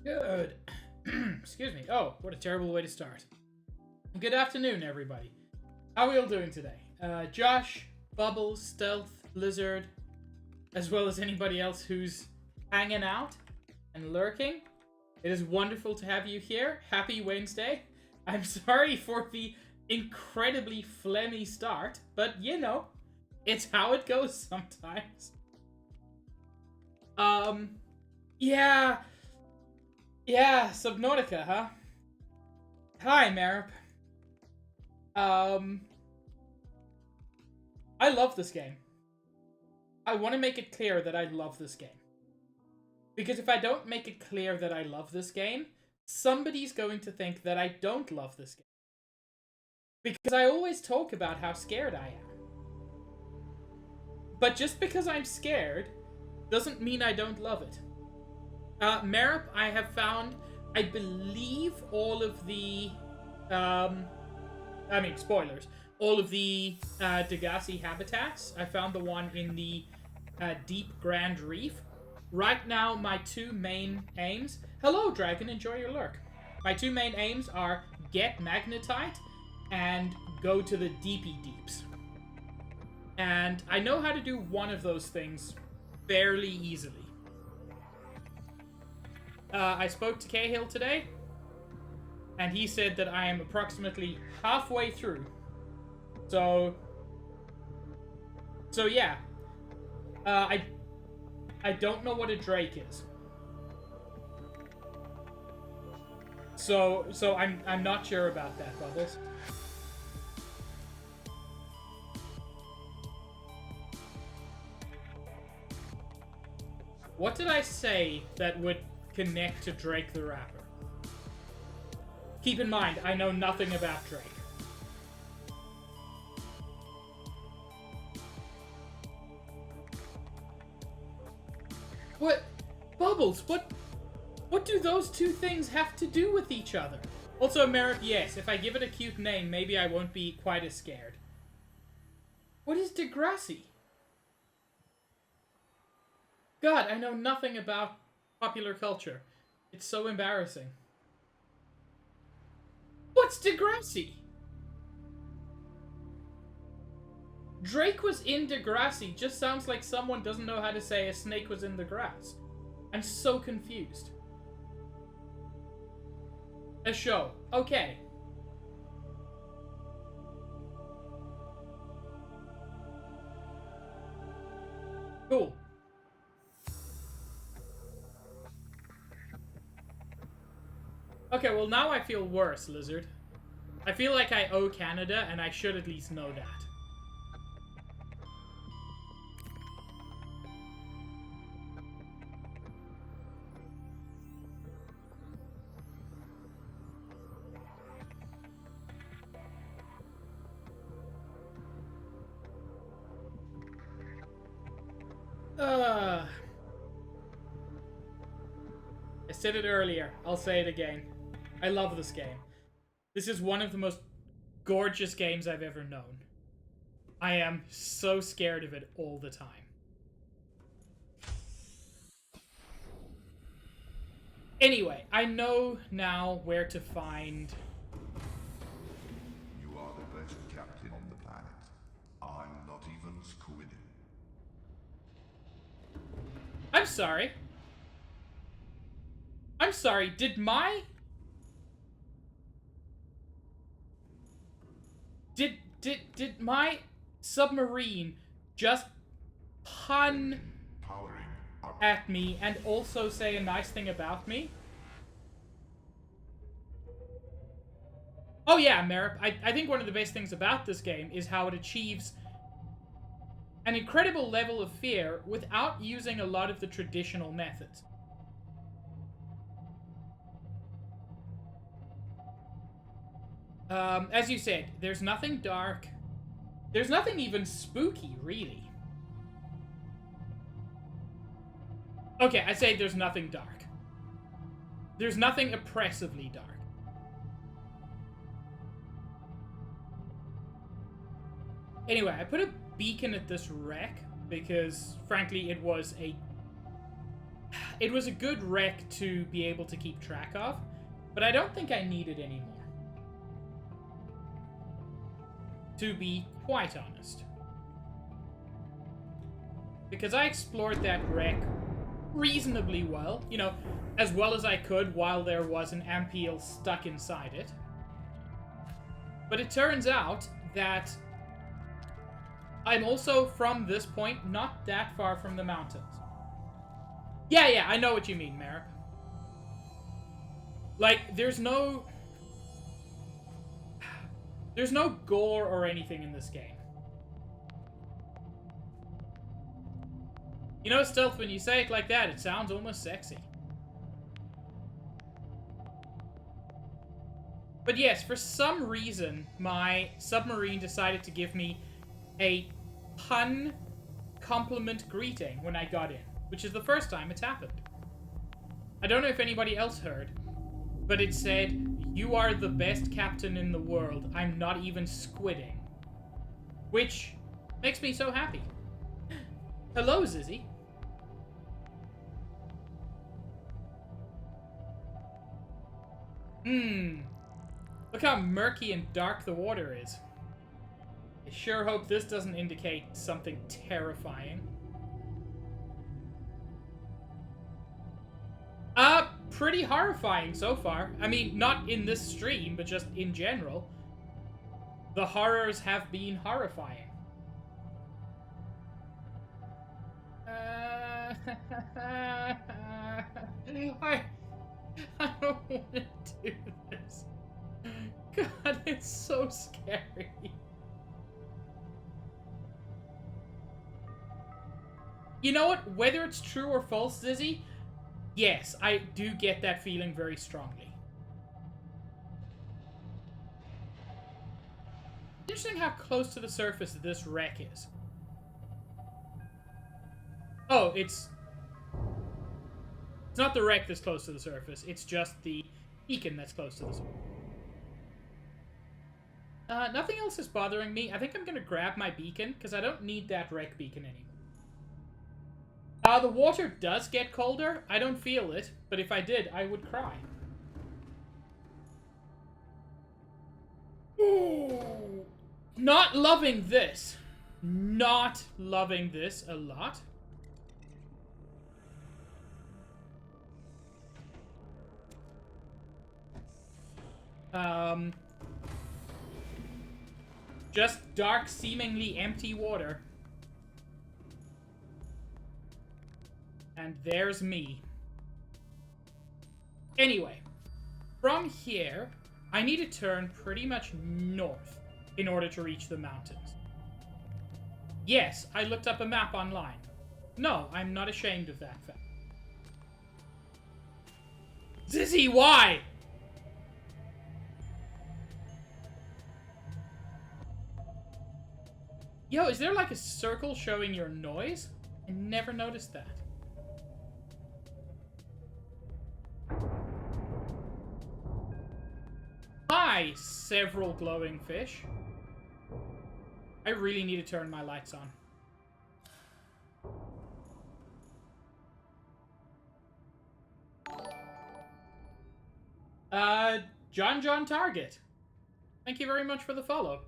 Good. Excuse me. Oh, what a terrible way to start. Good afternoon, everybody. How are we all doing today? Josh, Bubbles, Stealth, Lizard, as well as anybody else who's hanging out and lurking. It is wonderful to have you here. Happy Wednesday. I'm sorry for the incredibly phlegmy start, but you know, it's how it goes sometimes. Yeah, Subnautica, huh? Hi, Marip. I love this game. I want to make it clear that I love this game. Because if I don't make it clear that I love this game, somebody's going to think that I don't love this game. Because I always talk about how scared I am. But just because I'm scared doesn't mean I don't love it. Marip, I have found, I believe, all of the, spoilers, all of the Degassi habitats. I found the one in the Deep Grand Reef. Right now, my two main aims... Hello, Dragon, enjoy your lurk. My two main aims are get Magnetite and go to the Deepy Deeps. And I know how to do one of those things fairly easily. I spoke to Cahill today, and he said that I am approximately halfway through. So yeah. I don't know what a Drake is. So I'm not sure about that, Bubbles. What did I say that would connect to Drake the Rapper? Keep in mind, I know nothing about Drake. What? Bubbles, what do those two things have to do with each other? Also, Merrick, yes, if I give it a cute name, maybe I won't be quite as scared. What is Degrassi? God, I know nothing about popular culture. It's so embarrassing. What's Degrassi? Drake was in Degrassi just sounds like someone doesn't know how to say a snake was in the grass. I'm so confused. A show. Okay. Cool. Okay, well now I feel worse, Lizard. I feel like I owe Canada, and I should at least know that. I said it earlier. I'll say it again. I love this game. This is one of the most gorgeous games I've ever known. I am so scared of it all the time. Anyway, I know now where to find... You are the best captain on the planet. I'm not even squidding. I'm sorry. I'm sorry, did my... Did my submarine just pun at me and also say a nice thing about me? Oh yeah, Merip, I think one of the best things about this game is how it achieves an incredible level of fear without using a lot of the traditional methods. As you said, there's nothing dark. There's nothing even spooky, really. Okay, I say there's nothing dark. There's nothing oppressively dark. Anyway, I put a beacon at this wreck because, frankly, it was it was a good wreck to be able to keep track of, but I don't think I need it anymore. To be quite honest. Because I explored that wreck reasonably well, you know, as well as I could while there was an Ampeel stuck inside it. But it turns out that I'm also, from this point, not that far from the mountains. Yeah, I know what you mean, Merrick. Like, there's no gore or anything in this game. You know, Stealth, when you say it like that, it sounds almost sexy. But yes, for some reason, my submarine decided to give me a pun compliment greeting when I got in, which is the first time it's happened. I don't know if anybody else heard, but it said, "You are the best captain in the world. I'm not even squidding." Which makes me so happy. Hello, Zizzy. Look how murky and dark the water is. I sure hope this doesn't indicate something terrifying. Pretty horrifying so far. I mean, not in this stream, but just in general. The horrors have been horrifying. I don't want to do this. God, it's so scary. You know what? Whether it's true or false, Zizzy, yes, I do get that feeling very strongly. Interesting how close to the surface this wreck is. Oh, it's not the wreck that's close to the surface, it's just the beacon that's close to the surface. Nothing else is bothering me. I think I'm gonna grab my beacon, because I don't need that wreck beacon anymore. The water does get colder. I don't feel it, but if I did, I would cry. Ooh. Not loving this. Not loving this a lot. Just dark, seemingly empty water. And there's me. Anyway, from here, I need to turn pretty much north in order to reach the mountains. Yes, I looked up a map online. No, I'm not ashamed of that fact. Zizzy, why? Yo, is there like a circle showing your noise? I never noticed that. Hi, several glowing fish. I really need to turn my lights on. John Target. Thank you very much for the follow.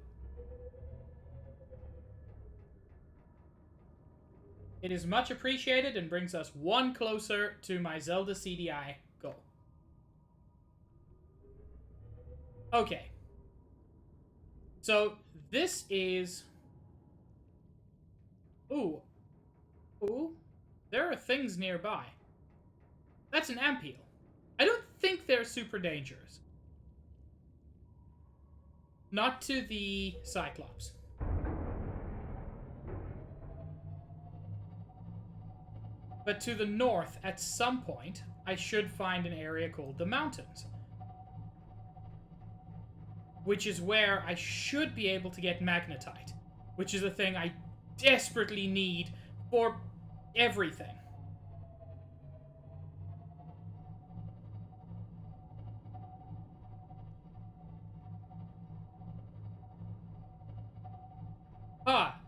It is much appreciated and brings us one closer to my Zelda CDI goal. Okay. So, this is... Ooh. There are things nearby. That's an Ampeel. I don't think they're super dangerous. Not to the Cyclops. But to the north, at some point, I should find an area called the mountains. Which is where I should be able to get Magnetite. Which is a thing I desperately need for everything.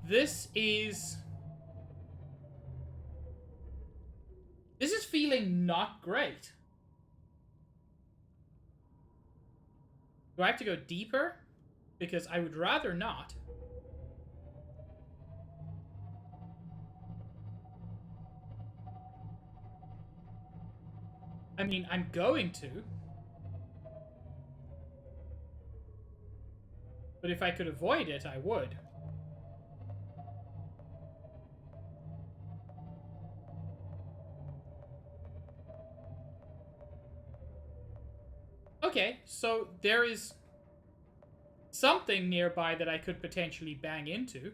This is feeling not great. Do I have to go deeper? Because I would rather not. I mean, I'm going to. But if I could avoid it, I would. Okay, so there is something nearby that I could potentially bang into.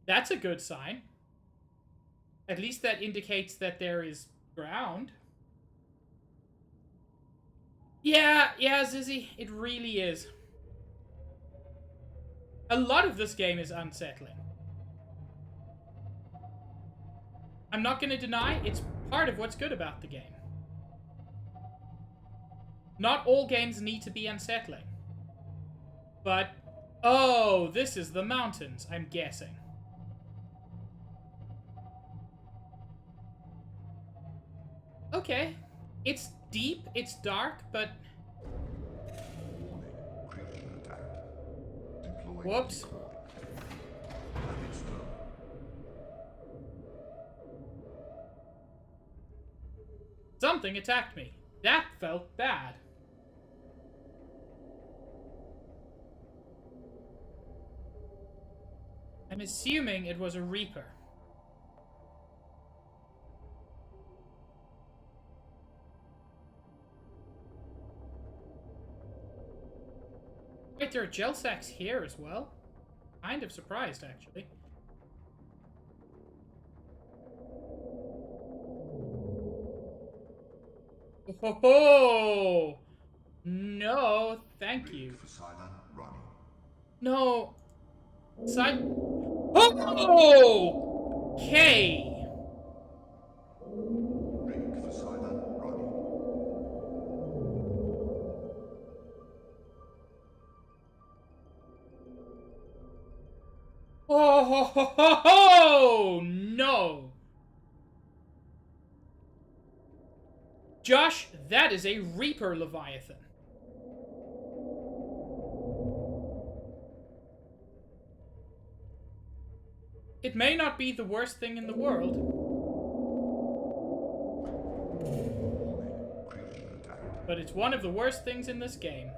That's a good sign. At least that indicates that there is ground. Yeah, Zizzy, it really is. A lot of this game is unsettling. I'm not going to deny it's part of what's good about the game. Not all games need to be unsettling. But, oh, this is the mountains, I'm guessing. Okay. It's deep, it's dark, but... Whoops. Something attacked me. That felt bad. I'm assuming it was a Reaper. Wait, there are gel sacks here as well? Kind of surprised, actually. Oh, ho, ho! No, thank you. No. Oh! Okay. Oh, ho, ho, ho, ho! No. Josh, that is a Reaper Leviathan. It may not be the worst thing in the world. But it's one of the worst things in this game.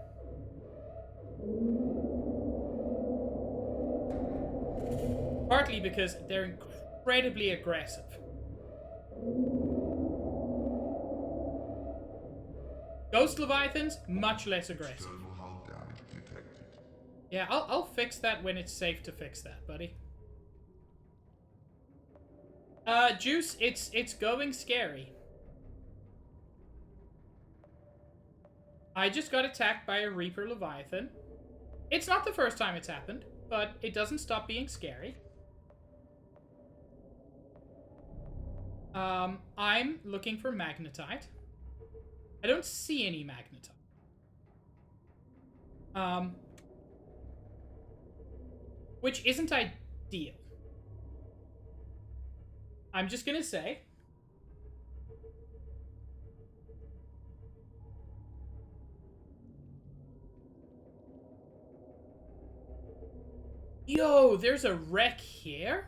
Partly because they're incredibly aggressive. Ghost Leviathans, much less aggressive. Yeah, I'll fix that when it's safe to fix that, buddy. Juice, it's going scary. I just got attacked by a Reaper Leviathan. It's not the first time it's happened, but it doesn't stop being scary. I'm looking for Magnetite. I don't see any Magnetite. Which isn't ideal. I'm just gonna say. Yo, there's a wreck here?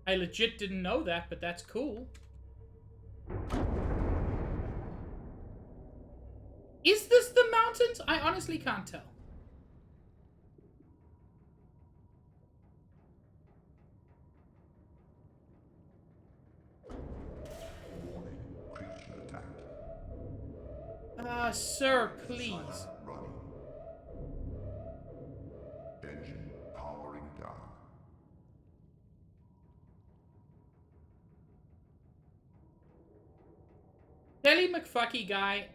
I legit didn't know that, but that's cool. Is this the mountains? I honestly can't tell. Sir, please. Engine powering down. Kelly McFucky guy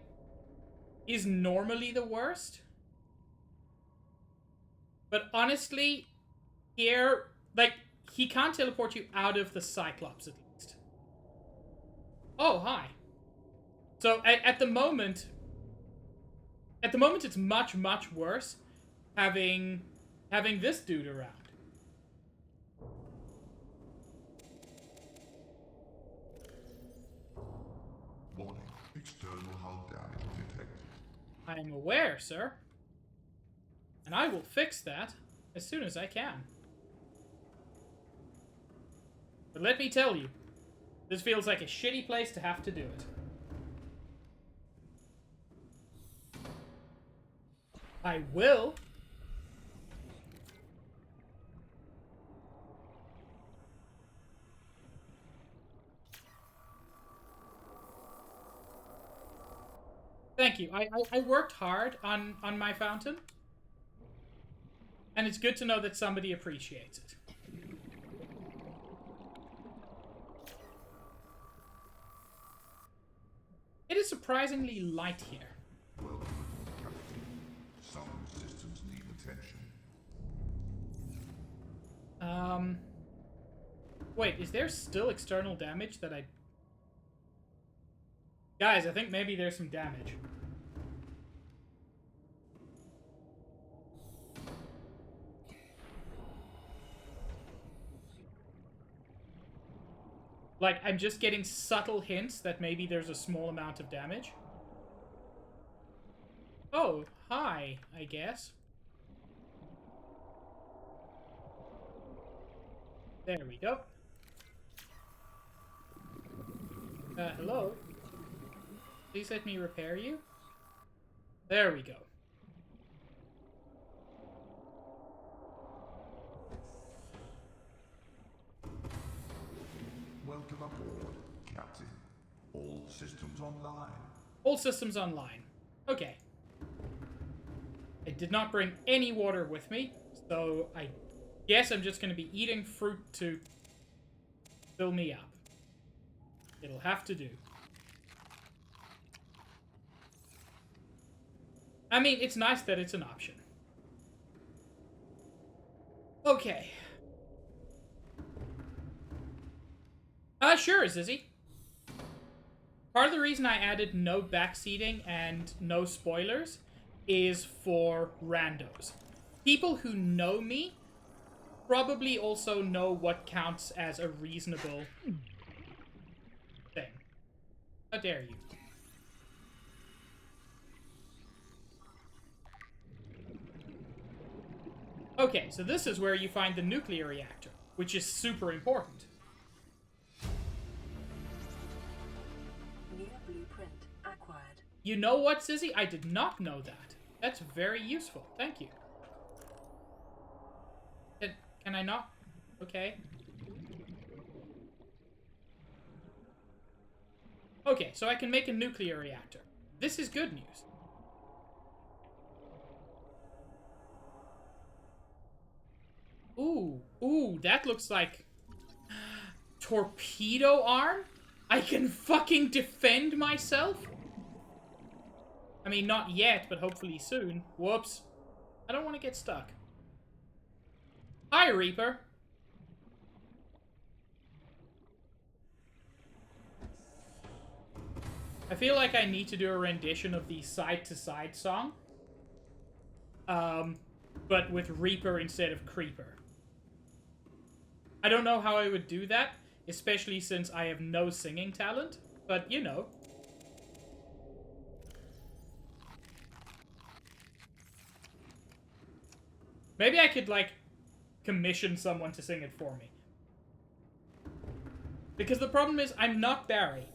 is normally the worst. But honestly, here, like, he can't teleport you out of the Cyclops at least. Oh, hi. So at the moment it's much, much worse having this dude around. External hull damage detected. I am aware, sir. And I will fix that as soon as I can. But let me tell you, this feels like a shitty place to have to do it. I will. Thank you. I worked hard on my fountain. And it's good to know that somebody appreciates it. It is surprisingly light here. Welcome, Captain. Some systems need attention. Wait, is there still external damage that I... Guys, I think maybe there's some damage. Like, I'm just getting subtle hints that maybe there's a small amount of damage. Oh, hi, I guess. There we go. Hello? Please let me repair you. There we go. Welcome aboard, Captain. All systems online. All systems online. Okay. I did not bring any water with me, so I guess I'm just going to be eating fruit to fill me up. It'll have to do. I mean, it's nice that it's an option. Okay. Sure, Zizzy. Part of the reason I added no backseating and no spoilers is for randos. People who know me probably also know what counts as a reasonable thing. How dare you? Okay, so this is where you find the nuclear reactor, which is super important. Blueprint acquired. You know what, Sissy? I did not know that. That's very useful. Thank you. Can I not? Okay. Okay, so I can make a nuclear reactor. This is good news. Ooh, that looks like... torpedo arm? I can fucking defend myself? I mean, not yet, but hopefully soon. Whoops. I don't want to get stuck. Hi, Reaper. I feel like I need to do a rendition of the side-to-side song. But with Reaper instead of Creeper. I don't know how I would do that, especially since I have no singing talent, but you know. Maybe I could, like, commission someone to sing it for me. Because the problem is, I'm not Barry.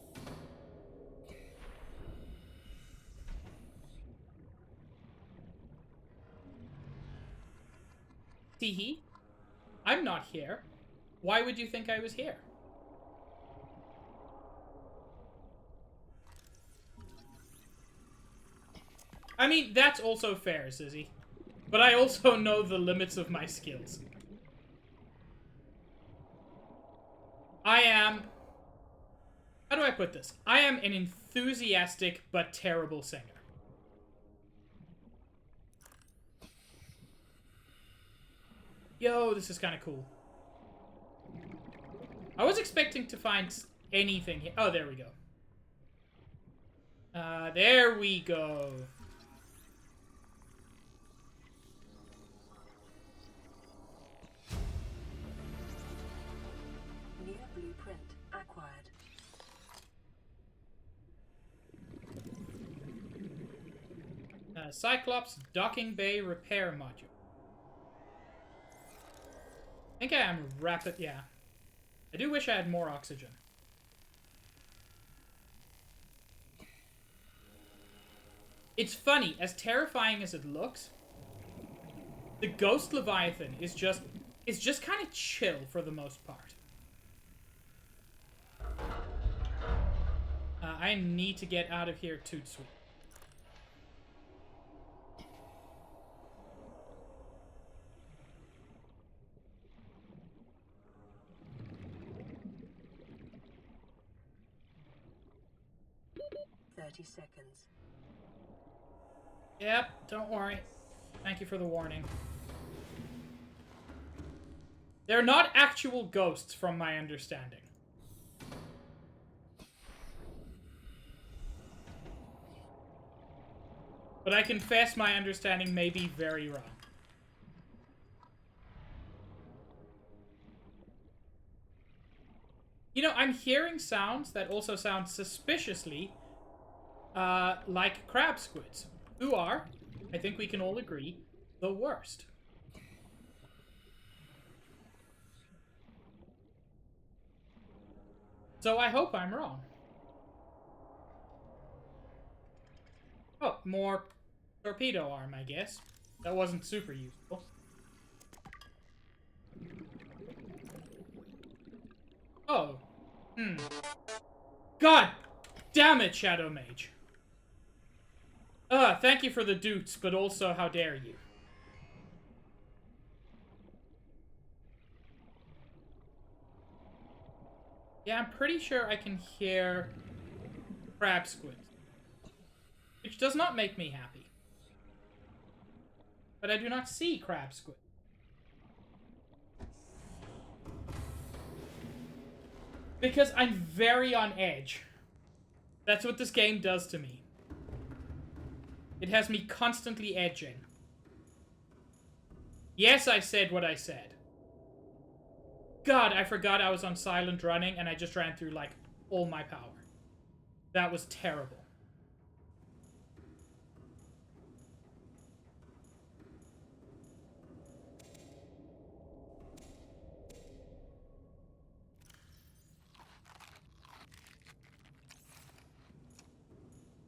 Teehee, I'm not here. Why would you think I was here? I mean, that's also fair, Sissy. But I also know the limits of my skills. I am... How do I put this? I am an enthusiastic but terrible singer. Yo, this is kind of cool. I was expecting to find anything here. Oh, there we go. There we go. New blueprint acquired. Cyclops docking bay repair module. I think I am rapid. Yeah. I do wish I had more oxygen. It's funny, as terrifying as it looks, the ghost Leviathan is just kind of chill for the most part. I need to get out of here toot sweet. Seconds. Yep, don't worry. Thank you for the warning. They're not actual ghosts, from my understanding. But I confess my understanding may be very wrong. You know, I'm hearing sounds that also sound suspiciously like crab squids, who are, I think we can all agree, the worst. So I hope I'm wrong. Oh, more torpedo arm, I guess. That wasn't super useful. Oh. God damn it, Shadow Mage. Thank you for the dutes, but also how dare you. Yeah, I'm pretty sure I can hear crab squids. Which does not make me happy. But I do not see crab squid. Because I'm very on edge. That's what this game does to me. It has me constantly edging. Yes, I said what I said. God, I forgot I was on silent running and I just ran through, like, all my power. That was terrible.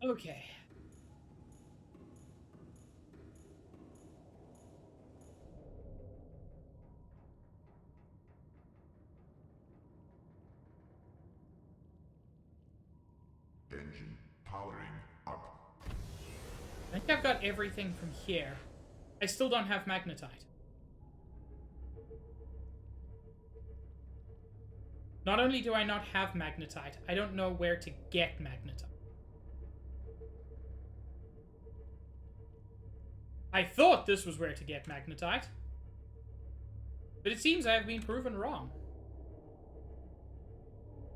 Okay. Engine powering up. I think I've got everything from here. I still don't have Magnetite. Not only do I not have Magnetite, I don't know where to get Magnetite. I thought this was where to get Magnetite. But it seems I have been proven wrong.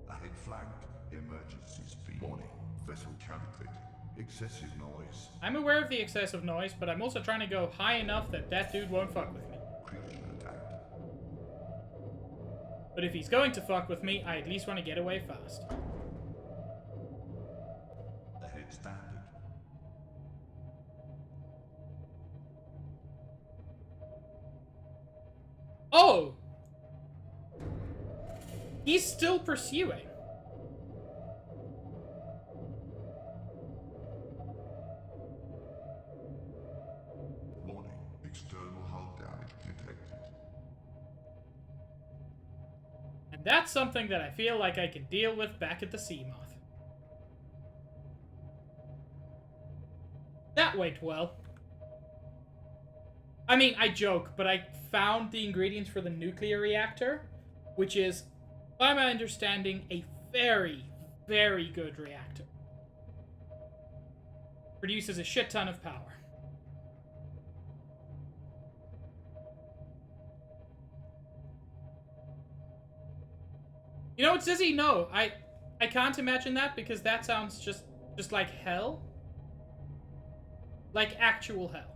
Ahead flagged. Emergency speed. Warning. Vessel calculated. Excessive noise. I'm aware of the excessive noise, but I'm also trying to go high enough that that dude won't fuck with me. Critical attack. But if he's going to fuck with me, I at least want to get away fast. Ahead standard. Oh! He's still pursuing. Warning. External hull damage detected. And that's something that I feel like I can deal with back at the Seamoth. That went well. I mean, I joke, but I found the ingredients for the nuclear reactor, which is, by my understanding, a very, very good reactor. Produces a shit ton of power. You know what, Zizzy? No, I can't imagine that because that sounds just like hell. Like actual hell.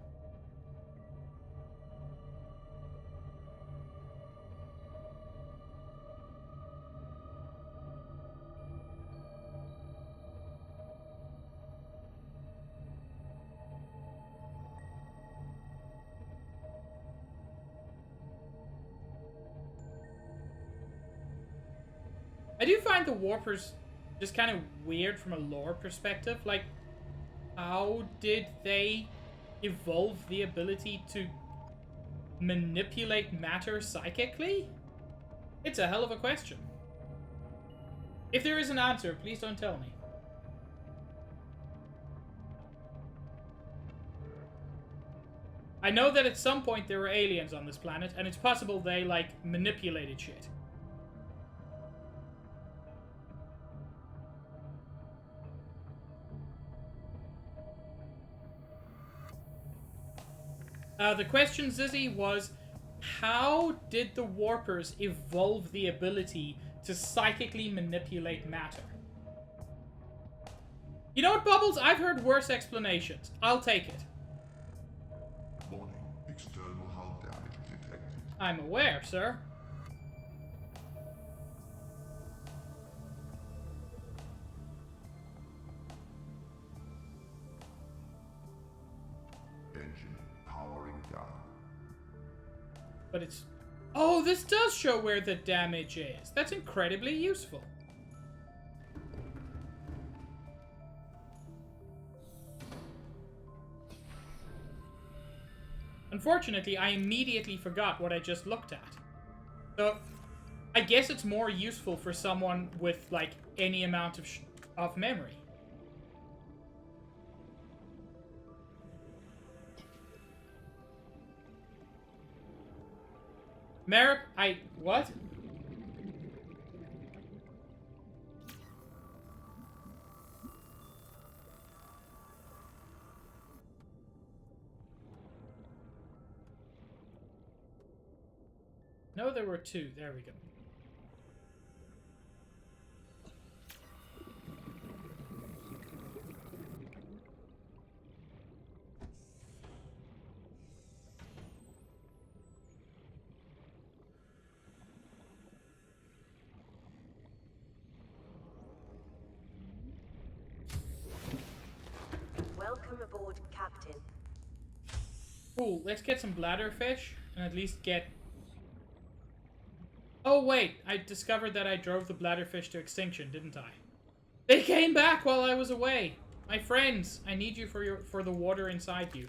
I do find the warpers just kind of weird from a lore perspective. Like, how did they evolve the ability to manipulate matter psychically? It's a hell of a question. If there is an answer, please don't tell me. I know that at some point there were aliens on this planet, and it's possible they, like, manipulated shit. The question, Zizzy, was how did the warpers evolve the ability to psychically manipulate matter? You know what, Bubbles? I've heard worse explanations. I'll take it. Warning, external hull damage detected. I'm aware, sir. Engine powering down. But it's... Oh, this does show where the damage is. That's incredibly useful. Unfortunately, I immediately forgot what I just looked at. So, I guess it's more useful for someone with, like, any amount of memory. Merrick, what? No, there were two. There we go. Welcome aboard, Captain. Cool, let's get some bladderfish and at least get... Oh wait, I discovered that I drove the bladderfish to extinction, didn't I? They came back while I was away! My friends, I need you for the water inside you.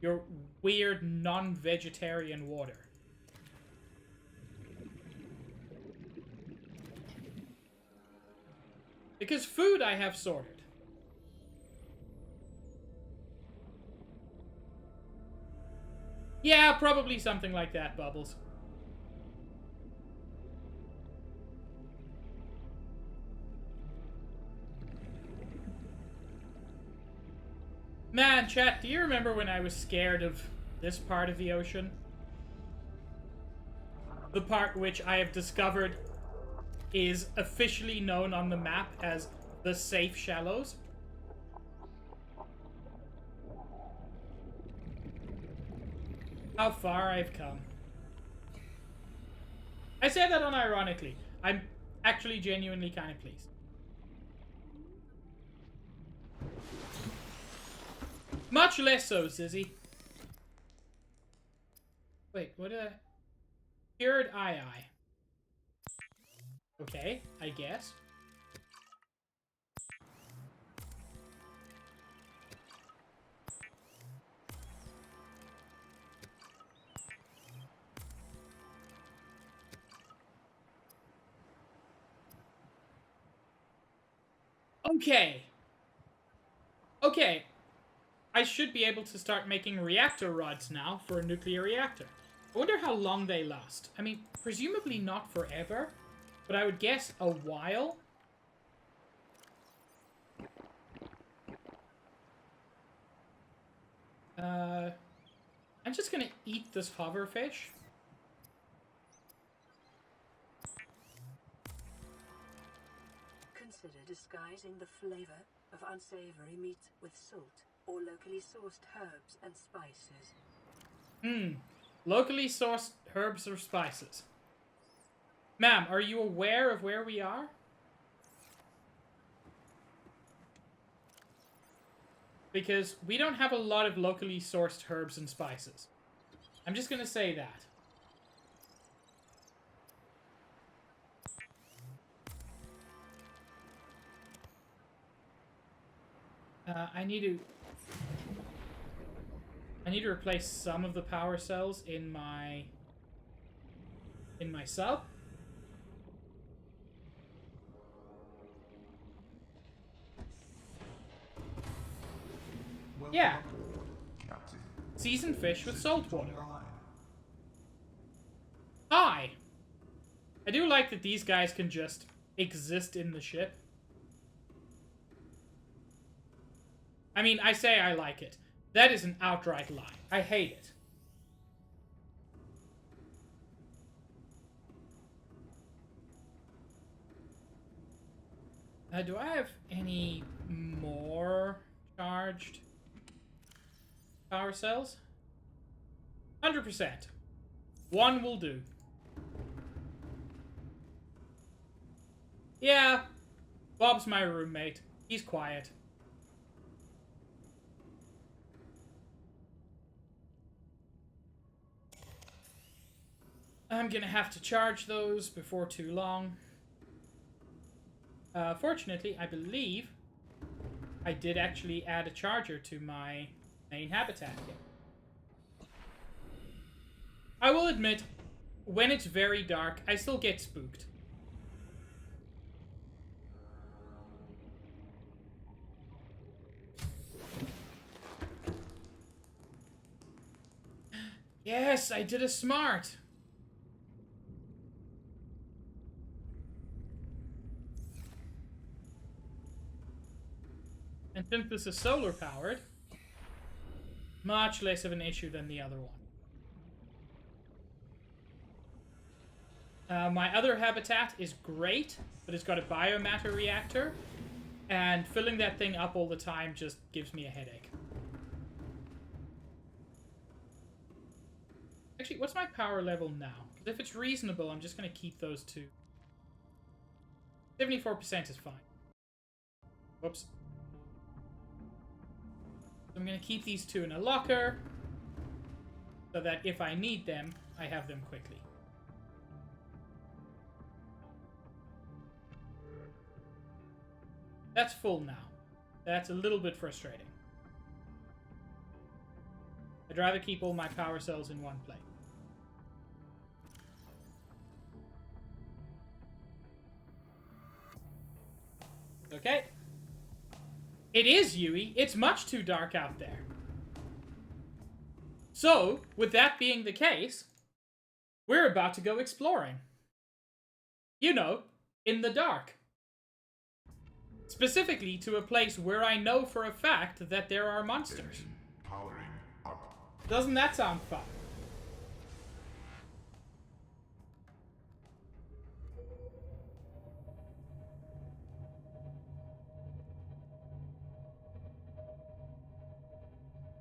Your weird non-vegetarian water. Because food I have sorted. Yeah, probably something like that, Bubbles. Man, chat, do you remember when I was scared of this part of the ocean? The part which I have discovered is officially known on the map as the Safe Shallows. How far I've come. I say that unironically. I'm actually genuinely kind of pleased. Much less so, Sissy. Wait, what did I... Cured eye. Okay, I guess. Okay. I should be able to start making reactor rods now for a nuclear reactor. I wonder how long they last. I mean, presumably not forever, but I would guess a while. I'm just gonna eat this hoverfish. Consider disguising the flavor of unsavory meat with salt or locally sourced herbs and spices. Locally sourced herbs or spices. Ma'am, are you aware of where we are? Because we don't have a lot of locally sourced herbs and spices. I'm just gonna say that. I need to replace some of the power cells in my sub. Yeah. Captain. Seasoned fish with salt water. Hi! I do like that these guys can just exist in the ship. I mean, I say I like it. That is an outright lie. I hate it. Do I have any more charged power cells? 100%. One will do. Yeah, Bob's my roommate. He's quiet. I'm gonna have to charge those before too long. Fortunately, I believe I did actually add a charger to my main habitat here. I will admit, when it's very dark, I still get spooked. Yes, I did a smart. And since this is solar powered, much less of an issue than the other one. My other habitat is great, but it's got a biomatter reactor, and filling that thing up all the time just gives me a headache. Actually, what's my power level now? Because if it's reasonable, I'm just going to keep those two. 74% is fine. Whoops. I'm going to keep these two in a locker, so that if I need them, I have them quickly. That's full now. That's a little bit frustrating. I'd rather keep all my power cells in one place. Okay. It is, Yui. It's much too dark out there. So, with that being the case, we're about to go exploring. You know, in the dark. Specifically to a place where I know for a fact that there are monsters. Powering up. Doesn't that sound fun?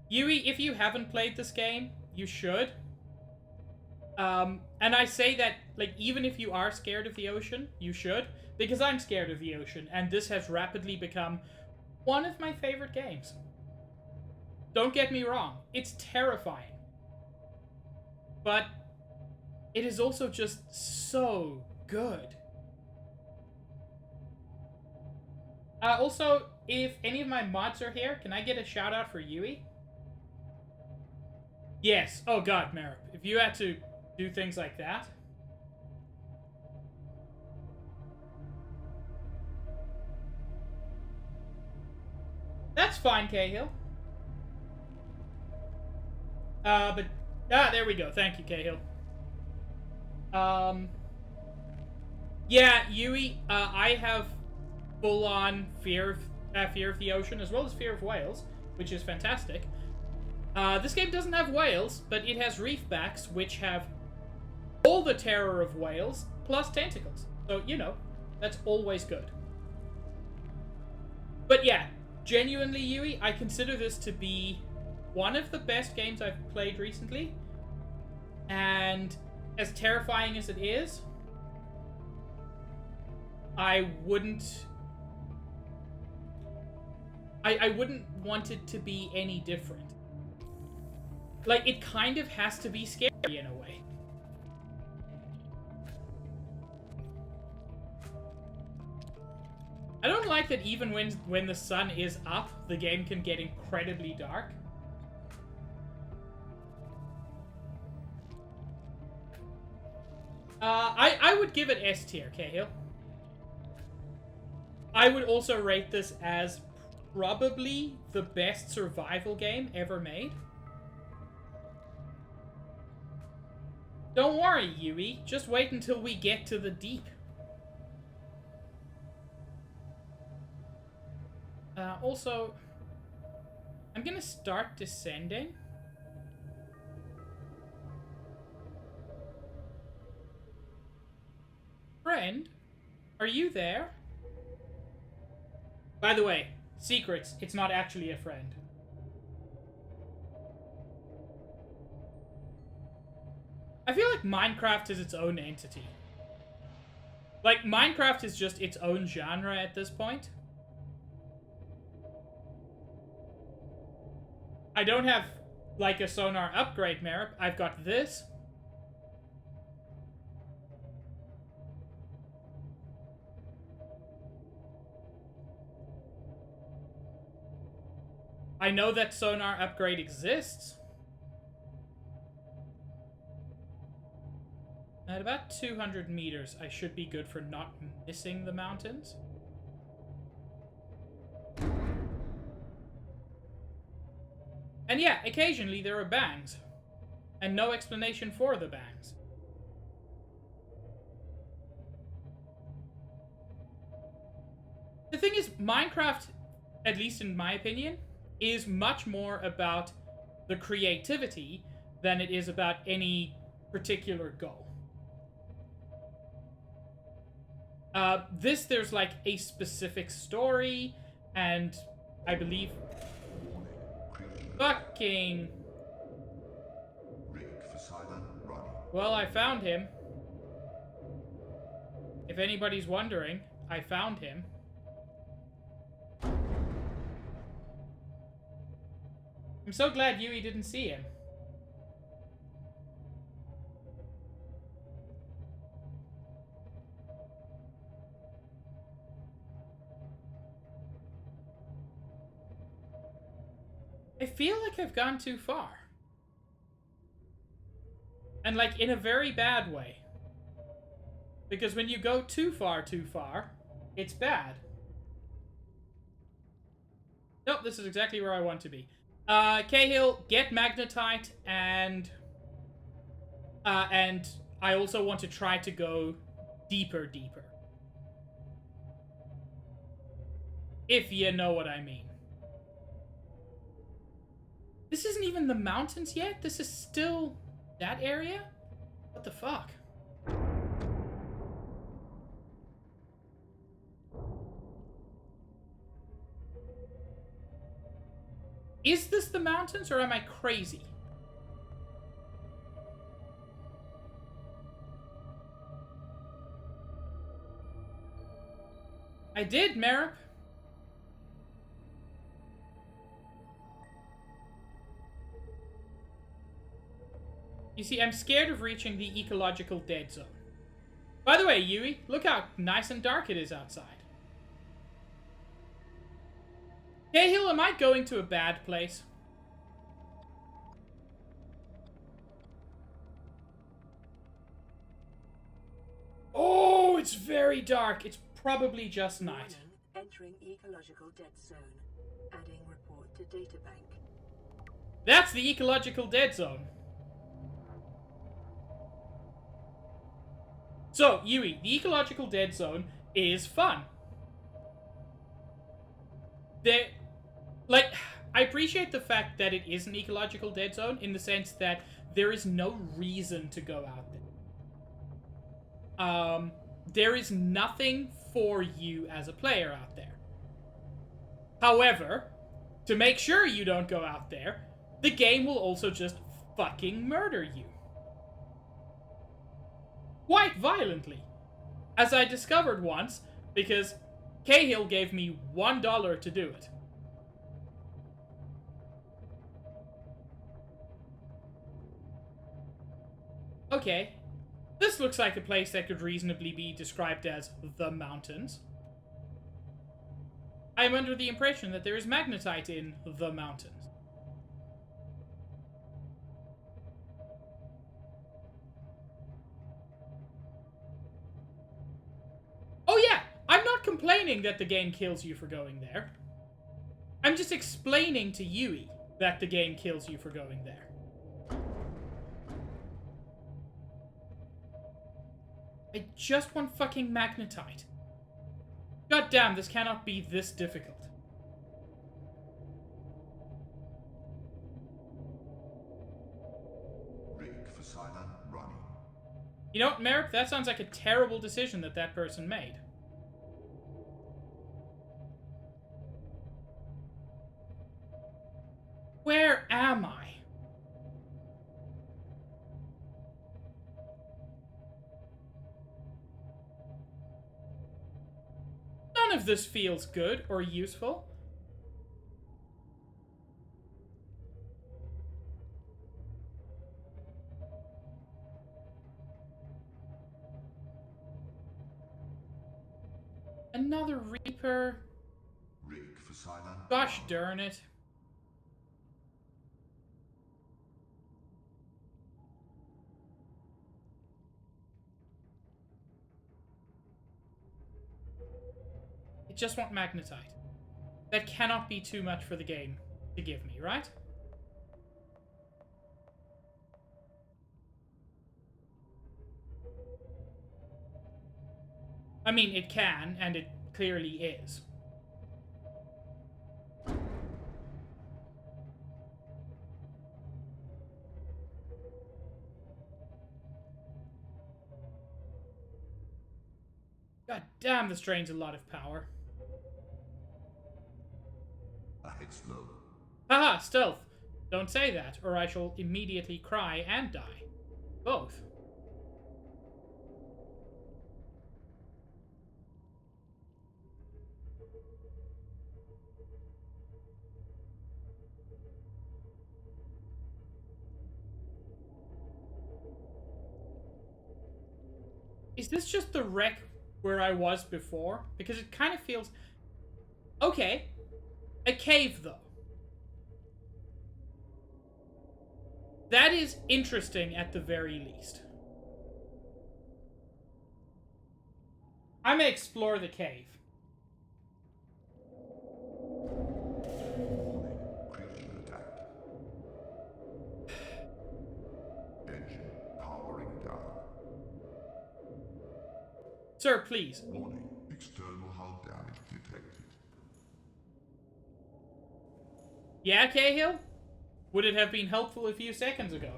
Yui, if you haven't played this game, you should. And I say that, like, even if you are scared of the ocean, you should. Because I'm scared of the ocean, and this has rapidly become one of my favorite games. Don't get me wrong, it's terrifying. But it is also just so good. Also, if any of my mods are here, can I get a shout out for Yui? Yes. Oh god, Merip. If you had to do things like that. That's fine, Cahill. There we go. Thank you, Cahill. Yeah, Yui, I have full-on fear of the ocean, as well as fear of whales, which is fantastic. This game doesn't have whales, but it has reefbacks, which have all the terror of whales, plus tentacles. So, you know, that's always good. But yeah, genuinely, Yui, I consider this to be one of the best games I've played recently. And as terrifying as it is, I wouldn't want it to be any different. Like, it kind of has to be scary in a way. I don't like that even when the sun is up, the game can get incredibly dark. I would give it S tier, Cahill. I would also rate this as probably the best survival game ever made. Don't worry, Yui. Just wait until we get to the deep. Also, I'm gonna start descending. Friend, are you there? By the way, secrets, it's not actually a friend. I feel like Minecraft is its own entity. Like, Minecraft is just its own genre at this point. I don't have, like, a sonar upgrade, Merip. I've got this. I know that sonar upgrade exists. At about 200 meters, I should be good for not missing the mountains. And yeah, occasionally there are bangs. And no explanation for the bangs. The thing is, Minecraft, at least in my opinion, is much more about the creativity than it is about any particular goal. There's like a specific story, and I believe... Fucking... Well, I found him. If anybody's wondering, I found him. I'm so glad Yui didn't see him. I feel like I've gone too far. And like in a very bad way. Because when you go too far, it's bad. Nope, this is exactly where I want to be. Cahill, get Magnetite, and I also want to try to go deeper. If you know what I mean. This isn't even the mountains yet? This is still that area? What the fuck? Is this the mountains, or am I crazy? I did, Merip. You see, I'm scared of reaching the ecological dead zone. By the way, Yui, look how nice and dark it is outside. Cahill, am I going to a bad place? Oh, it's very dark. It's probably just night. Entering ecological dead zone. Adding report to databank. That's the ecological dead zone. So, Yui, the ecological dead zone is fun. I appreciate the fact that it is an ecological dead zone in the sense that there is no reason to go out there. There is nothing for you as a player out there. However, to make sure you don't go out there, the game will also just fucking murder you. Quite violently. As I discovered once, because Cahill gave me $1 to do it. Okay, this looks like a place that could reasonably be described as the mountains. I'm under the impression that there is magnetite in the mountains. Oh yeah, I'm not complaining that the game kills you for going there. I'm just explaining to Yui that the game kills you for going there. I just want fucking magnetite. God damn, this cannot be this difficult. Rig for silent running. You know what, Merrick? That sounds like a terrible decision that person made. Where am I? None of this feels good or useful. Another Reaper. Rig for silent. Gosh darn it. I just want magnetite. That cannot be too much for the game to give me, right? I mean, it can, and it clearly is. God damn, this drains a lot of power. Ahead slow. Haha, stealth. Don't say that, or I shall immediately cry and die. Both. Is this just the wreck where I was before? Because it kind of feels... Okay. A cave, though. That is interesting at the very least. I may explore the cave. Warning, creature attacked. Engine powering down. Sir, please. Warning, external hull damage detected. Yeah, Cahill? Would it have been helpful a few seconds ago?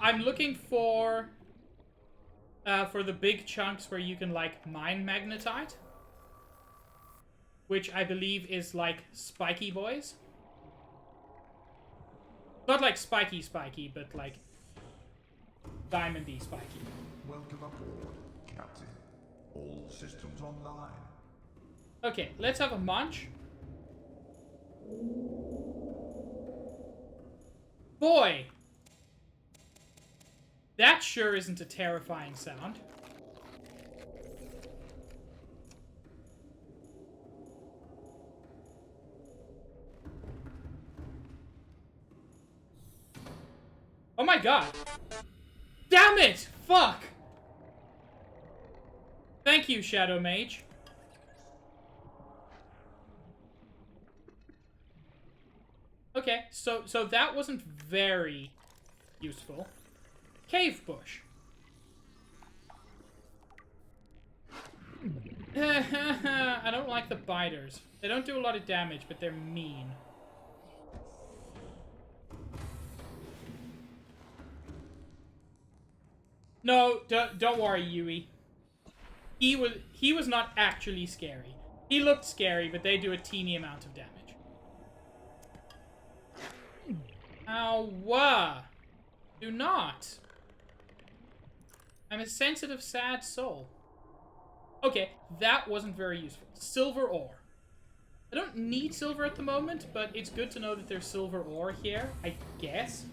I'm looking for the big chunks where you can, like, mine magnetite. Which I believe is, like, spiky boys. Not like spiky, but, like, diamondy spiky. Welcome aboard, Captain. All systems online. Okay, let's have a munch. Boy! That sure isn't a terrifying sound. Oh my god! Damn it! Fuck! Thank you, Shadow Mage. Okay, so that wasn't very useful. Cave bush. I don't like the biters. They don't do a lot of damage, but they're mean. No, don't worry, Yui. He was not actually scary. He looked scary, but they do a teeny amount of damage. Ow! Do not. I'm a sensitive, sad soul. Okay, that wasn't very useful. Silver ore. I don't need silver at the moment, but it's good to know that there's silver ore here, I guess.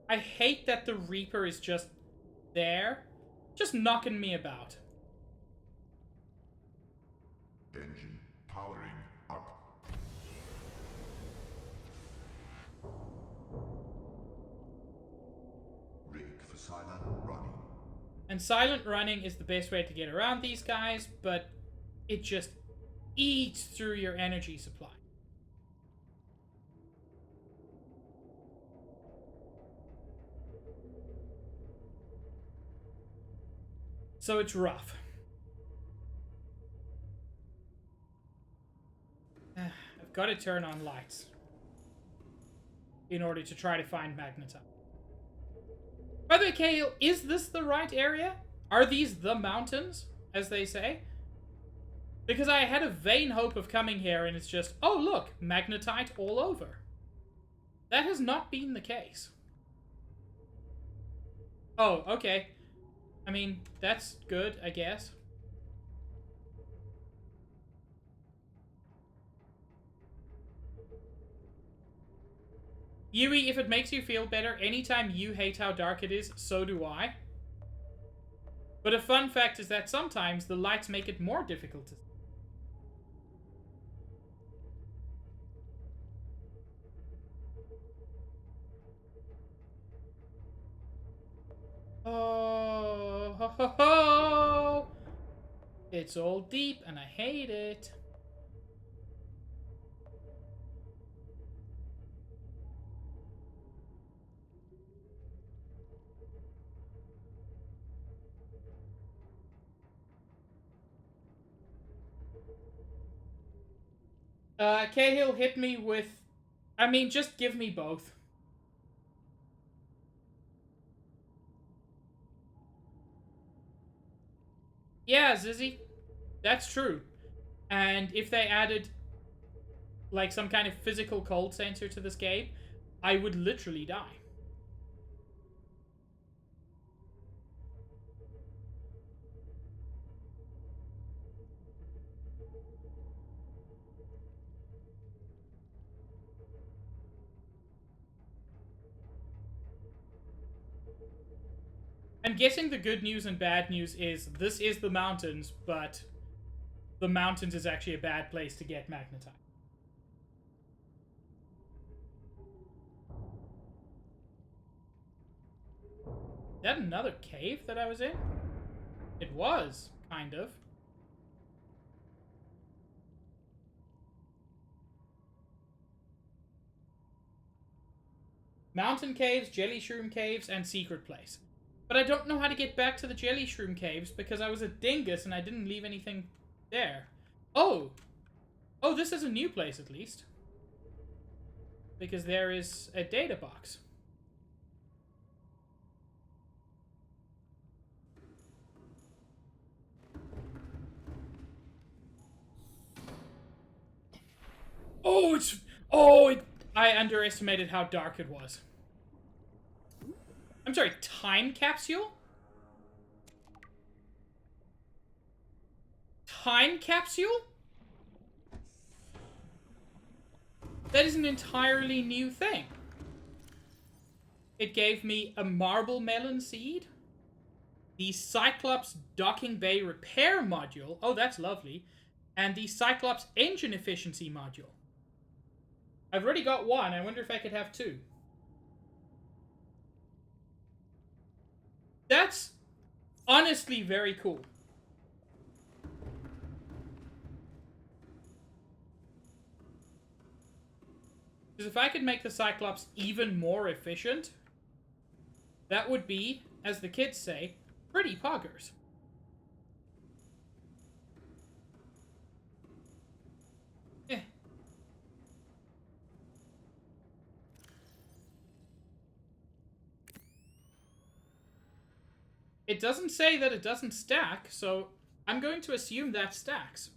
I hate that the Reaper is just there, just knocking me about. Engine powering up. Rig for silent running. And silent running is the best way to get around these guys, but it just eats through your energy supply. So it's rough. I've got to turn on lights in order to try to find Magnetite. By the way, Kale, is this the right area? Are these the mountains, as they say? Because I had a vain hope of coming here and it's just, oh look, Magnetite all over. That has not been the case. Oh, okay. I mean, that's good, I guess. Yui, if it makes you feel better, anytime you hate how dark it is, so do I. But a fun fact is that sometimes the lights make it more difficult to see. Oh, ho, ho, ho. It's all deep and I hate it. Cahill hit me with... I mean, just give me both. Yeah, Zizzy. That's true. And if they added, like, some kind of physical cold sensor to this game, I would literally die. I'm guessing the good news and bad news is this is the mountains, but the mountains is actually a bad place to get magnetite. Is that another cave that I was in? It was, kind of. Mountain caves, jelly shroom caves, and secret place. But I don't know how to get back to the jelly shroom caves because I was a dingus and I didn't leave anything there. Oh! Oh, this is a new place at least. Because there is a data box. Oh, it's... Oh, I underestimated how dark it was. I'm sorry, time capsule? Time capsule? That is an entirely new thing. It gave me a marble melon seed, the Cyclops docking bay repair module, oh that's lovely, and the Cyclops engine efficiency module. I've already got one, I wonder if I could have two. That's honestly very cool. Because if I could make the Cyclops even more efficient, that would be, as the kids say, pretty poggers. It doesn't say that it doesn't stack, so I'm going to assume that stacks.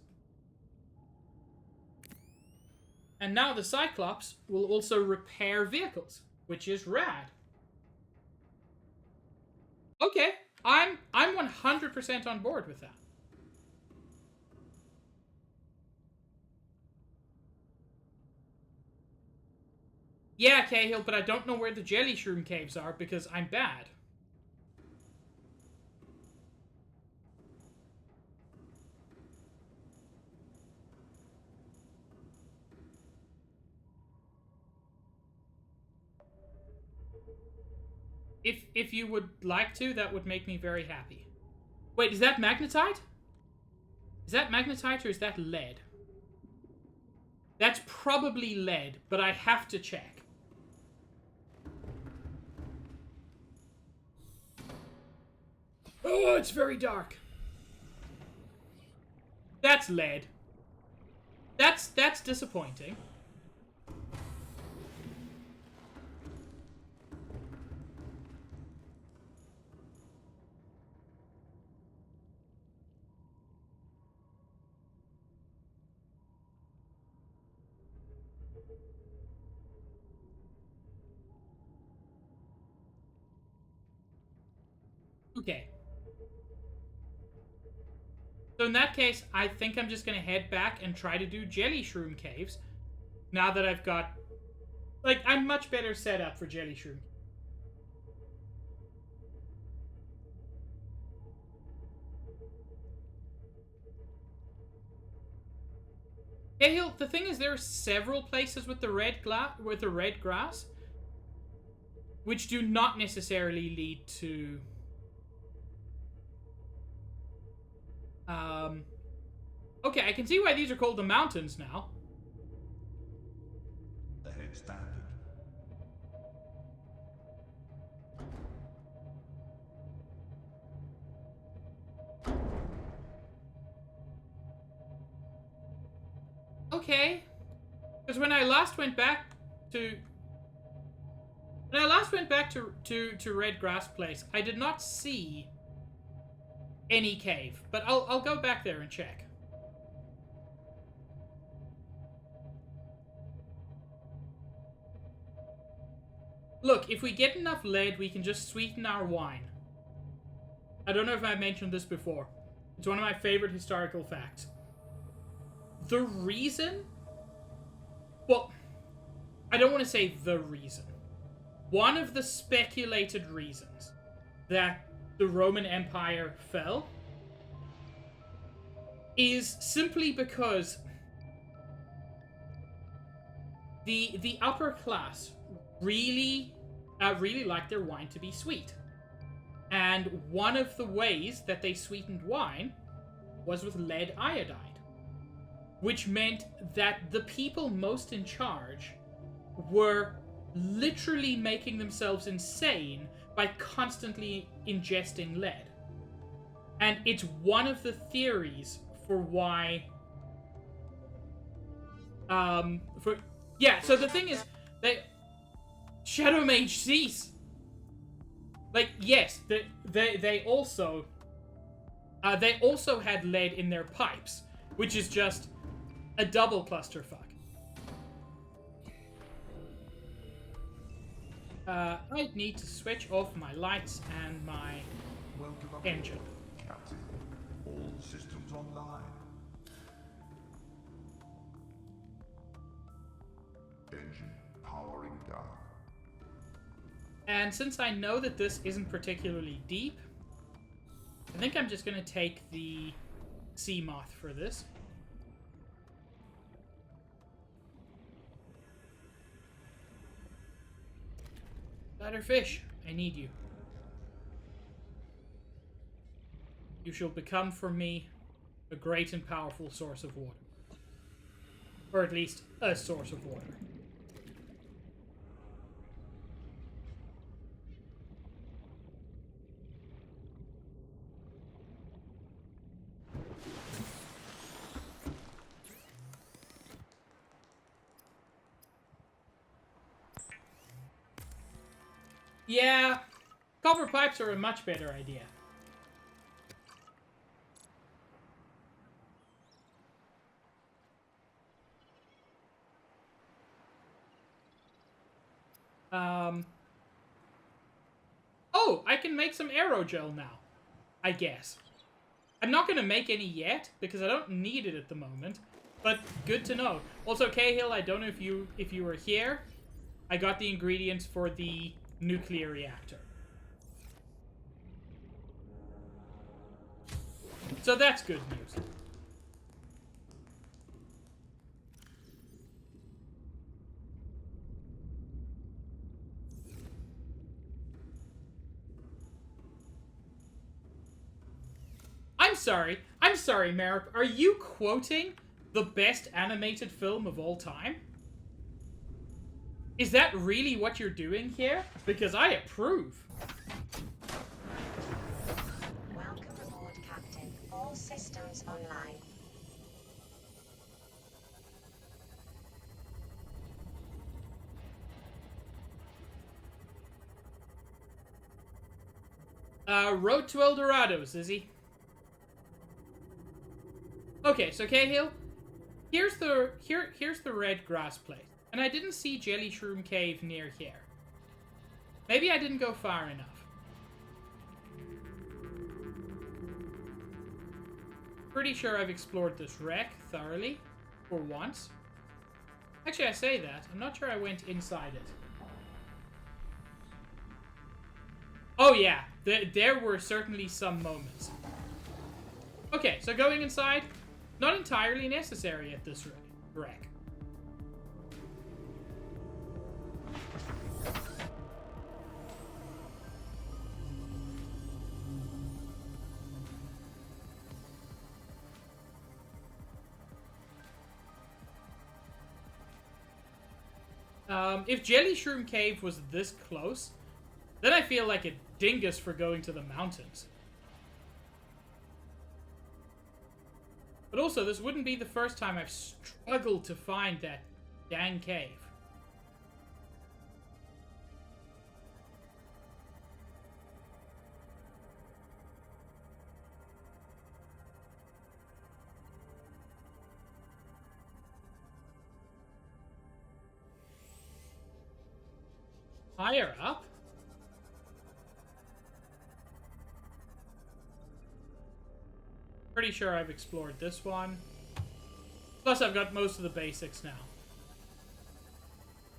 And now the Cyclops will also repair vehicles, which is rad. Okay, I'm 100% on board with that. Yeah, Cahill, but I don't know where the jelly shroom caves are because I'm bad. If you would like to, that would make me very happy. Wait, is that magnetite? Is that magnetite or is that lead? That's probably lead, but I have to check. Oh, it's very dark. That's lead. That's disappointing. Okay. So in that case, I think I'm just going to head back and try to do jelly shroom caves. Now that I've got... Like, I'm much better set up for jelly shroom. Cahill, the thing is, there are several places with the red grass, which do not necessarily lead to... Okay, I can see why these are called the mountains now. The head standard. Okay. Because when I last went back to... When I last went back to Red Grass Place, I did not see any cave. But I'll go back there and check. Look, if we get enough lead, we can just sweeten our wine. I don't know if I mentioned this before. It's one of my favorite historical facts. The reason... Well, I don't want to say the reason. One of the speculated reasons that the Roman Empire fell is simply because the upper class really liked their wine to be sweet. And one of the ways that they sweetened wine was with lead iodide, which meant that the people most in charge were literally making themselves insane by constantly ingesting lead. And it's one of the theories for why... so the thing is, Shadow Mage cease! Like, yes, they also had lead in their pipes, which is just a double clusterfuck. I need to switch off my lights and my engine. Captain, all systems online. Engine powering down. And since I know that this isn't particularly deep, I think I'm just going to take the sea moth for this. Bladderfish, I need you. You shall become for me a great and powerful source of water. Or at least, a source of water. Yeah, copper pipes are a much better idea. Oh, I can make some aerogel now, I guess. I'm not going to make any yet, because I don't need it at the moment. But good to know. Also, Cahill, I don't know if you were here. I got the ingredients for the nuclear reactor. So that's good news. I'm sorry, Merrick. Are you quoting the best animated film of all time? Is that really what you're doing here? Because I approve. Welcome aboard, Captain. All systems online. Road to El Dorado, Izzy. Okay, so Cahill, here's the red grass place, and I didn't see Jelly Shroom Cave near here. Maybe I didn't go far enough. Pretty sure I've explored this wreck thoroughly, for once. Actually, I say that. I'm not sure I went inside it. Oh yeah, there were certainly some moments. Okay, so going inside, not entirely necessary at this wreck. If Jelly Shroom Cave was this close, then I feel like a dingus for going to the mountains. But also, this wouldn't be the first time I've struggled to find that dang cave. Higher up? Pretty sure I've explored this one. Plus, I've got most of the basics now.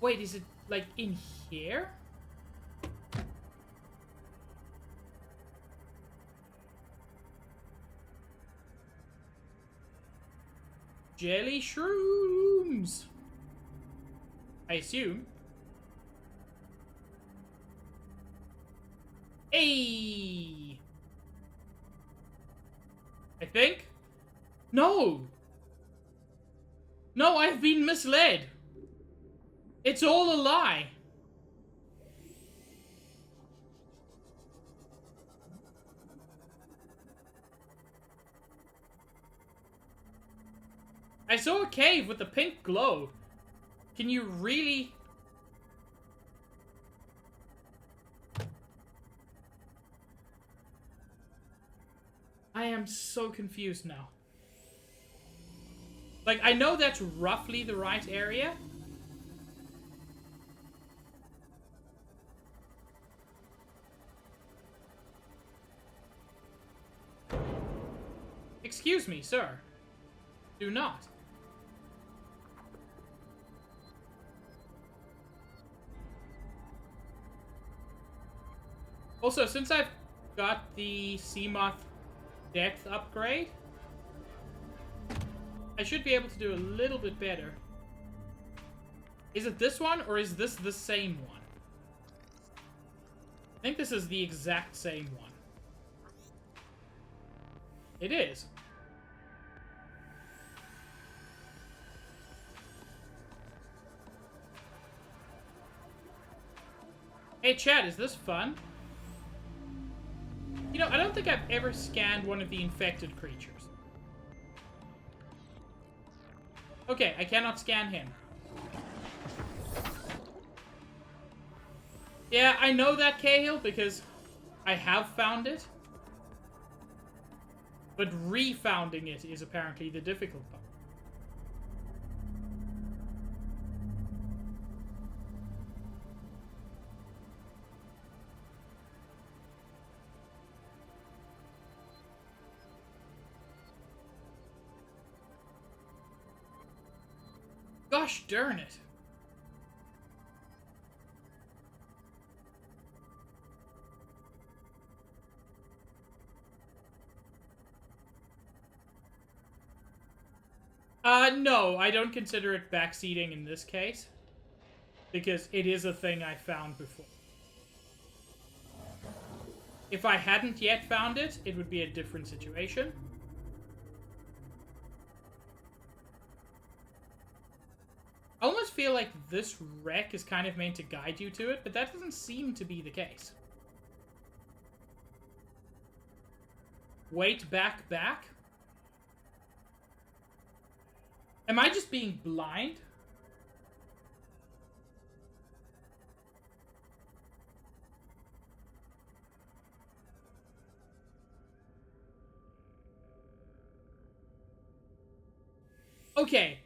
Wait, is it, like, in here? Jelly shrooms! I assume. Hey! I think? No! No, I've been misled! It's all a lie! I saw a cave with a pink glow. Can you really... I am so confused now. Like, I know that's roughly the right area. Excuse me, sir. Do not. Also, since I've got the Seamoth depth upgrade, I should be able to do a little bit better. Is it this one, or is this the same one? I think this is the exact same one. It is. Hey, Chad, is this fun? You know, I don't think I've ever scanned one of the infected creatures. Okay, I cannot scan him. Yeah, I know that, Cahill, because I have found it. But refounding it is apparently the difficult part. Gosh darn it. No, I don't consider it backseating in this case. Because it is a thing I found before. If I hadn't yet found it, it would be a different situation. I almost feel like this wreck is kind of meant to guide you to it, but that doesn't seem to be the case. Wait, back. Am I just being blind? Okay.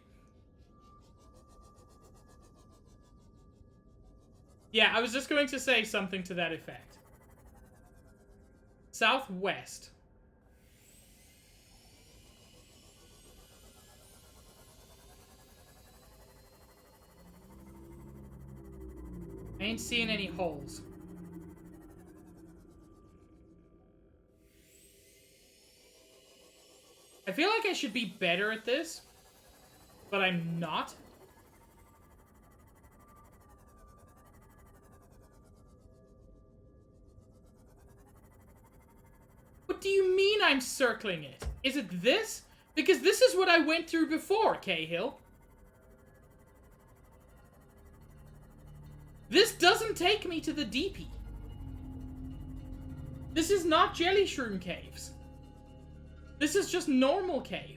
Yeah, I was just going to say something to that effect. Southwest. I ain't seeing any holes. I feel like I should be better at this, but I'm not. What do you mean I'm circling it? Is it this? Because this is what I went through before, Cahill. This doesn't take me to the DP. This is not jelly shroom caves. This is just normal cave.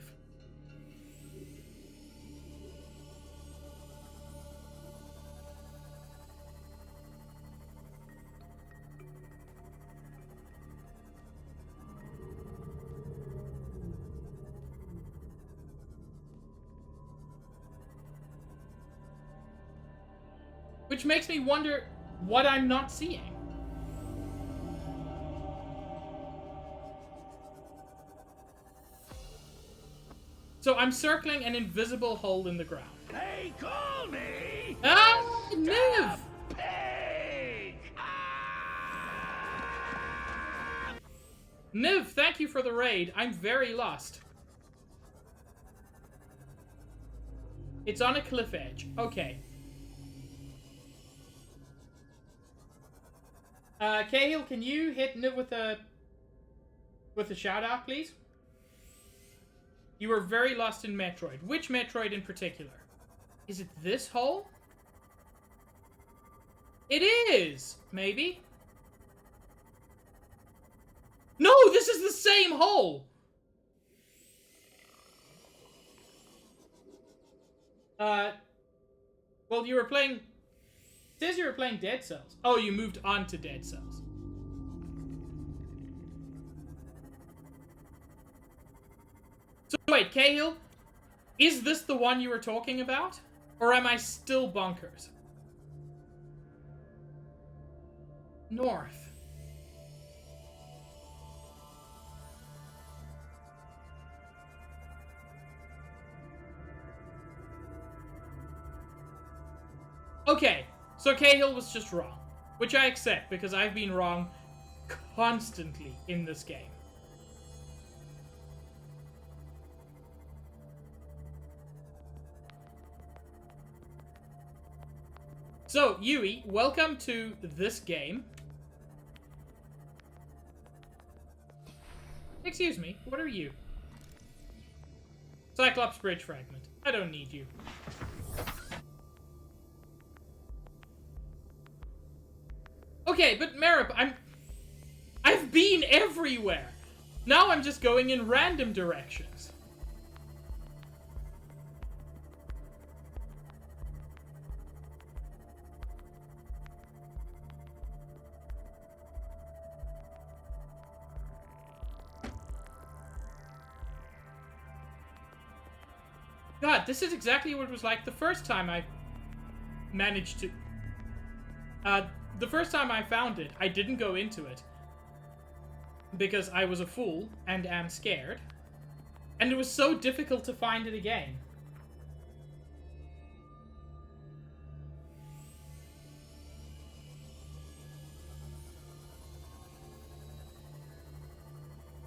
Which makes me wonder what I'm not seeing. So I'm circling an invisible hole in the ground. They call me... Ah, Niv! Pig! Niv, thank you for the raid. I'm very lost. It's on a cliff edge. Okay. Cahill, can you hit Niv with a shout out, please? You were very lost in Metroid. Which Metroid in particular? Is it this hole? It is! Maybe? No, this is the same hole! Well, you were playing... It says you were playing Dead Cells. Oh, you moved on to Dead Cells. So wait, Cahill, is this the one you were talking about? Or am I still bonkers? North. Okay, so Cahill was just wrong. Which I accept, because I've been wrong constantly in this game. So, Yui, welcome to this game. Excuse me, what are you? Cyclops bridge fragment. I don't need you. Okay, but Merip, I've been everywhere. Now I'm just going in random directions. God, this is exactly what it was like the first time I managed to... the first time I found it, I didn't go into it. Because I was a fool, and am scared. And it was so difficult to find it again.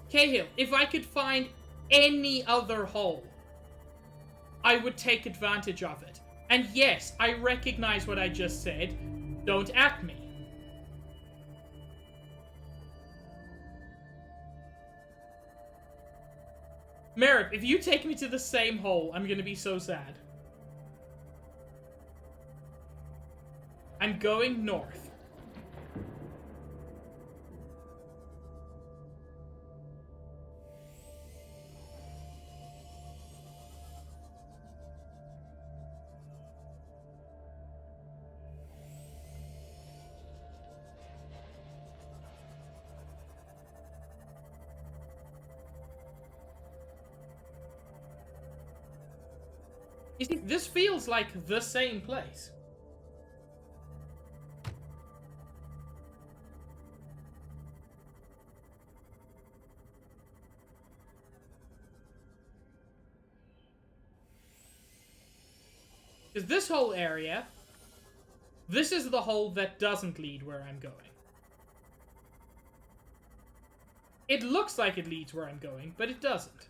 Cahill, if I could find any other hole, I would take advantage of it. And yes, I recognize what I just said. Don't at me. Merrick, if you take me to the same hole, I'm gonna be so sad. I'm going north. You see, this feels like the same place. Because this whole area, this is the hole that doesn't lead where I'm going. It looks like it leads where I'm going, but it doesn't.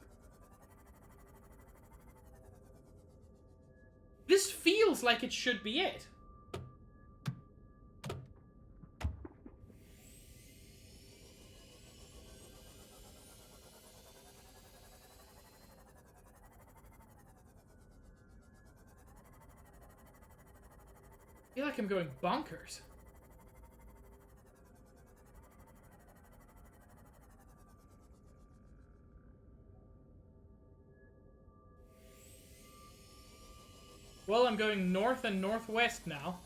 This feels like it should be it. I feel like I'm going bonkers. Well, I'm going north and northwest now.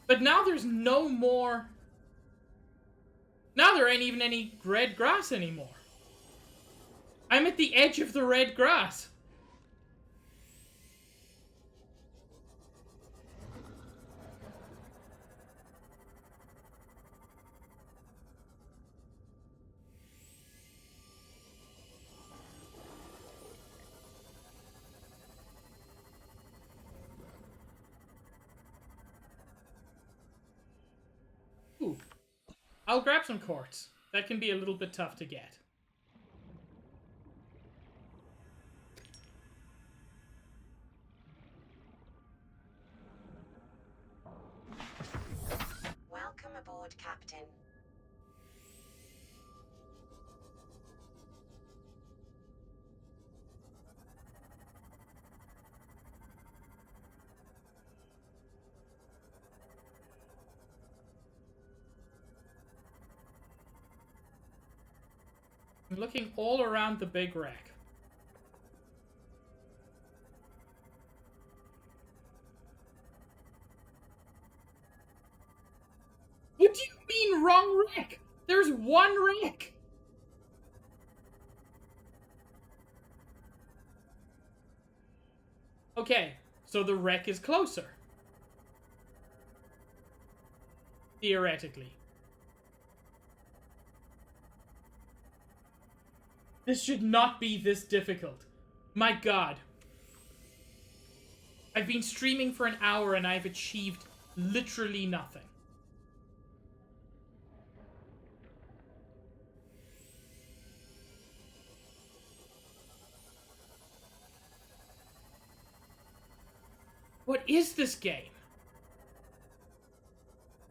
But now there's no more... Now there ain't even any red grass anymore. I'm at the edge of the red grass. Ooh. I'll grab some quartz. That can be a little bit tough to get. Welcome aboard, Captain. I'm looking all around the big wreck. What do you mean, wrong wreck? There's one wreck! Okay, so the wreck is closer. Theoretically. This should not be this difficult. My god. I've been streaming for an hour and I've achieved literally nothing. What is this game?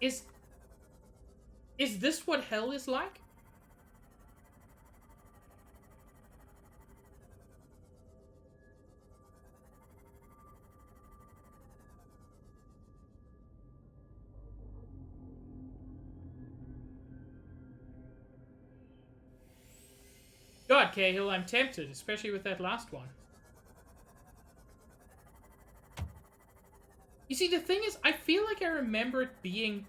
Is this what hell is like? God, Cahill, I'm tempted, especially with that last one. You see, the thing is, I feel like I remember it being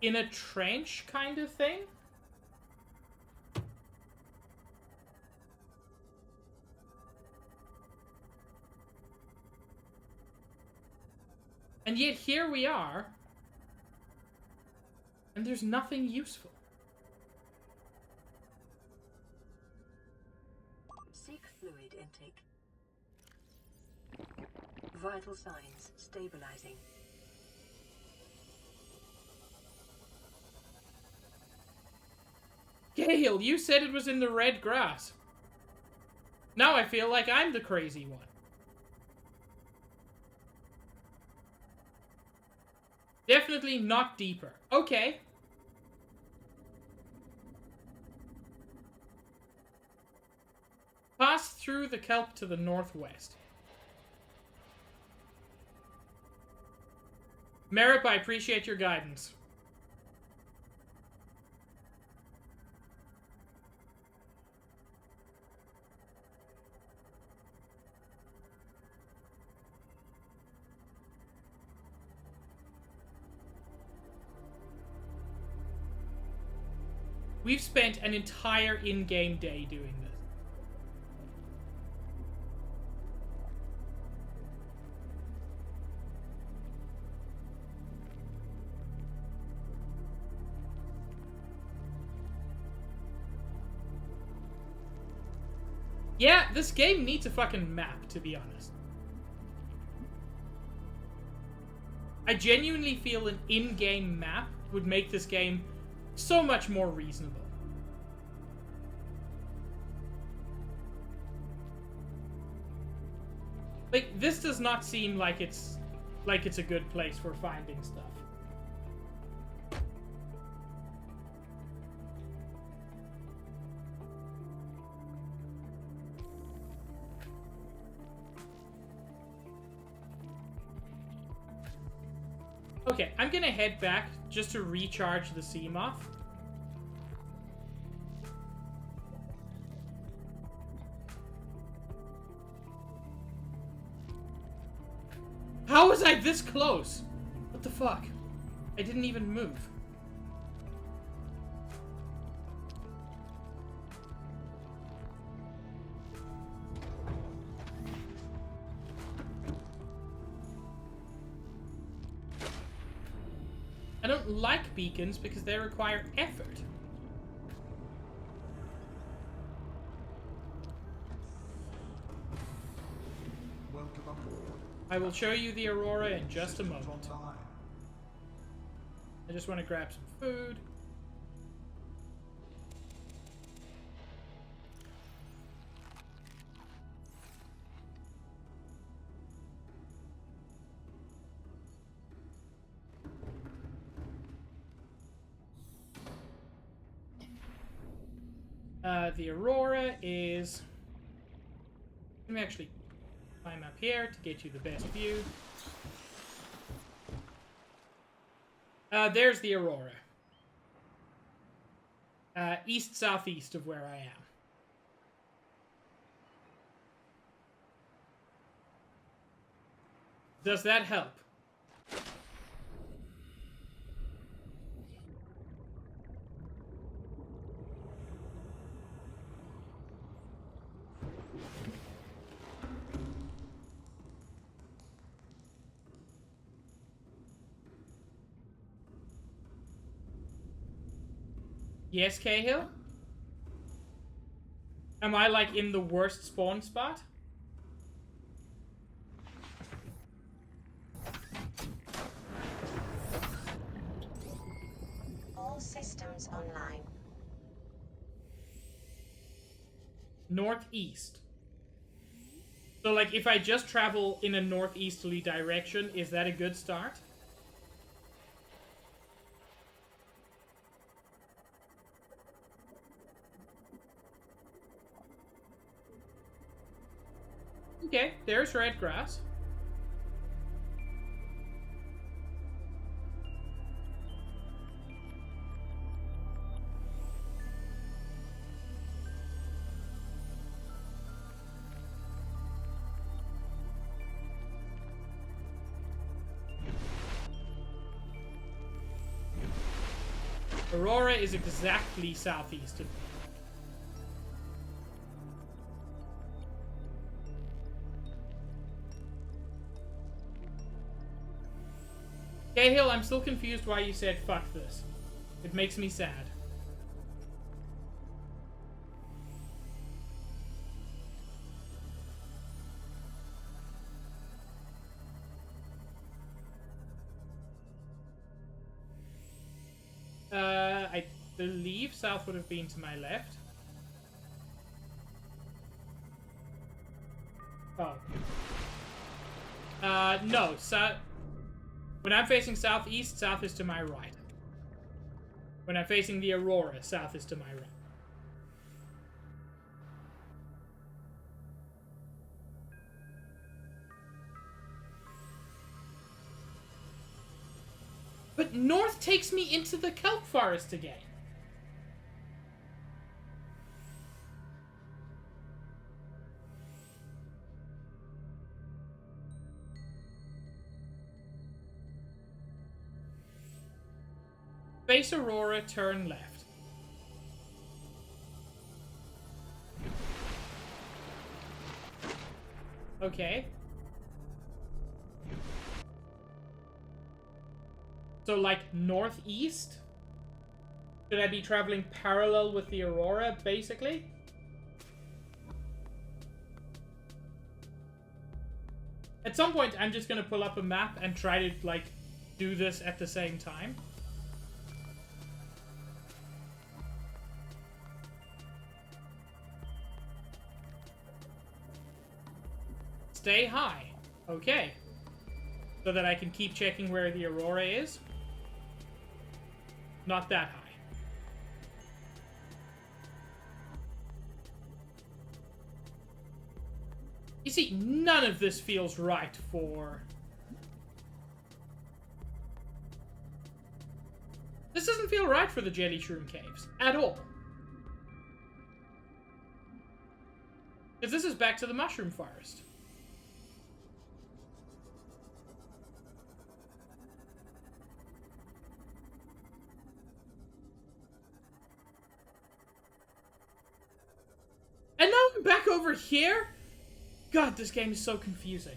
in a trench kind of thing. And yet here we are, and there's nothing useful. Seek fluid intake. Vital signs stabilizing. Cahill! Cahill, you said it was in the red grass. Now I feel like I'm the crazy one. Definitely not deeper. Okay. Pass through the kelp to the northwest. Merip, I appreciate your guidance. We've spent an entire in-game day doing this. Yeah, this game needs a fucking map, to be honest. I genuinely feel an in-game map would make this game so much more reasonable. Like, this does not seem like it's a good place for finding stuff. Okay, I'm gonna head back just to recharge the Seamoth. How was I this close? What the fuck? I didn't even move. I don't like beacons because they require effort. Welcome aboard. I will show you the Aurora in just a moment. Time. I just want to grab some food. The Aurora is... Let me actually climb up here to get you the best view. There's the Aurora. East-southeast of where I am. Does that help? Yes, Cahill? Am I, like, in the worst spawn spot? All systems online. Northeast. So, like, if I just travel in a northeasterly direction, is that a good start? Okay, there's red grass. Aurora is exactly southeast of me. Cahill, I'm still confused why you said fuck this. It makes me sad. believe south would have been to my left. Oh. No. When I'm facing southeast, south is to my right. When I'm facing the Aurora, south is to my right. But north takes me into the kelp forest again. Face Aurora, turn left. Okay. So, like, northeast? Should I be traveling parallel with the Aurora, basically? At some point, I'm just gonna pull up a map and try to, like, do this at the same time. Stay high. Okay. So that I can keep checking where the Aurora is. Not that high. You see, none of this feels right for... This doesn't feel right for the Jelly Shroom Caves. At all. Because this is back to the Mushroom Forest. And now I'm back over here? God, this game is so confusing.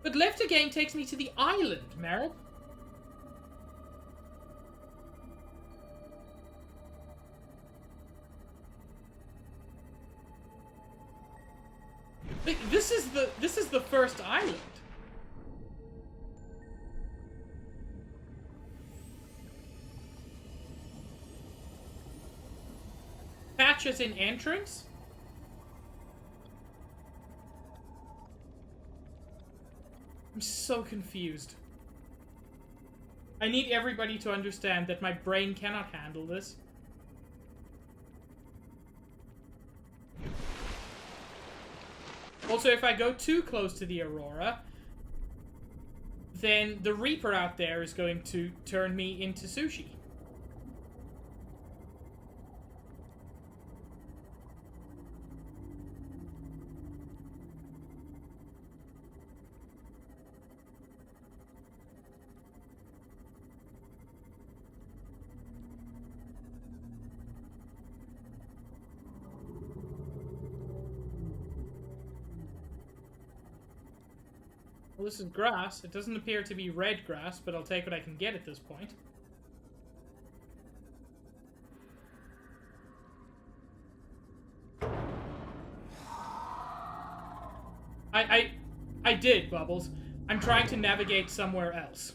But left again takes me to the island, Meryl. Like, this is the first island. Patches in entrance? I'm so confused. I need everybody to understand that my brain cannot handle this. Also, if I go too close to the Aurora, then the Reaper out there is going to turn me into sushi. Well, this is grass. It doesn't appear to be red grass, but I'll take what I can get at this point. I did, Bubbles. I'm trying to navigate somewhere else.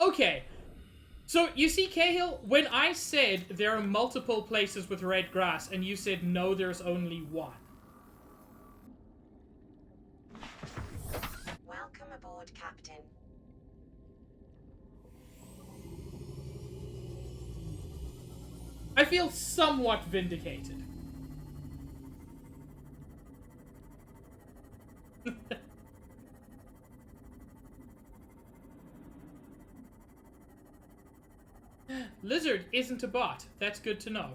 Okay, so you see, Cahill, when I said there are multiple places with red grass, and you said no, there's only one. Welcome aboard, Captain. I feel somewhat vindicated. Lizard isn't a bot. That's good to know.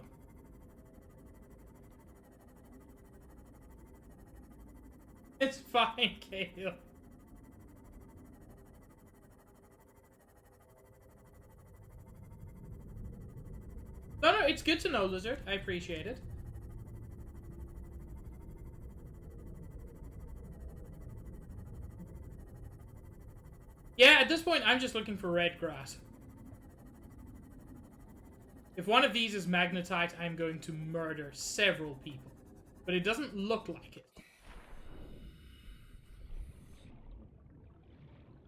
It's fine, Cahill. No, it's good to know, Lizard. I appreciate it. Yeah, at this point, I'm just looking for red grass. If one of these is magnetite, I'm going to murder several people. But it doesn't look like it.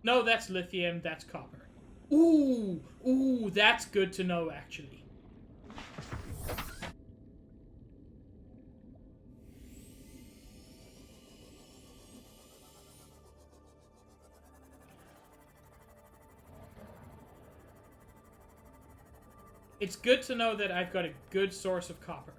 No, that's lithium, that's copper. Ooh, ooh, that's good to know, actually. It's good to know that I've got a good source of copper.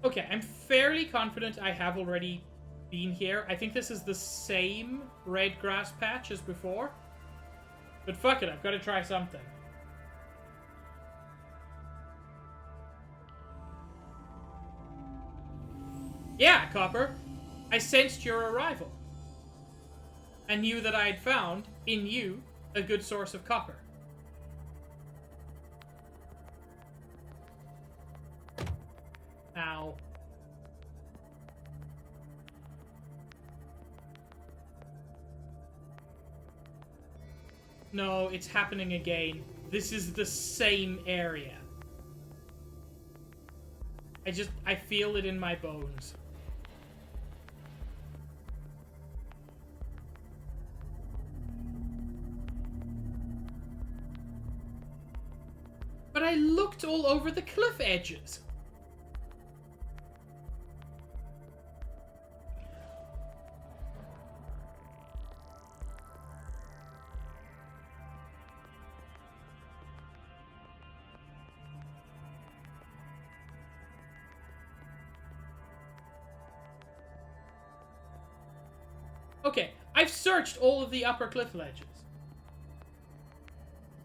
Okay, I'm fairly confident I have already been here. I think this is the same red grass patch as before. But fuck it, I've got to try something. Yeah, Copper. I sensed your arrival. And knew that I had found, in you, a good source of copper. Ow. No, it's happening again. This is the same area. I feel it in my bones. But I looked all over the cliff edges. Okay, I've searched all of the upper cliff ledges.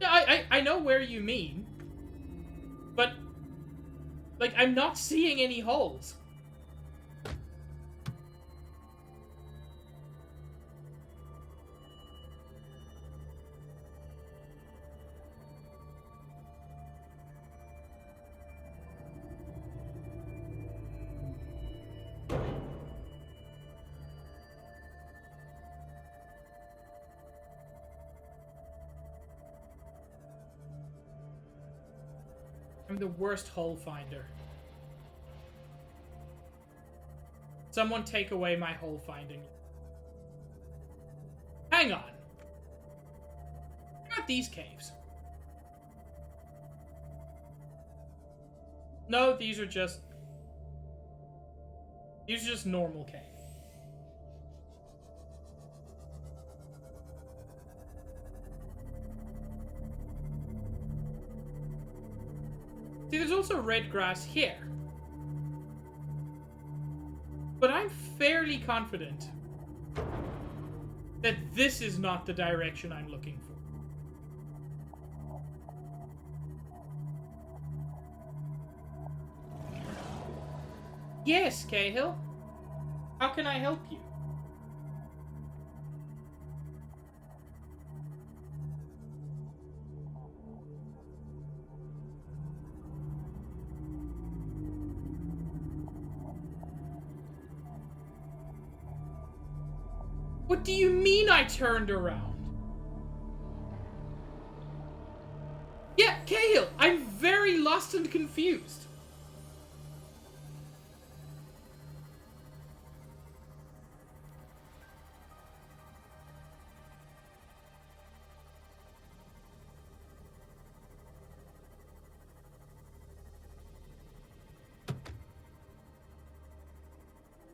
Yeah, I know where you mean. But, like, I'm not seeing any holes. I'm the worst hole finder. Someone take away my hole finding. Hang on. What about these caves? No, these are just normal caves. See, there's also red grass here. But I'm fairly confident that this is not the direction I'm looking for. Yes, Cahill. How can I help you? What do you mean I turned around? Yeah, Cahill, I'm very lost and confused.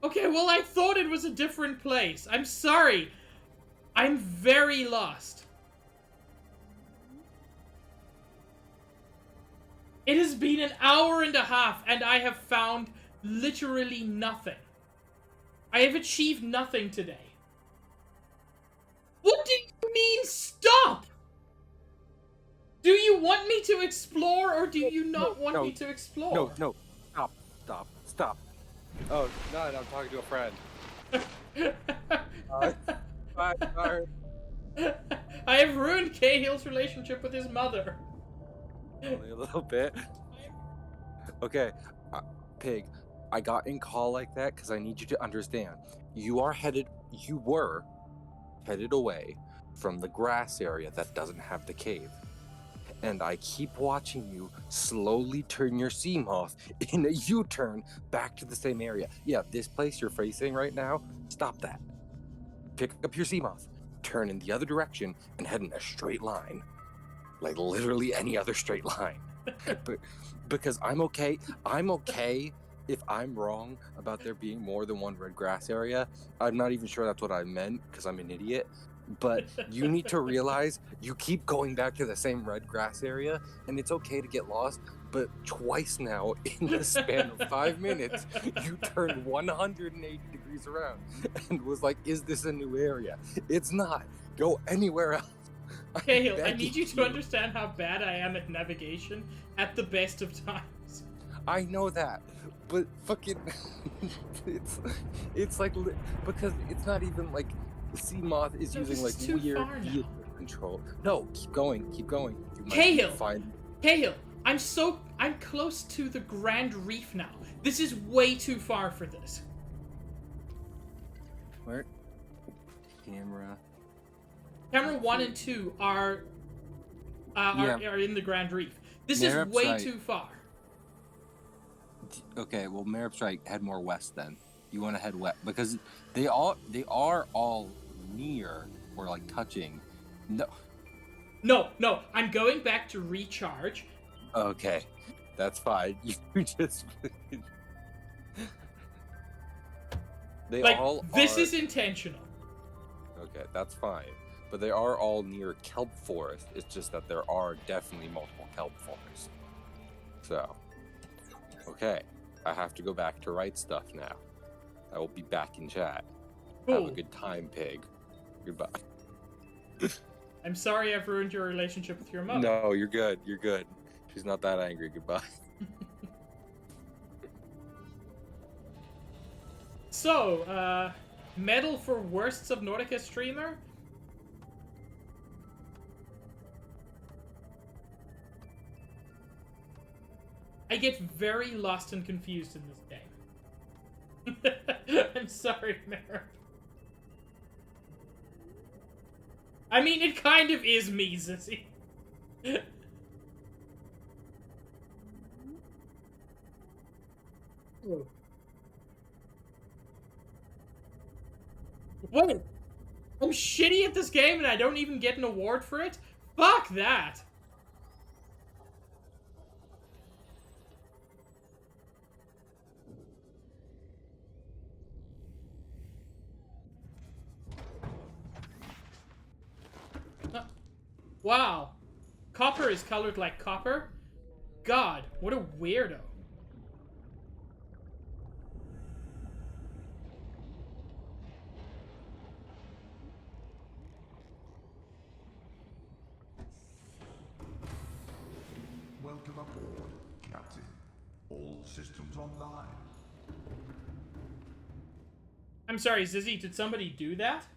Okay, well, I thought it was a different place. I'm sorry. I'm very lost. It has been an hour and a half, and I have found literally nothing. I have achieved nothing today. What do you mean, stop? Do you want me to explore, or do you not want me to explore? No. Stop. Oh, no, I'm talking to a friend. Sorry. I have ruined Cahill's relationship with his mother. Only a little bit. Okay, Pig, I got in call like that because I need you to understand. You were headed away from the grass area that doesn't have the cave. And I keep watching you slowly turn your sea moth in a U-turn back to the same area. Yeah, this place you're facing right now, stop that. Pick up your sea moth, turn in the other direction, and head in a straight line. Like literally any other straight line. But because I'm okay if I'm wrong about there being more than one red grass area. I'm not even sure that's what I meant because I'm an idiot. But you need to realize you keep going back to the same red grass area, and it's okay to get lost, but twice now in the span of 5 minutes, you turned 180 degrees around and was like, is this a new area? It's not. Go anywhere else. Cahill, I need you to understand how bad I am at navigation at the best of times. I know that, but fucking, it's like, because it's not even like, sea moth is using like weird vehicle control. No, keep going. Cahill, I'm close to the Grand Reef now. This is way too far for this. Where? Camera 1 and 2 are in the Grand Reef. This is way too far. Okay, well, Merip's right. Head more west then. You want to head west because they are all near or like touching. No. I'm going back to recharge. Okay, that's fine. You just they like, all this are... is intentional. Okay, that's fine. But they are all near kelp forest. It's just that there are definitely multiple kelp forests. So, okay, I have to go back to write stuff now. I will be back in chat. Cool. Have a good time, pig. Goodbye. I'm sorry I've ruined your relationship with your mother. No, you're good. She's not that angry. Goodbye. So, medal for worst Subnautica streamer? I get very lost and confused in this game. I'm sorry, Merrick. I mean, it kind of is me, Zizzy. Wait, I'm shitty at this game and I don't even get an award for it? Fuck that! Wow. Copper is colored like copper? God, what a weirdo. Welcome aboard, Captain. All systems online. I'm sorry, Zizzy, did somebody do that?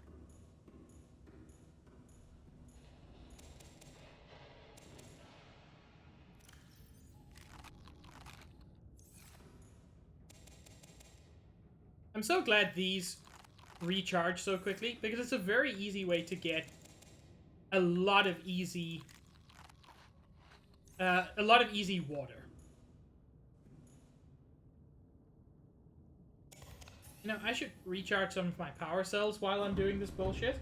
I'm so glad these recharge so quickly, because it's a very easy way to get a lot of easy water. You know, I should recharge some of my power cells while I'm doing this bullshit.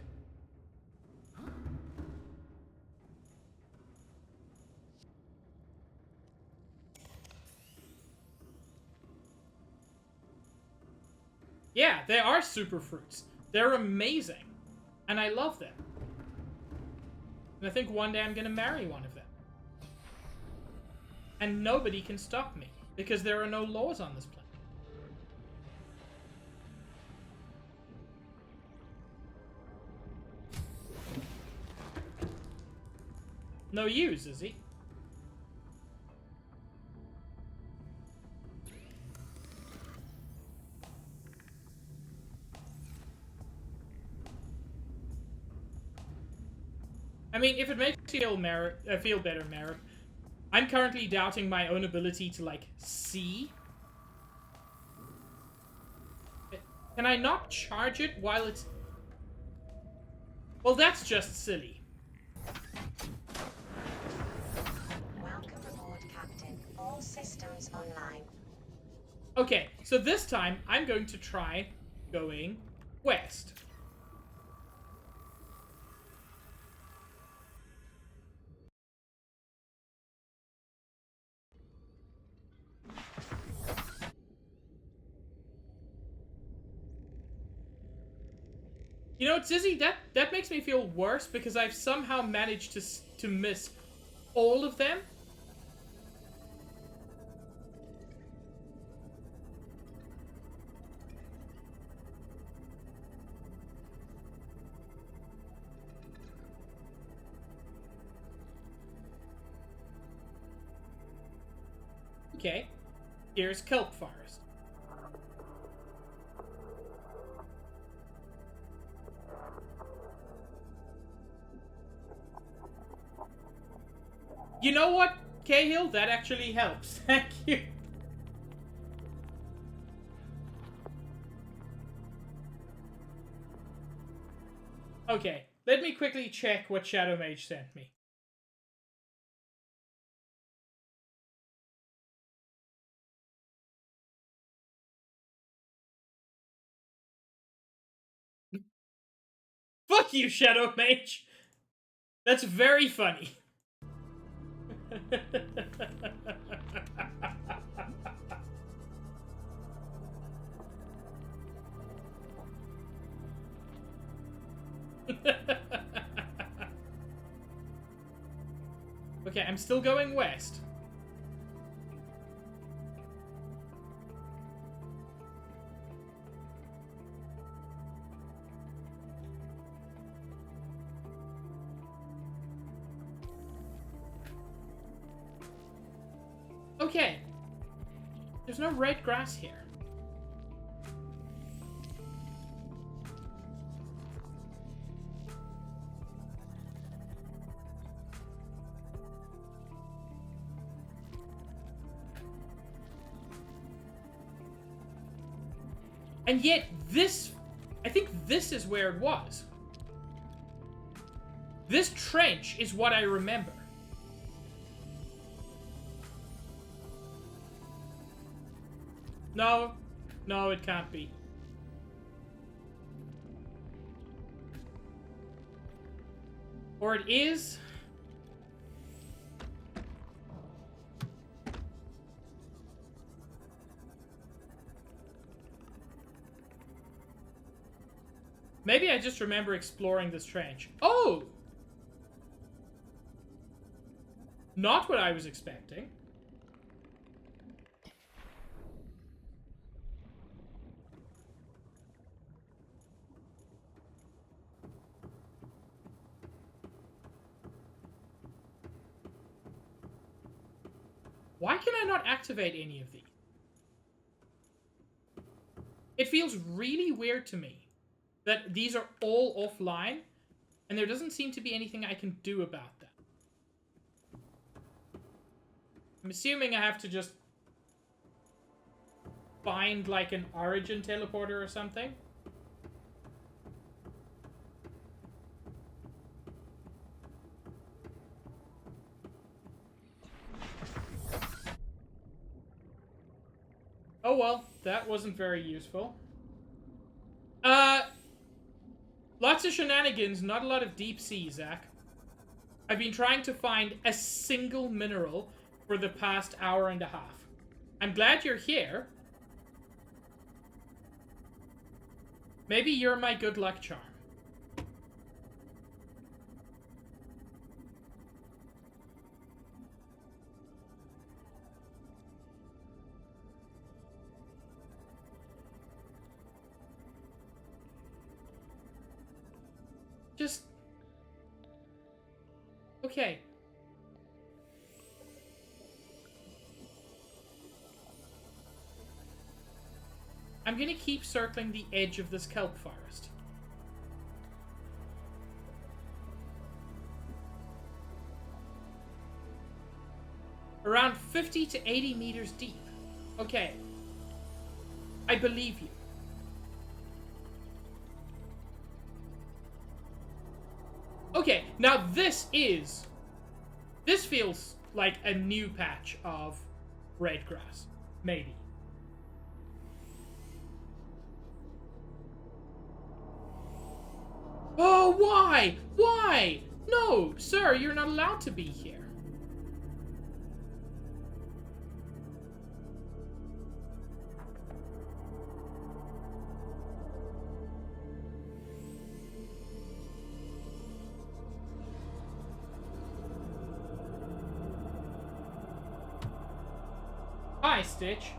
Yeah, they are super fruits. They're amazing. And I love them. And I think one day I'm gonna marry one of them. And nobody can stop me, because there are no laws on this planet. No use, is he? I mean, if it makes you feel better, Merrick, I'm currently doubting my own ability to, like, see. Can I not charge it while it's... Well, that's just silly. Welcome aboard, Captain. All systems online. Okay, so this time I'm going to try going west. You know, Zizzy, that makes me feel worse because I've somehow managed to miss all of them. Okay, here's kelp forest. You know what, Cahill? That actually helps. Thank you. Okay, let me quickly check what Shadow Mage sent me. Fuck you, Shadow Mage! That's very funny. Okay, I'm still going west. Okay. There's no red grass here. And yet this, I think this is where it was. This trench is what I remember. No, no, it can't be. Or it is. Maybe I just remember exploring this trench. Oh! Not what I was expecting. Why can I not activate any of these? It feels really weird to me that these are all offline, and there doesn't seem to be anything I can do about that. I'm assuming I have to just find, like, an origin teleporter or something. Oh well, that wasn't very useful. Lots of shenanigans, not a lot of deep sea, Zach. I've been trying to find a single mineral for the past hour and a half. I'm glad you're here. Maybe you're my good luck charm. Just... Okay. I'm gonna keep circling the edge of this kelp forest. Around 50 to 80 meters deep. Okay. I believe you. Okay, now this feels like a new patch of red grass. Maybe. Oh, why? Why? No, sir, you're not allowed to be here. Hi, Stitch.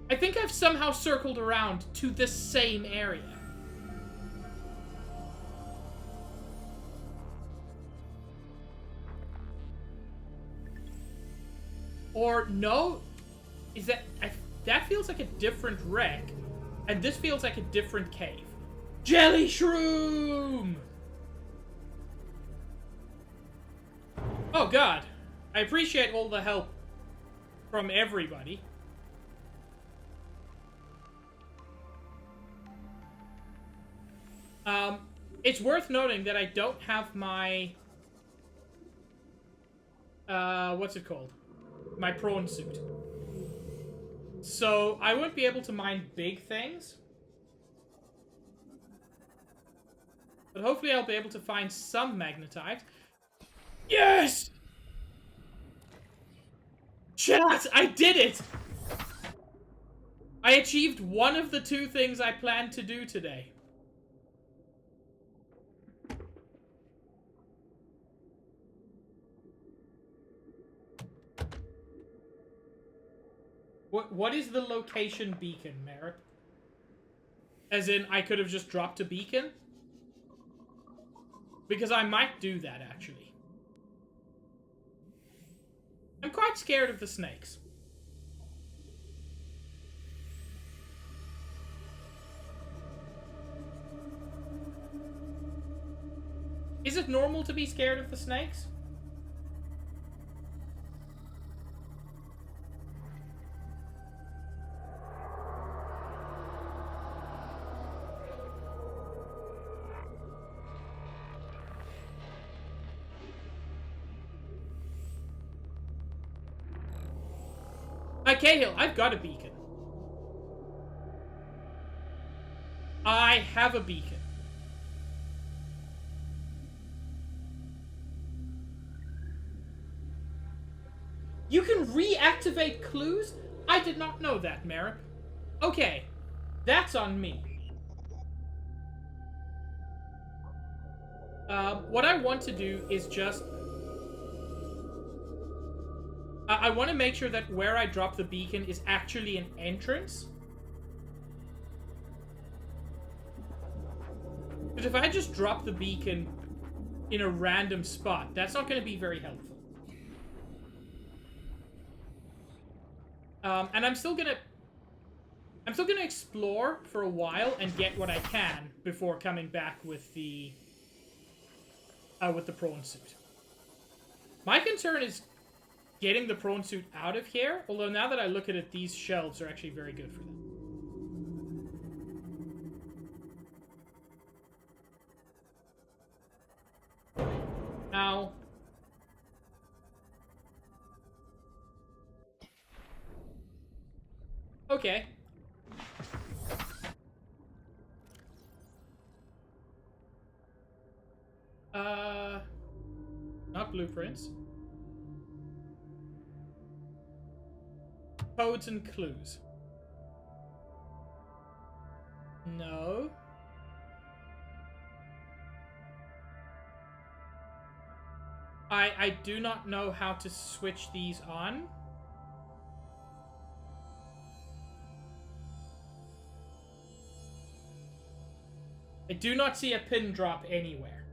I think I've somehow circled around to the same area. Or no? Is that... that feels like a different wreck. And this feels like a different cave. Jelly Shroom! Oh god. I appreciate all the help from everybody. It's worth noting that I don't have my... what's it called? My prawn suit. So, I won't be able to mine big things. But hopefully I'll be able to find some magnetite. Yes! Chat, I did it! I achieved one of the 2 things I planned to do today. What is the location beacon, Merrick? As in, I could have just dropped a beacon? Because I might do that, actually. I'm quite scared of the snakes. Is it normal to be scared of the snakes? Cahill, I've got a beacon. I have a beacon. You can reactivate clues? I did not know that, Merrick. Okay, that's on me. What I want to do is just... I want to make sure that where I drop the beacon is actually an entrance. Because if I just drop the beacon in a random spot, that's not going to be very helpful. And I'm still gonna explore for a while and get what I can before coming back with the prawn suit. My concern is getting the prawn suit out of here, although now that I look at it, these shelves are actually very good for them. Now... okay. Not blueprints. Codes and clues. No. I do not know how to switch these on. I do not see a pin drop anywhere.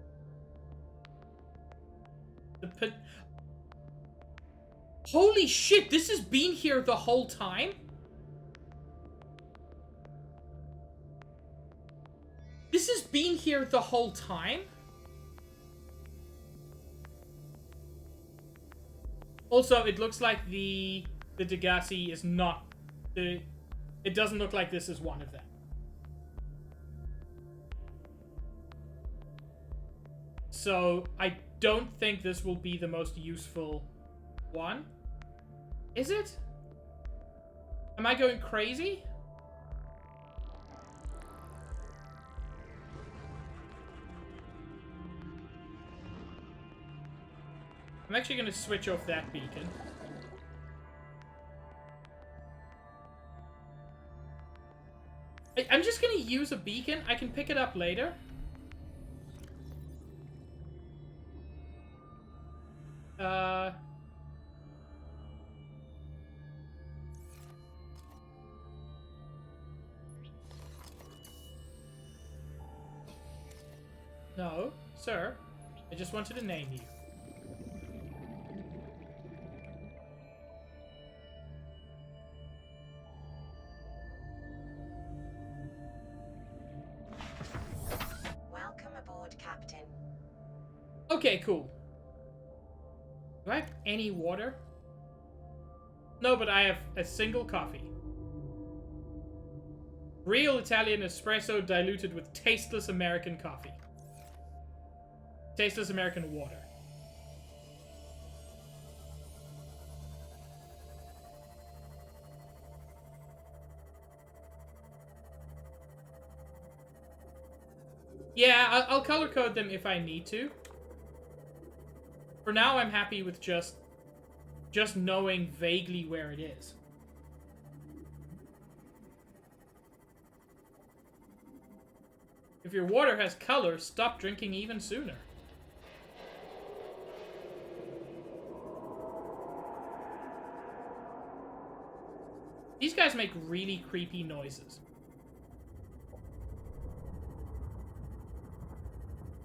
The pin... Holy shit, this has been here the whole This This has been here the whole time? Also, it looks like the Degassi is not... It doesn't look like this is one of them. So, I don't think this will be the most useful one. Is it? Am I going crazy? I'm actually going to switch off that beacon. I'm just going to use a beacon. I can pick it up later. No, sir. I just wanted to name you. Welcome aboard, Captain. Okay, cool. Do I have any water? No, but I have a single coffee. Real Italian espresso diluted with tasteless American coffee. Tasteless American water. Yeah, I'll color code them if I need to. For now, I'm happy with just knowing vaguely where it is. If your water has color, stop drinking even sooner. These guys make really creepy noises.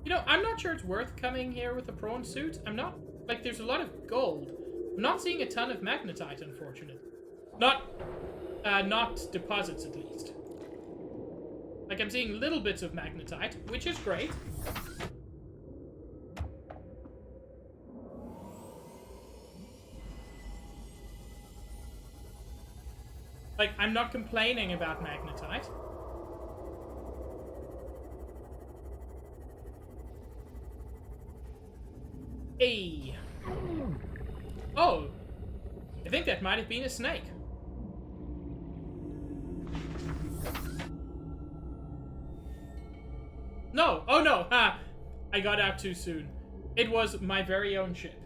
You know, I'm not sure it's worth coming here with a prawn suit. I'm not... Like, there's a lot of gold. I'm not seeing a ton of magnetite, unfortunately. Not deposits, at least. Like, I'm seeing little bits of magnetite, which is great. Like, I'm not complaining about magnetite. Hey. Oh. I think that might have been a snake. No. Oh no. Ha. I got out too soon. It was my very own ship.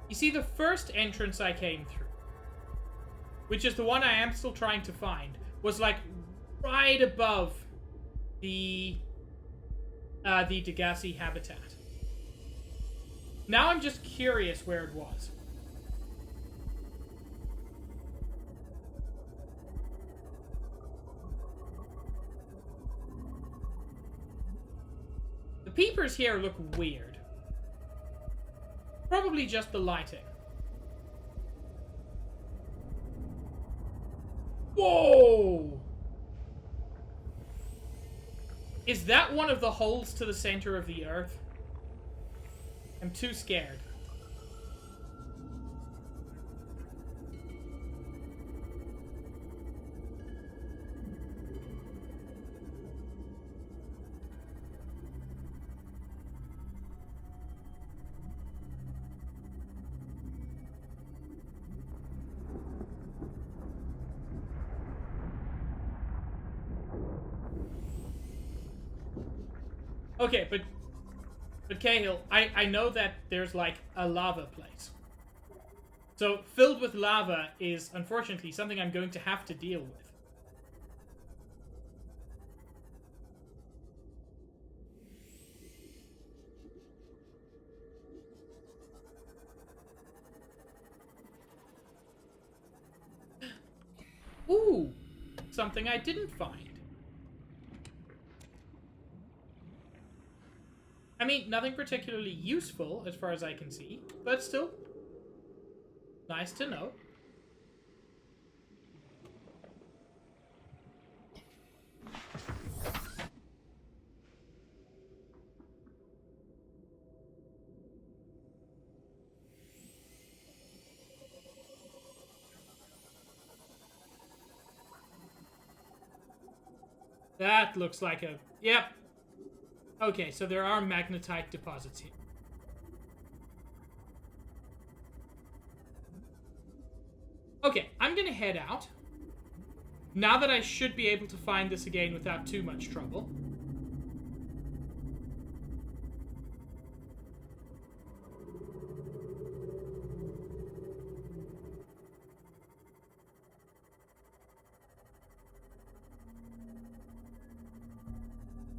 You see, the first entrance I came through, which is the one I am still trying to find, was like right above the Degassi habitat. Now I'm just curious where it was. The peepers here look weird. Probably just the lighting. Whoa! Is that one of the holes to the center of the Earth? I'm too scared. Okay, but Cahill, I know that there's like a lava place. So filled with lava is unfortunately something I'm going to have to deal with. Ooh, something I didn't find. I mean, nothing particularly useful as far as I can see, but still nice to know. That looks like a... Yep. Okay, so there are magnetite deposits here. Okay, I'm gonna head out. Now that I should be able to find this again without too much trouble.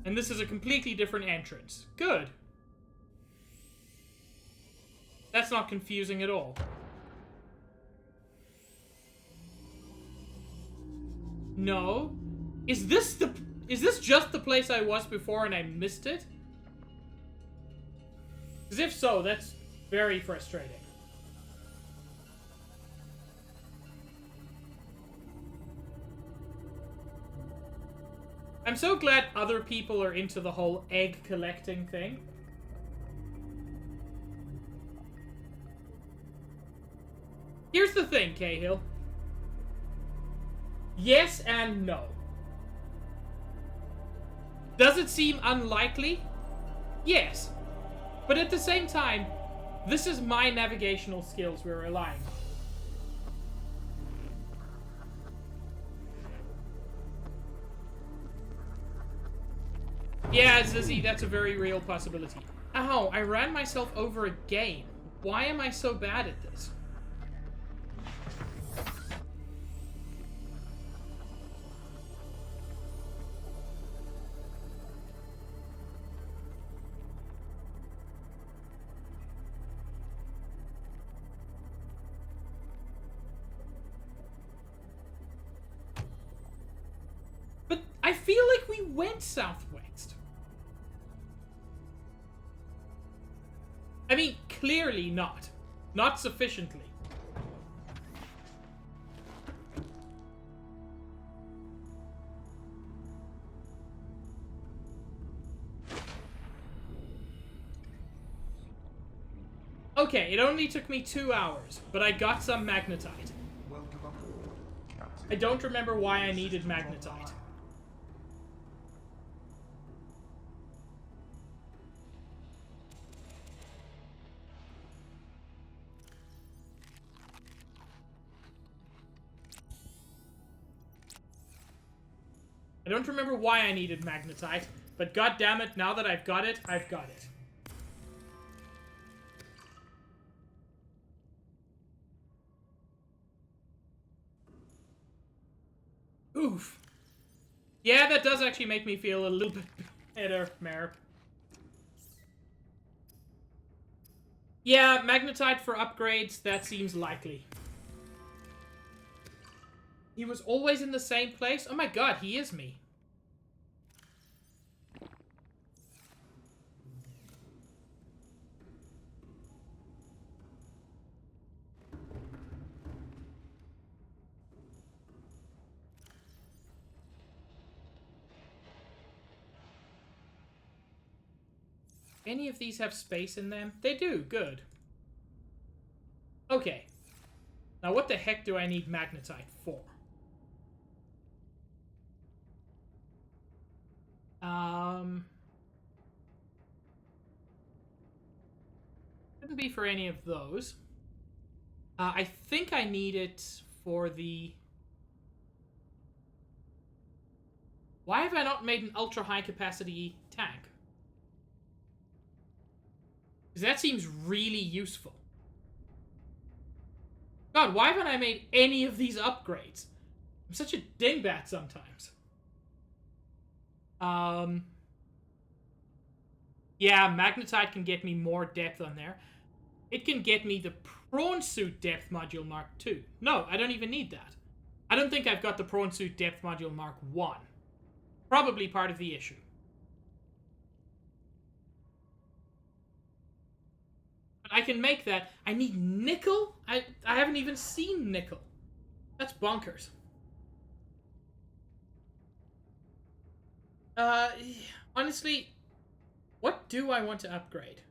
And this is a completely different entrance. Good. That's not confusing at all. No. Is this just the place I was before and I missed it? Because if so, that's very frustrating. I'm so glad other people are into the whole egg collecting thing. Here's the thing, Cahill. Yes and no. Does it seem unlikely? Yes. But at the same time, this is my navigational skills we're relying on. Yeah, Zizzy, that's a very real possibility. Ow, I ran myself over again. Why am I so bad at this? But I feel like we went southwest. I mean, clearly not. Not sufficiently. Okay, it only took me 2 hours, but I got some magnetite. Welcome aboard, Captain. I don't remember why I needed magnetite. I don't remember why I needed magnetite, but goddammit, now that I've got it, I've got it. Oof. Yeah, that does actually make me feel a little bit better, Merp. Yeah, magnetite for upgrades, that seems likely. He was always in the same place? Oh my god, he is me. Any of these have space in them? They do, good. Okay. Now what the heck do I need magnetite for? Couldn't be for any of those. I think I need it for the... Why have I not made an ultra high capacity tank? Because that seems really useful. God, why haven't I made any of these upgrades? I'm such a dingbat sometimes. Yeah, magnetite can get me more depth on there. It can get me the prawn suit depth module Mark II. No, I don't even need that. I don't think I've got the Prawn Suit Depth Module Mark 1. Probably part of the issue. But I can make that. I need nickel? I haven't even seen nickel. That's bonkers. Honestly, what do I want to upgrade?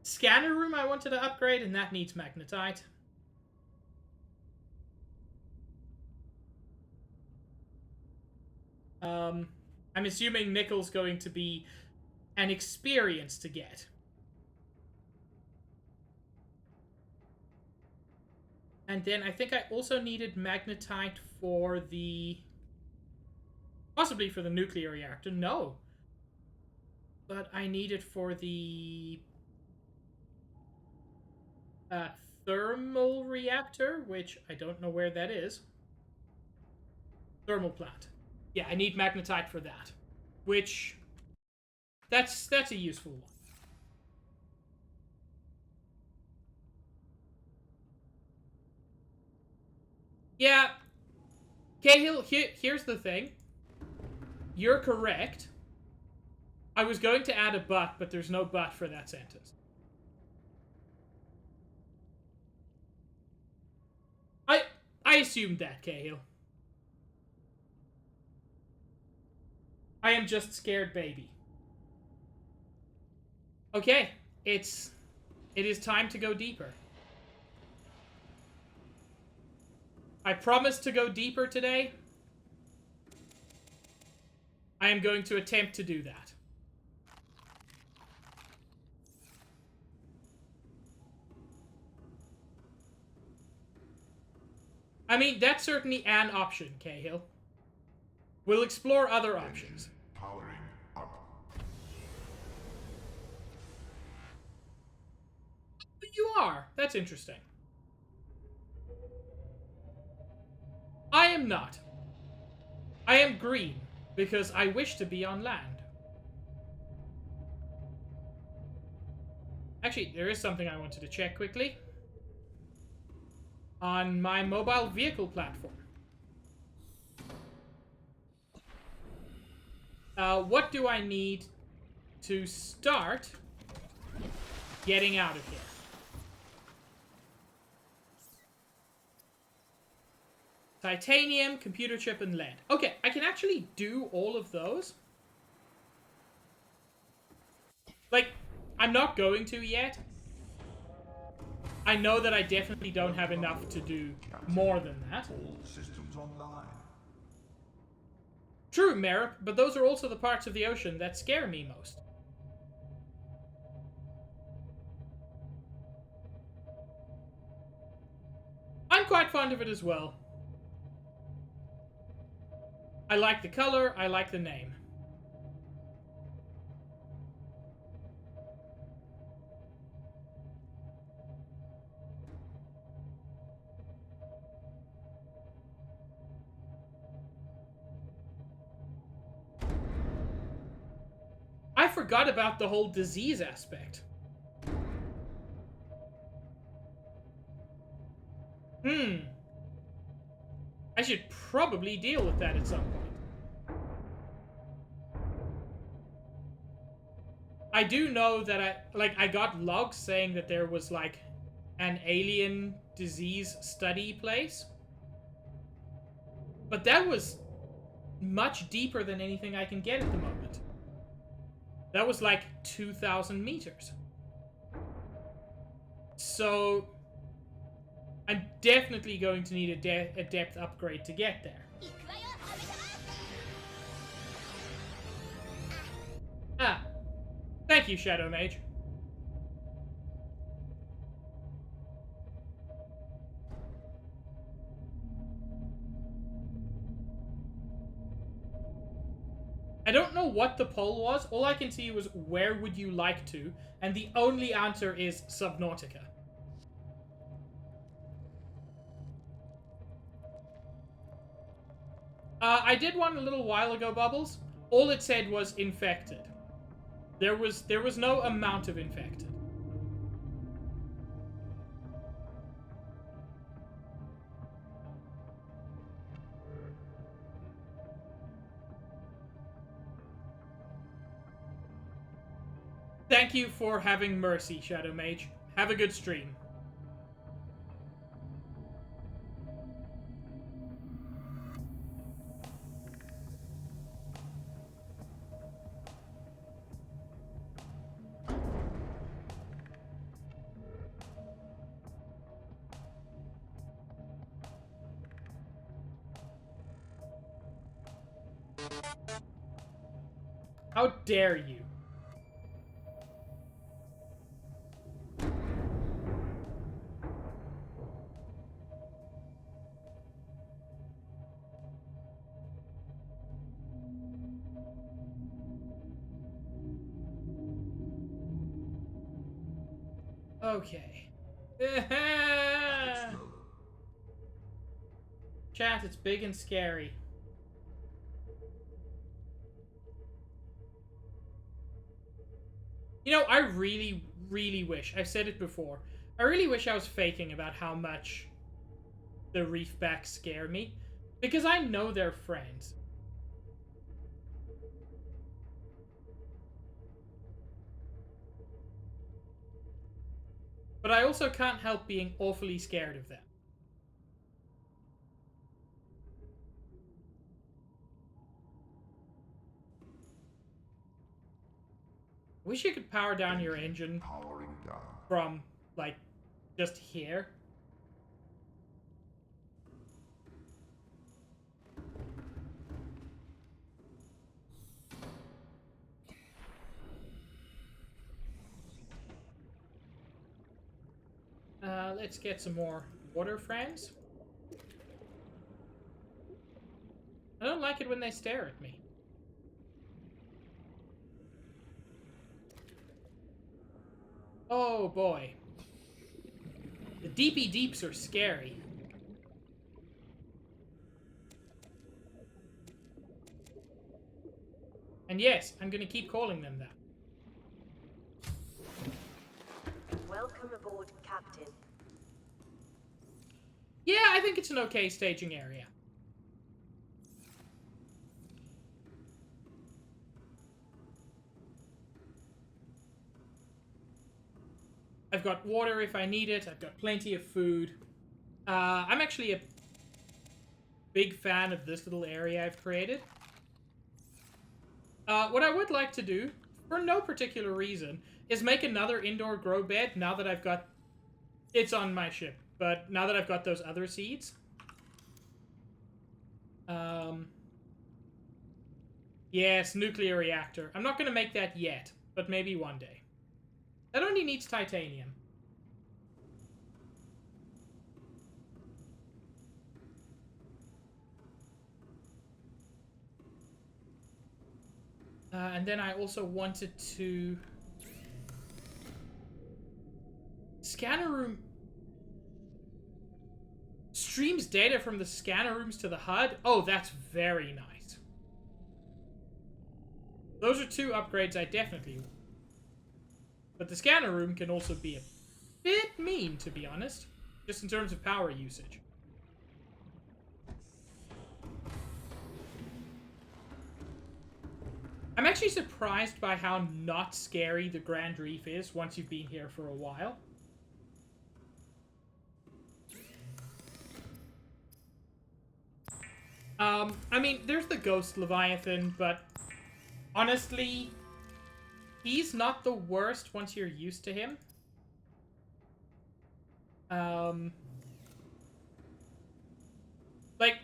Scanner room I wanted to upgrade, and that needs magnetite. I'm assuming nickel's going to be an experience to get. And then I think I also needed magnetite for the... Possibly for the nuclear reactor. No. But I need it for the... thermal reactor, which I don't know where that is. Thermal plant. Yeah, I need magnetite for that. Which... That's a useful one. Yeah. Cahill, here's the thing. You're correct. I was going to add a but there's no but for that sentence. I assumed that, Cahill. I am just scared baby. Okay, it is time to go deeper. I promised to go deeper today. I am going to attempt to do that. I mean, that's certainly an option, Cahill. We'll explore other options. Powering up. You are. That's interesting. I am not. I am green, because I wish to be on land. Actually, there is something I wanted to check quickly. On my mobile vehicle platform. What do I need to start getting out of here? Titanium, computer chip, and lead. Okay, I can actually do all of those. Like, I'm not going to yet. I know that I definitely don't have enough to do more than that. All systems online. True, Merrick, but those are also the parts of the ocean that scare me most. I'm quite fond of it as well. I like the color, I like the name. I forgot about the whole disease aspect. I should probably deal with that at some point. I do know that I got logs saying that there was like an alien disease study place. But that was much deeper than anything I can get at the moment. That was like 2,000 meters. So I'm definitely going to need a depth upgrade to get there. Ah. Thank you, Shadow Mage. I don't know what the poll was. All I can see was, where would you like to? And the only answer is Subnautica. I did one a little while ago, Bubbles. All it said was infected. There was no amount of infected. Thank you for having mercy, Shadow Mage. Have a good stream. How dare you? Okay. Chat, it's big and scary. You know, I really, really wish, I've said it before, I really wish I was faking about how much the reefbacks scare me. Because I know they're friends. But I also can't help being awfully scared of them. Wish you could power down your engine Powering down. from, like, just here. Let's get some more water friends. I don't like it when they stare at me. Oh boy. The deepy deeps are scary. And yes, I'm gonna keep calling them that. Welcome aboard, Captain. Yeah, I think it's an okay staging area. I've got water if I need it. I've got plenty of food. I'm actually a big fan of this little area I've created. What I would like to do, for no particular reason, is make another indoor grow bed now that I've got... It's on my ship, but now that I've got those other seeds. Yes, nuclear reactor. I'm not going to make that yet, but maybe one day. That only needs titanium. And then I also wanted to... Scanner room... Streams data from the scanner rooms to the HUD? Oh, that's very nice. Those are two upgrades I definitely want. But the scanner room can also be a bit mean, to be honest. Just in terms of power usage. I'm actually surprised by how not scary the Grand Reef is once you've been here for a while. I mean, there's the Ghost Leviathan, but honestly, he's not the worst once you're used to him. Like,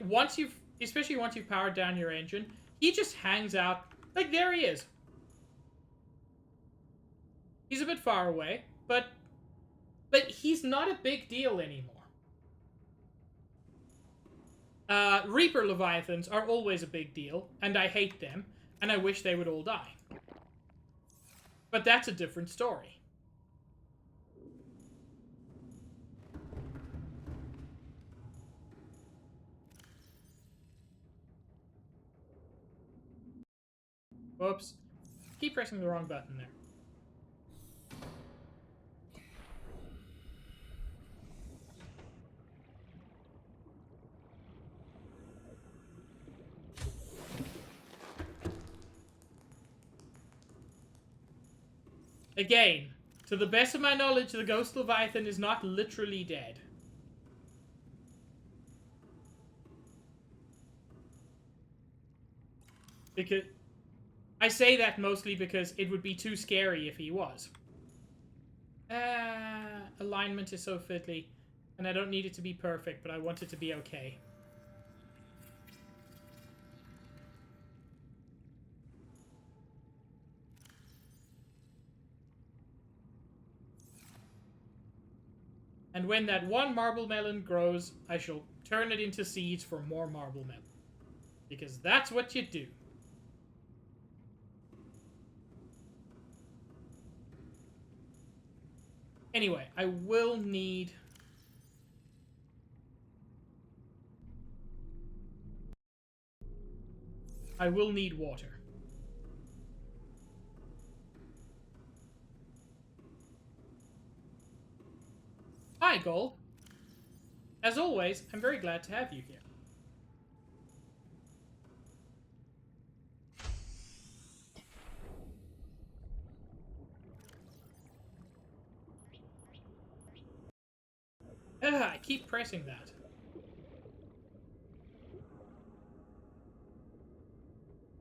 especially once you've powered down your engine, he just hangs out. Like, there he is. He's a bit far away, but he's not a big deal anymore. Reaper Leviathans are always a big deal, and I hate them, and I wish they would all die. But that's a different story. Whoops. Keep pressing the wrong button there. Again, to the best of my knowledge, the ghost Leviathan is not literally dead. Because I say that mostly because it would be too scary if he was. Alignment is so fiddly. And I don't need it to be perfect, but I want it to be okay. And when that one marble melon grows, I shall turn it into seeds for more marble melon. Because that's what you do. Anyway, I will need... water. Hi, Gold. As always, I'm very glad to have you here. I keep pressing that.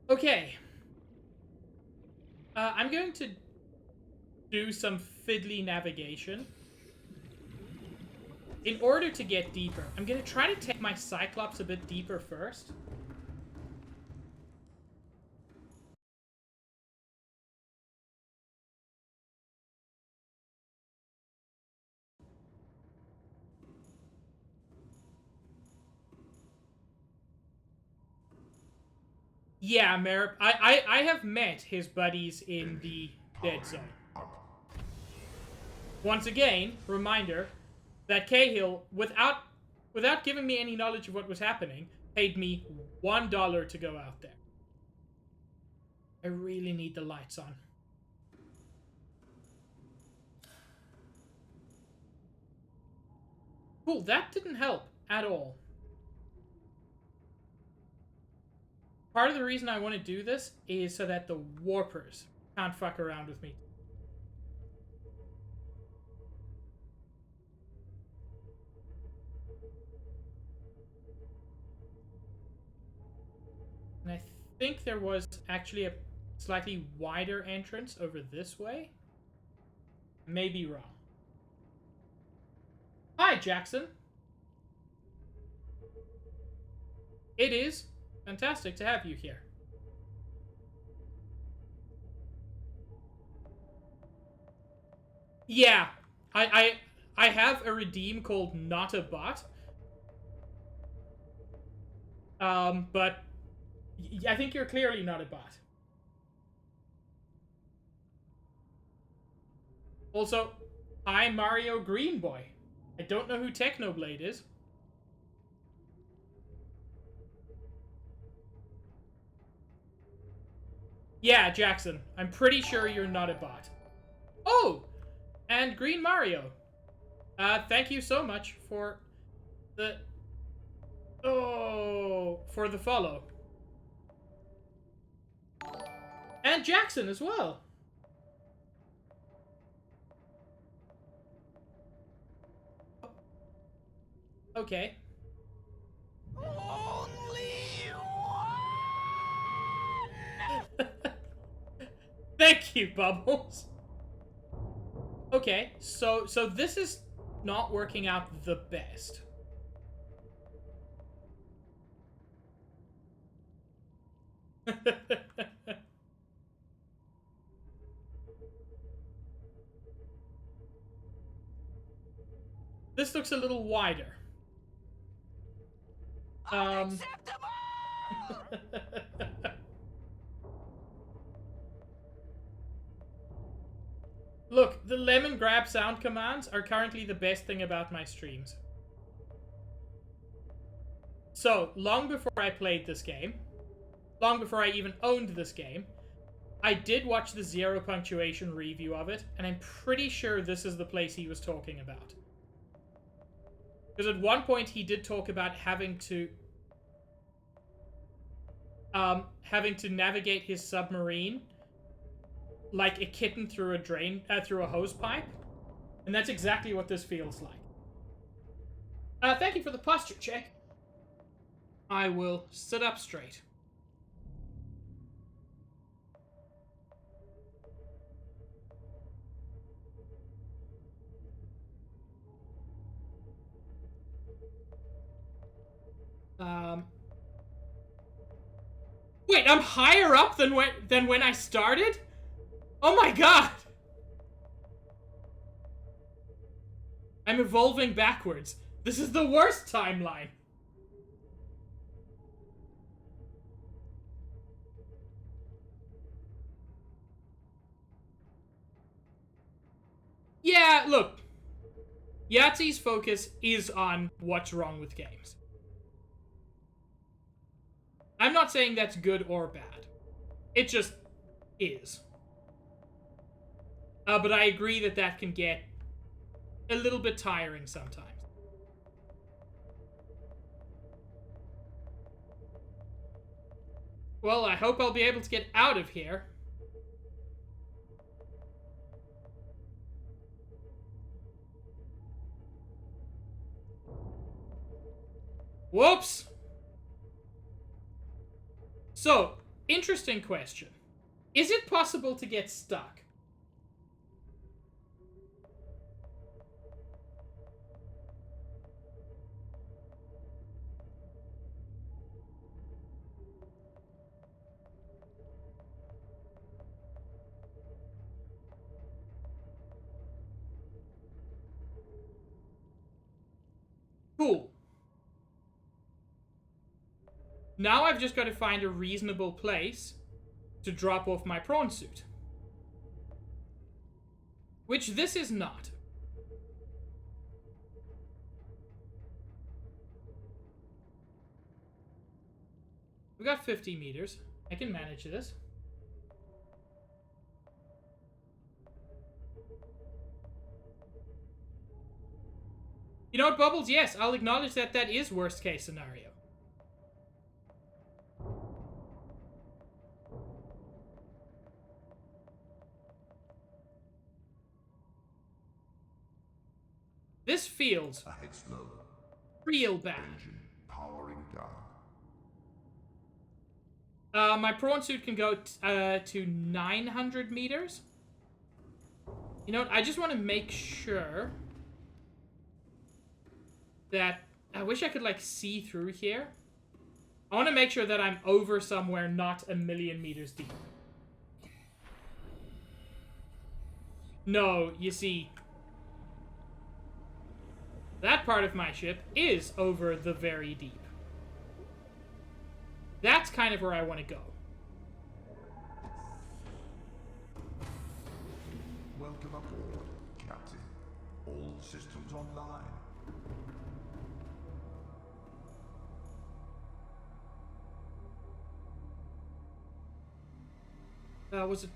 Okay. I'm going to do some fiddly navigation. In order to get deeper, I'm going to try to take my Cyclops a bit deeper first. Yeah, Merip. I have met his buddies in the Dead Zone. Once again, reminder that Cahill, without giving me any knowledge of what was happening, paid me $1 to go out there. I really need the lights on. Cool, that didn't help at all. Part of the reason I want to do this is so that the warpers can't fuck around with me. And I think there was actually a slightly wider entrance over this way. May be wrong. Hi, Jackson. It is fantastic to have you here. Yeah, I have a redeem called Not a Bot. But I think you're clearly not a bot. Also, hi Mario Green Boy. I don't know who Technoblade is. Yeah, Jackson. I'm pretty sure you're not a bot. Oh! And Green Mario. Thank you so much for the... Oh, for the follow. And Jackson as well. Okay. Only one. Thank you, Bubbles. Okay, so this is not working out the best. This looks a little wider. Unacceptable! Look, the lemon grab sound commands are currently the best thing about my streams. So, long before I played this game, long before I even owned this game, I did watch the Zero Punctuation review of it, and I'm pretty sure this is the place he was talking about. Because at one point he did talk about having to navigate his submarine like a kitten through a drain, through a hose pipe. And that's exactly what this feels like. Thank you for the posture check. I will sit up straight. Wait, I'm higher up than when I started? Oh my god! I'm evolving backwards. This is the worst timeline. Yeah, look. Yahtzee's focus is on what's wrong with games. I'm not saying that's good or bad. It just is. But I agree that that can get a little bit tiring sometimes. Well, I hope I'll be able to get out of here. Whoops! So, interesting question. Is it possible to get stuck? Cool. Now I've just got to find a reasonable place to drop off my prawn suit. Which this is not. We got 50 meters. I can manage this. You know what, Bubbles? Yes, I'll acknowledge that that is worst case scenario. This feels Ahead slow. real bad. Engine powering down. My prawn suit can go to 900 meters. You know what? I just want to make sure that... I wish I could, like, see through here. I want to make sure that I'm over somewhere not a million meters deep. No, you see... that part of my ship is over the very deep. That's kind of where I want to go. Welcome aboard, Captain. All systems online. Was it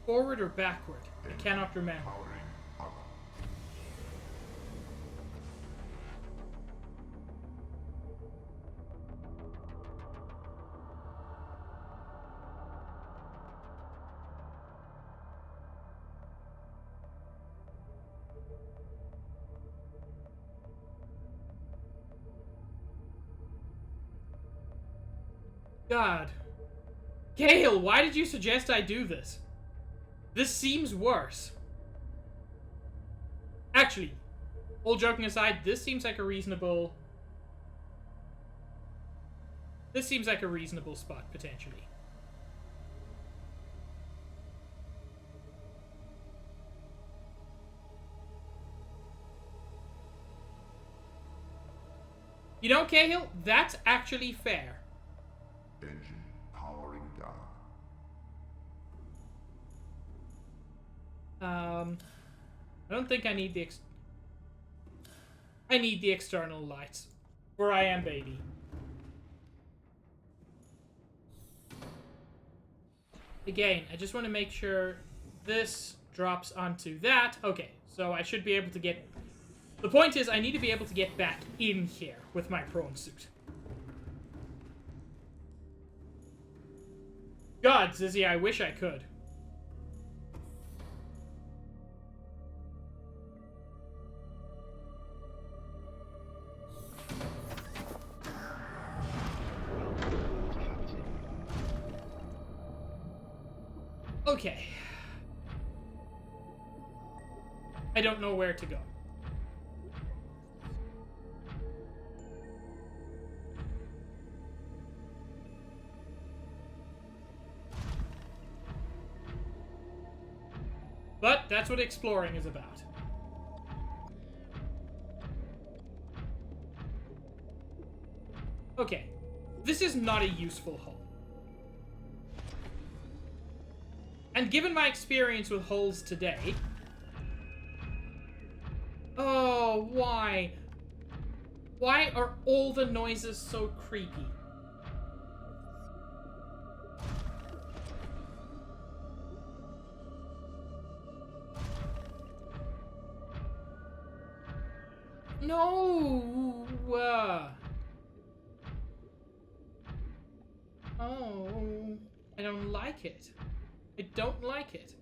forward or backward? I cannot remember. Powering up. God. Gale, why did you suggest I do this? This seems worse. Actually, all joking aside, this seems like a reasonable... this seems like a reasonable spot, potentially. You know, Cahill, that's actually fair. Engine powering down. I don't think I need the I need the external lights. Where I am, baby. Again, I just want to make sure this drops onto that. Okay, so I should be able to get... the point is, I need to be able to get back in here with my prawn suit. God, Zizzy, I wish I could. Okay. I don't know where to go. But that's what exploring is about. Okay. This is not a useful hull. And given my experience with hulls today... Oh, why? Why are all the noises so creepy? No! Oh, I don't like it. I don't like it.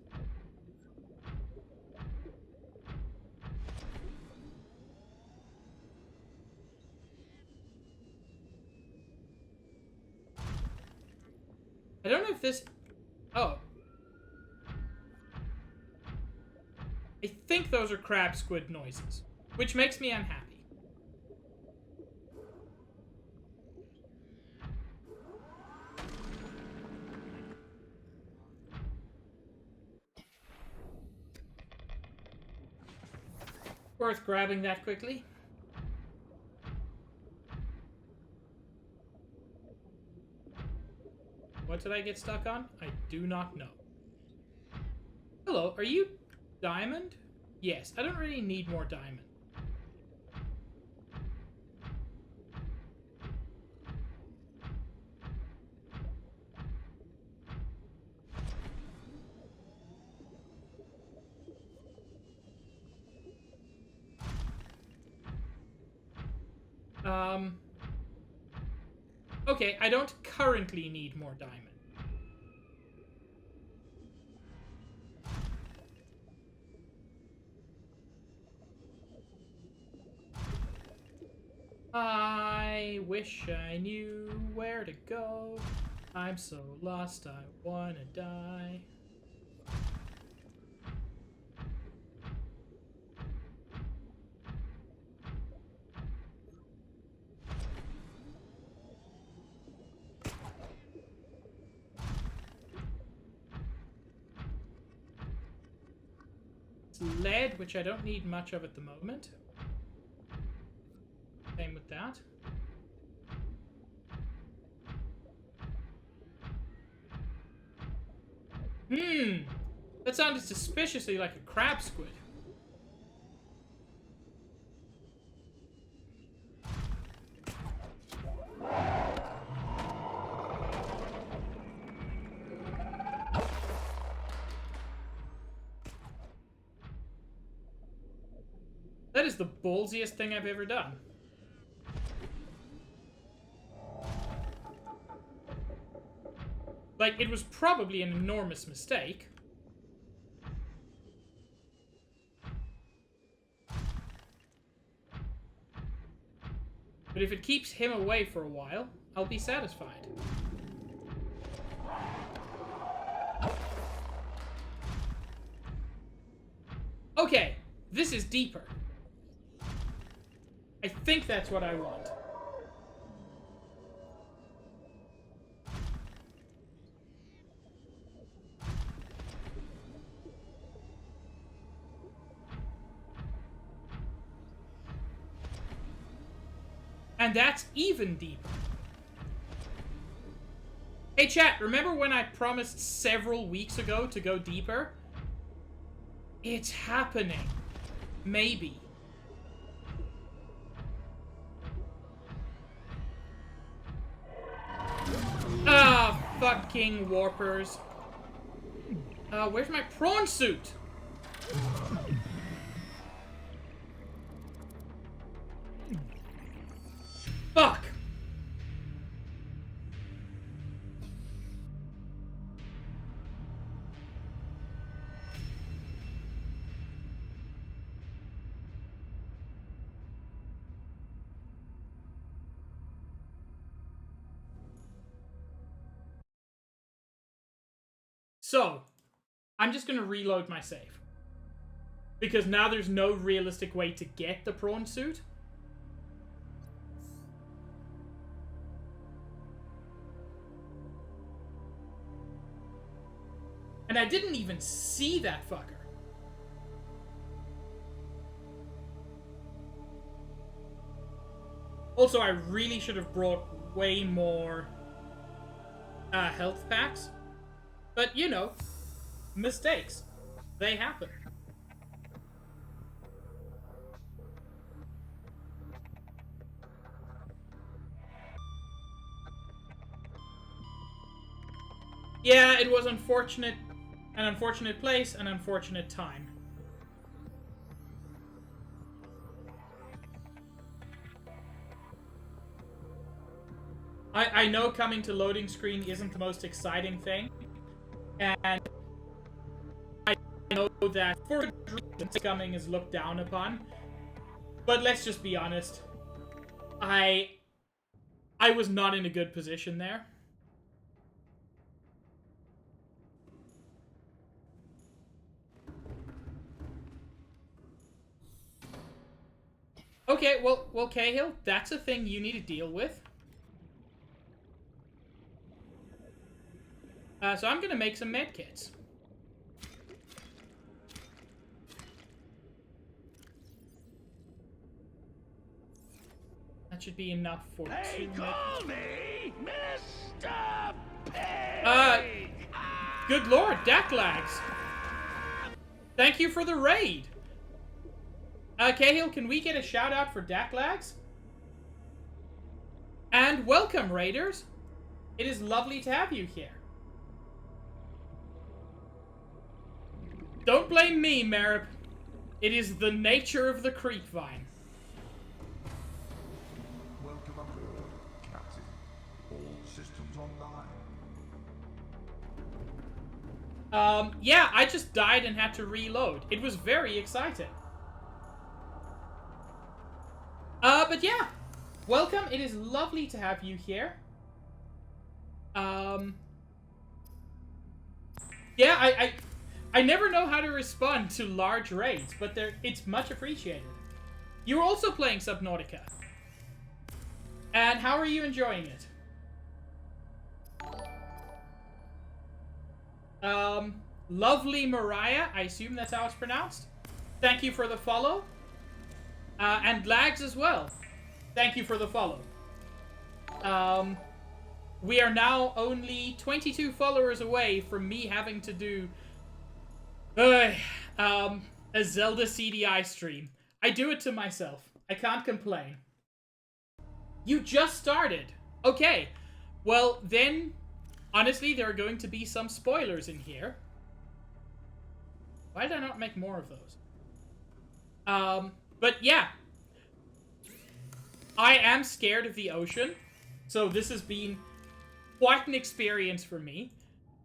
I don't know if this... Oh. I think those are crab squid noises, which makes me unhappy. Worth grabbing that quickly. What did I get stuck on? I do not know. Hello, are you diamond? Yes, I don't really need more diamond. Okay, I don't currently need more diamond. I wish I knew where to go. I'm so lost, I wanna die. It's lead, which I don't need much of at the moment. Same with that. That sounded suspiciously like a crab squid. That is the ballsiest thing I've ever done. Like, it was probably an enormous mistake. But if it keeps him away for a while, I'll be satisfied. Okay, this is deeper. I think that's what I want. And that's even deeper. Hey chat, remember when I promised several weeks ago to go deeper? It's happening. Maybe. Ah, fucking warpers. Where's my prawn suit? Fuck! So, I'm just going to reload my save. Because now there's no realistic way to get the prawn suit. And I didn't even see that fucker. Also, I really should have brought way more health packs. But, you know, mistakes. They happen. Yeah, it was unfortunate. An unfortunate place, an unfortunate time. I know coming to loading screen isn't the most exciting thing. And I know that for good reasons coming is looked down upon. But let's just be honest. I was not in a good position there. Okay, well, Cahill, that's a thing you need to deal with. So I'm gonna make some medkits. That should be enough for They 2 call me Mr. Pig! Good lord, Dak lags. Thank you for the raid. Cahill, can we get a shout out for Dak lags? And welcome, raiders. It is lovely to have you here. Don't blame me, Merip. It is the nature of the creepvine. Welcome aboard, Captain. All systems online. Yeah, I just died and had to reload. It was very exciting. But yeah. Welcome. It is lovely to have you here. Yeah, I never know how to respond to large raids, but it's much appreciated. You're also playing Subnautica. And how are you enjoying it? Lovely Mariah, I assume that's how it's pronounced. Thank you for the follow. And Lags as well. Thank you for the follow. We are now only 22 followers away from me having to do a Zelda CDI stream. I do it to myself. I can't complain. You just started. Okay. Well, then, honestly, there are going to be some spoilers in here. Why did I not make more of those? But yeah. I am scared of the ocean. So this has been quite an experience for me.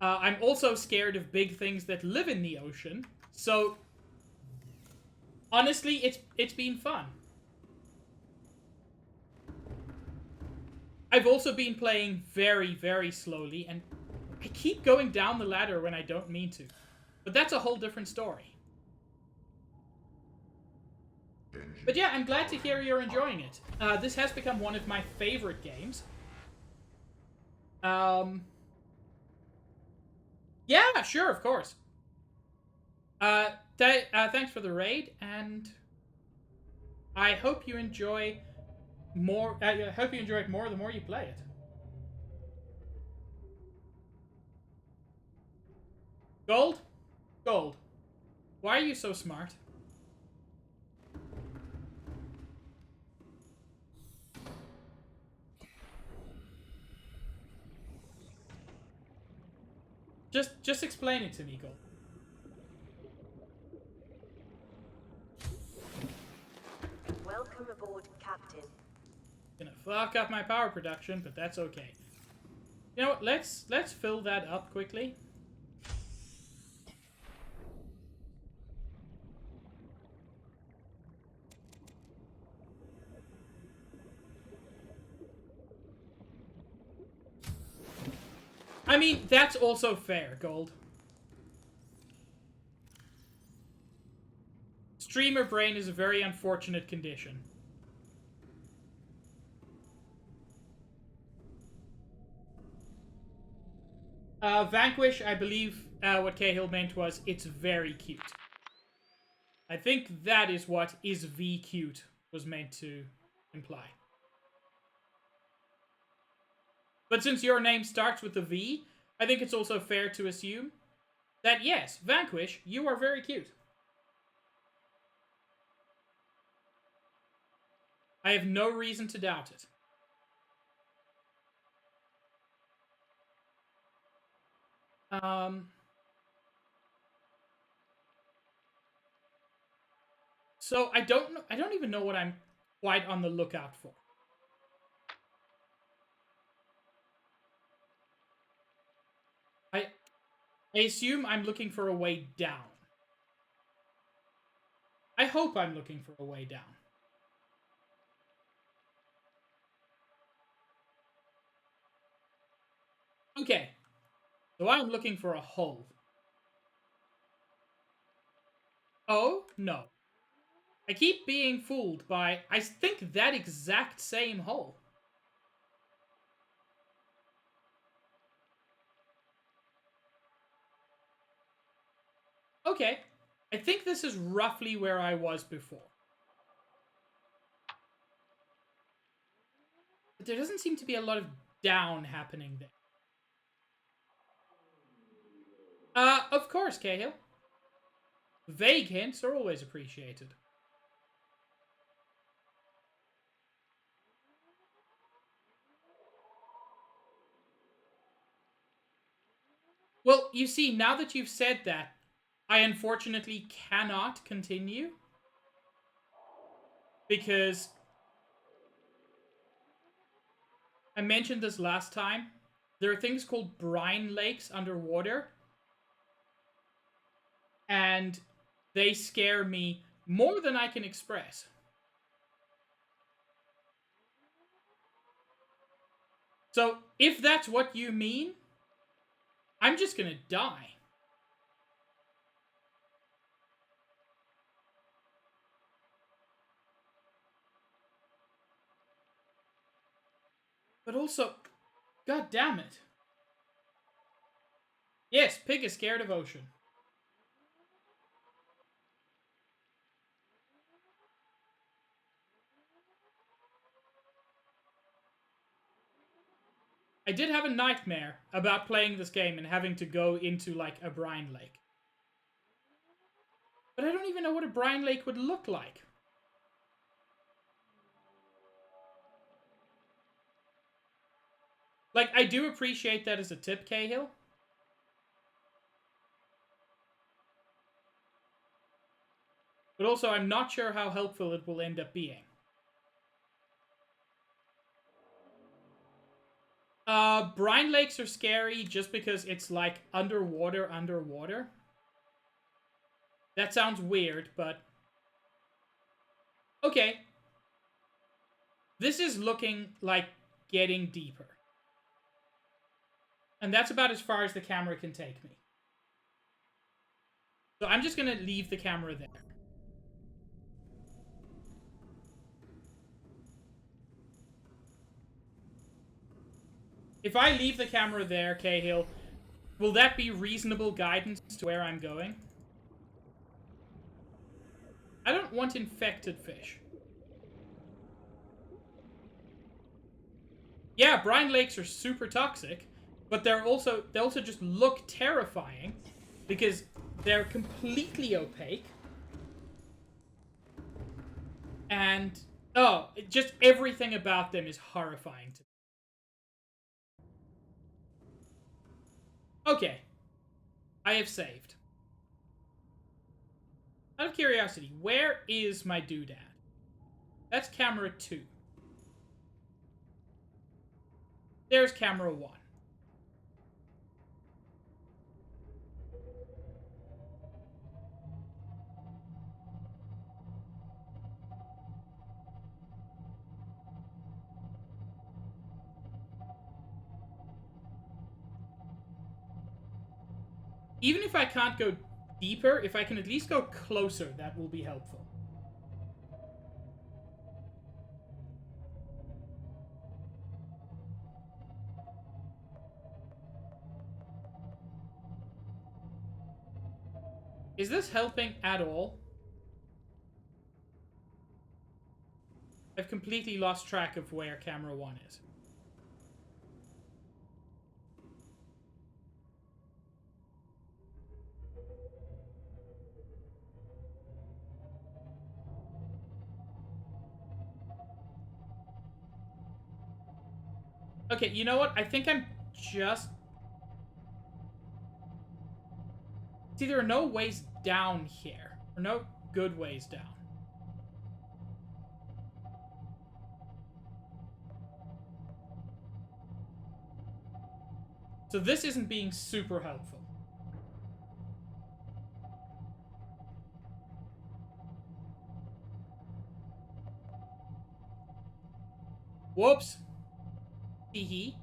I'm also scared of big things that live in the ocean. So, honestly, it's been fun. I've also been playing very, very slowly, and I keep going down the ladder when I don't mean to. But that's a whole different story. But yeah, I'm glad to hear you're enjoying it. This has become one of my favorite games. Yeah, sure, of course. Thanks for the raid, and I hope you enjoy more. I hope you enjoy it more the more you play it. Gold? Gold. Why are you so smart? Just explain it to me, Gold. Welcome aboard, Captain. Gonna fuck up my power production, but that's okay. You know what? Let's fill that up quickly. I mean, that's also fair, Gold. streamer brain is a very unfortunate condition. Vanquish, I believe what Cahill meant was, it's very cute. I think that is what is V cute was meant to imply. But since your name starts with a V, I think it's also fair to assume that yes, Vanquish, you are very cute. I have no reason to doubt it. So I don't even know what I'm quite on the lookout for. I assume I'm looking for a way down. I hope I'm looking for a way down. Okay. So I'm looking for a hole. Oh, no. I keep being fooled by, I think, that exact same hole. Okay. I think this is roughly where I was before. But there doesn't seem to be a lot of down happening there. Of course, Cahill. Vague hints are always appreciated. Well, you see, now that you've said that, I unfortunately cannot continue. Because I mentioned this last time. There are things called brine lakes underwater. And they scare me more than I can express. So, if that's what you mean, I'm just gonna die. But also, god damn it. Yes, pig is scared of ocean. I did have a nightmare about playing this game and having to go into, like, a brine lake. But I don't even know what a brine lake would look like. Like, I do appreciate that as a tip, Cahill. But also, I'm not sure how helpful it will end up being. Brine lakes are scary just because it's like underwater. That sounds weird, but... Okay. This is looking like getting deeper. And that's about as far as the camera can take me. So I'm just gonna leave the camera there. If I leave the camera there, Cahill, will that be reasonable guidance to where I'm going? I don't want infected fish. Yeah, brine lakes are super toxic, but they also just look terrifying because they're completely opaque. And just everything about them is horrifying to me. Okay. I have saved. Out of curiosity, where is my doodad? That's camera 2. There's camera 1. Even if I can't go deeper, if I can at least go closer, that will be helpful. Is this helping at all? I've completely lost track of where camera 1 is. Okay, you know what? I think I'm just... See, there are no ways down here. Or no good ways down. So this isn't being super helpful. Whoops. Hee.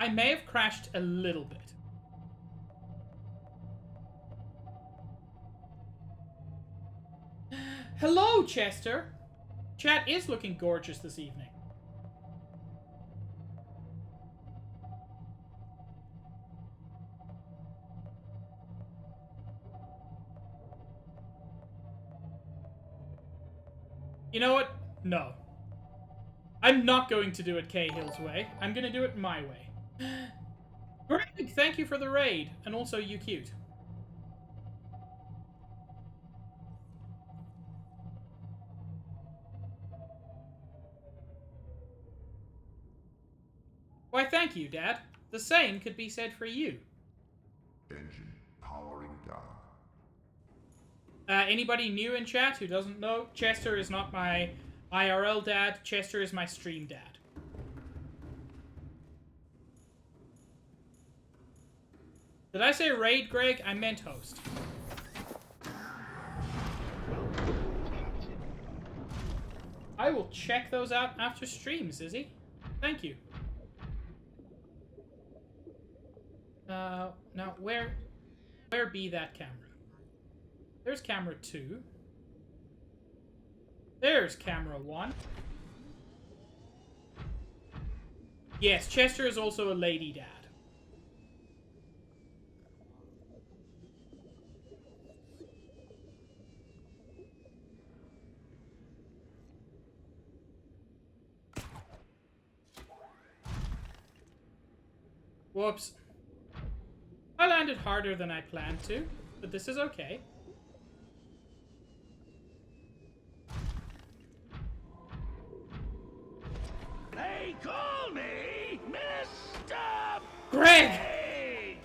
I may have crashed a little bit. Hello, Chester. Chat is looking gorgeous this evening. You know what? No. I'm not going to do it Cahill's way. I'm going to do it my way. Greg, thank you for the raid. And also, you cute. Why, thank you, Dad. The same could be said for you. Engine powering down. Anybody new in chat who doesn't know, Chester is not my IRL dad. Chester is my stream dad. Did I say raid, Greg? I meant host. I will check those out after streams, Izzy. Thank you. Now, where be that camera? There's camera 2. There's camera 1. Yes, Chester is also a lady dad. Whoops. I landed harder than I planned to, but this is okay. They call me Mr. Greg! Pig.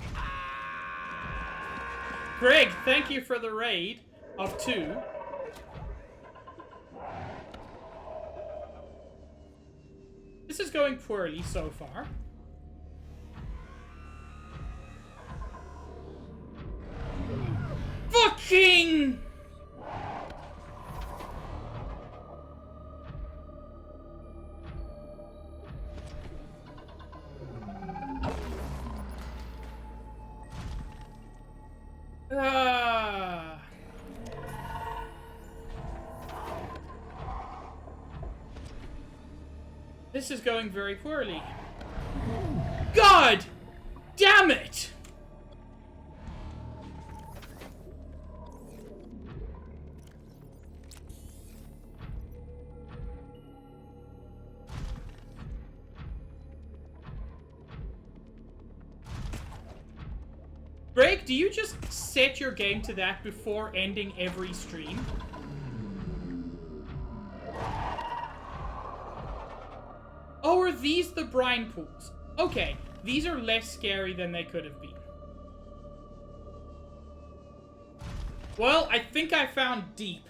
Greg, thank you for the raid of 2. This is going poorly so far. Fucking! This is going very poorly. God damn it! Greg, do you just set your game to that before ending every stream? Oh, are these the brine pools? Okay, these are less scary than they could have been. Well, I think I found deep.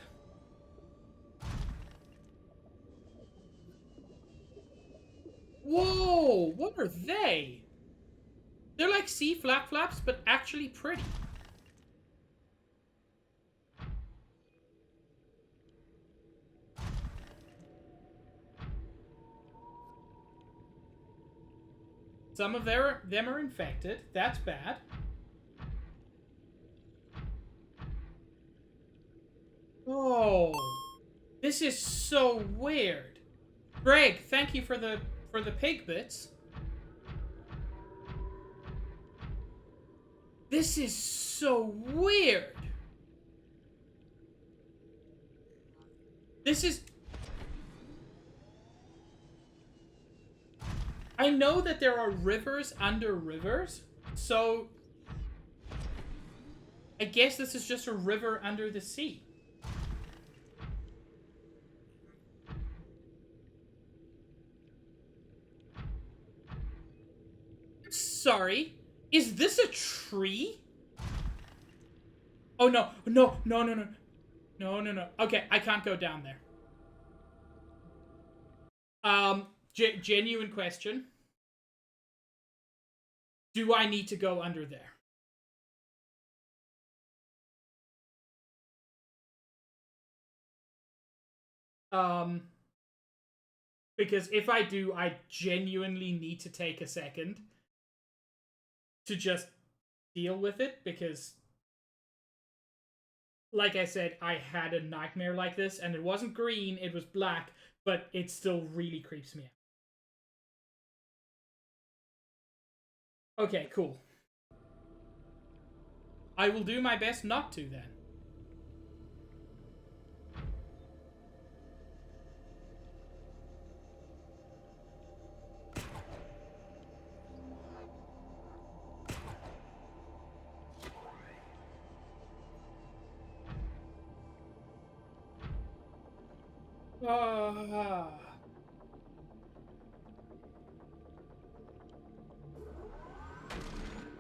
Whoa, what are they? They're like sea flaps, but actually pretty. Some of them are infected. That's bad. This is so weird. Greg, thank you for the pig bits. This is so weird. This is... I know that there are rivers under rivers, so... I guess this is just a river under the sea. Sorry, is this a tree? Oh no, no, no, no, no. No, no, no. Okay, I can't go down there. Genuine question. Do I need to go under there? Because if I do, I genuinely need to take a second to just deal with it, because like I said, I had a nightmare like this, and it wasn't green, it was black, but it still really creeps me out. Okay, cool. I will do my best not to then.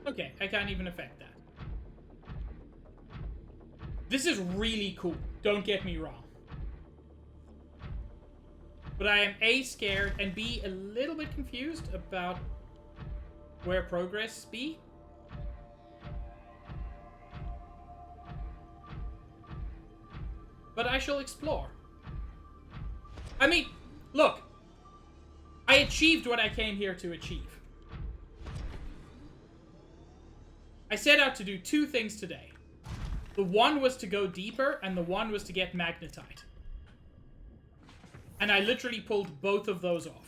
Okay, I can't even affect that. This is really cool, don't get me wrong. But I am A, scared, and B, a little bit confused about where progress be. But I shall explore. I mean, look, I achieved what I came here to achieve. I set out to do two things today. The one was to go deeper, and the one was to get magnetite. And I literally pulled both of those off.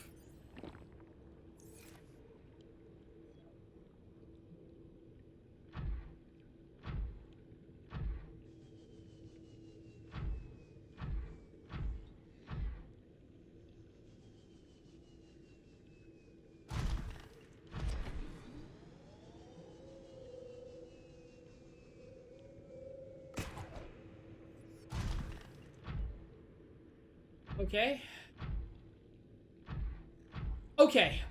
Okay.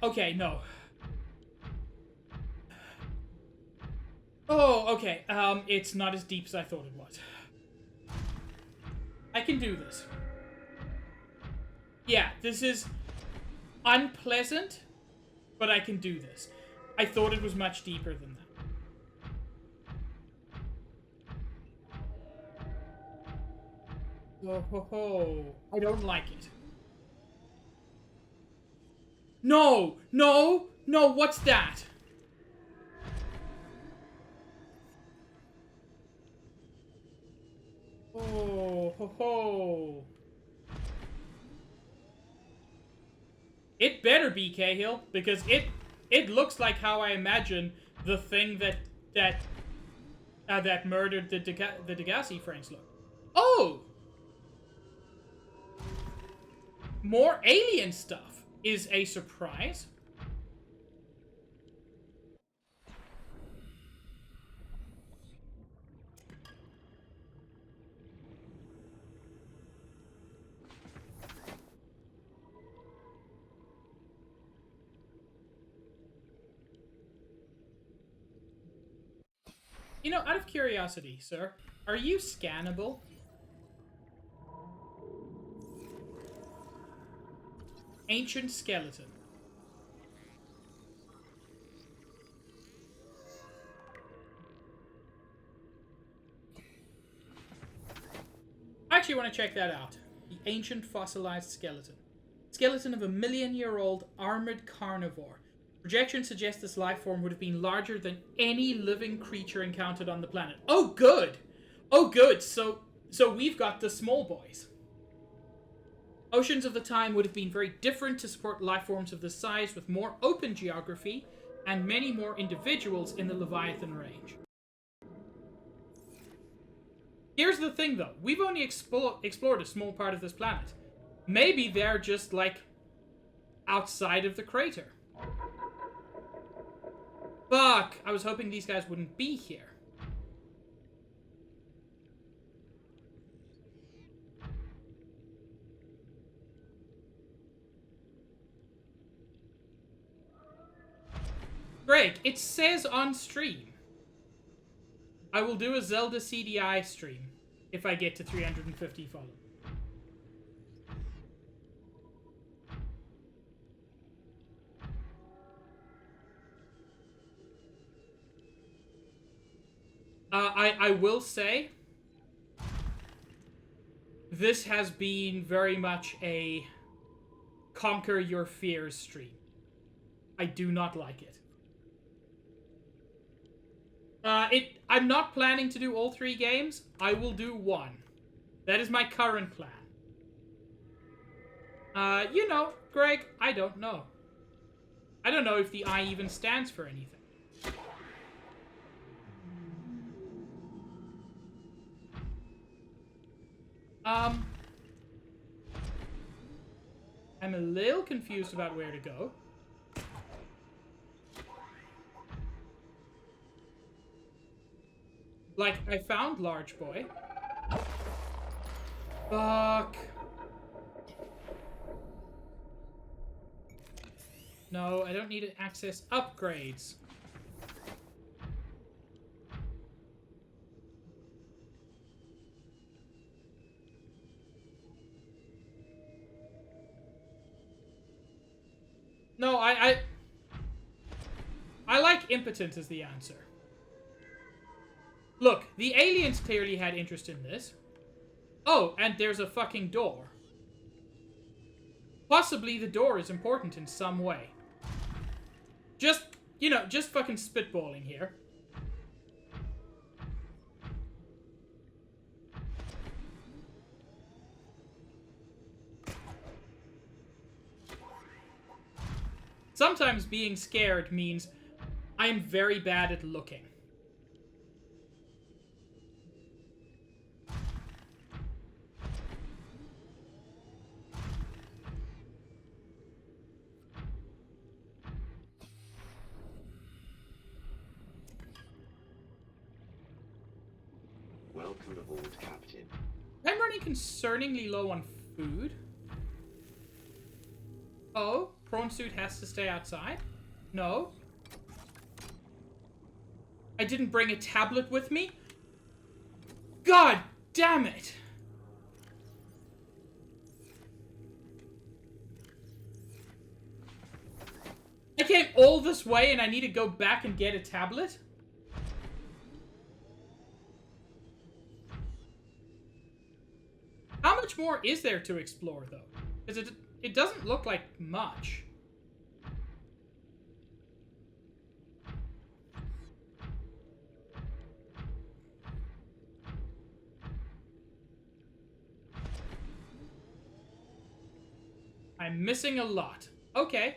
Okay, no. Oh, okay. It's not as deep as I thought it was. I can do this. Yeah, this is unpleasant, but I can do this. I thought it was much deeper than that. Oh, ho, ho. I don't like it. No! No! No, what's that? Oh, ho, ho. It better be Cahill, because it looks like how I imagine the thing that murdered the Degassi friends look. Oh! More alien stuff is a surprise. You know, out of curiosity, sir, are you scannable? Ancient skeleton. I actually want to check that out. The ancient fossilized skeleton. Skeleton of a 1,000,000-year-old armored carnivore. Projections suggest this life form would have been larger than any living creature encountered on the planet. Oh, good! Oh, good! So we've got the small boys. Oceans of the time would have been very different to support life forms of this size with more open geography and many more individuals in the Leviathan range. Here's the thing, though. We've only explored a small part of this planet. Maybe they're just, like, outside of the crater. Fuck! I was hoping these guys wouldn't be here. Great, it says on stream. I will do a Zelda CDI stream if I get to 350 followers. I will say, this has been very much a conquer your fears stream. I do not like it. I'm not planning to do all 3 games. I will do 1. That is my current plan. You know, Greg, I don't know. I don't know if the I even stands for anything. I'm a little confused about where to go. Like, I found Large Boy. Fuck. No, I don't need to access upgrades. No, I like impotent as the answer. Look, the aliens clearly had interest in this. Oh, and there's a fucking door. Possibly the door is important in some way. Just, you know, just fucking spitballing here. Sometimes being scared means I am very bad at looking. Welcome aboard, Captain. I'm running concerningly low on food. Oh, prawn suit has to stay outside? No. I didn't bring a tablet with me? God damn it! I came all this way and I need to go back and get a tablet? How much more is there to explore, though? Because it doesn't look like much. I'm missing a lot. Okay.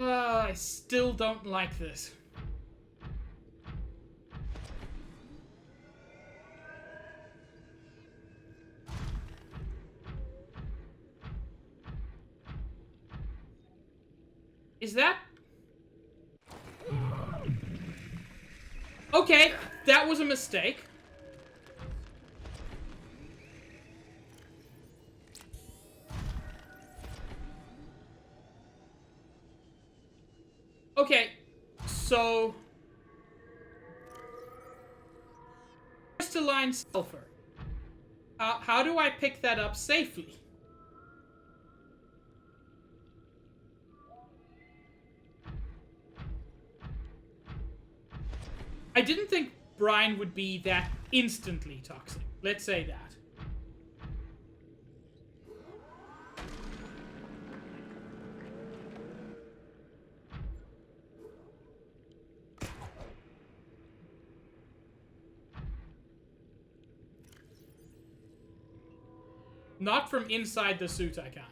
I still don't like this. Is that... Okay, that was a mistake. Okay, so... Crystalline Sulfur. How do I pick that up safely? I didn't think brine would be that instantly toxic. Let's say that. Not from inside the suit, I can't.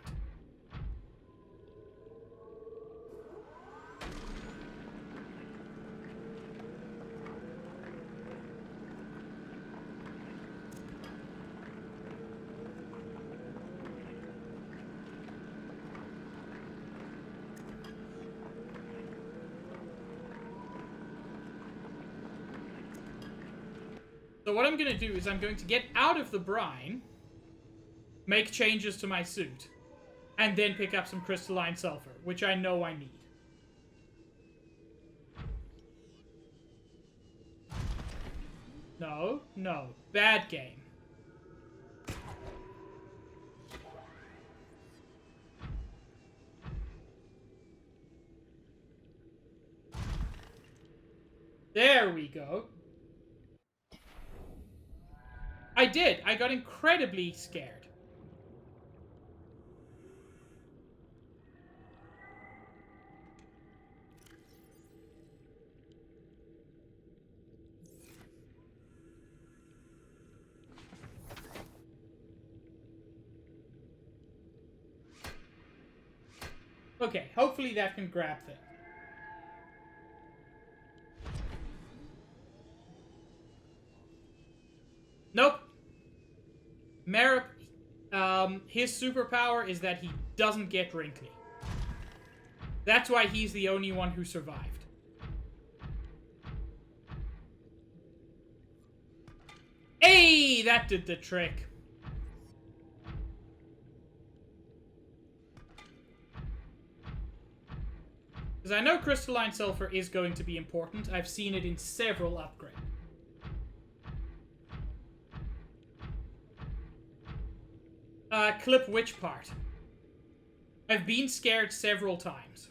So what I'm going to do is I'm going to get out of the brine, make changes to my suit, and then pick up some crystalline sulfur, which I know I need. No, no. Bad game. There we go. I did. I got incredibly scared. Okay, hopefully that can grab things. Nope. Merrick, his superpower is that he doesn't get wrinkly. That's why he's the only one who survived. Hey, that did the trick. Because I know crystalline sulfur is going to be important. I've seen it in several upgrades. Clip which part? I've been scared several times.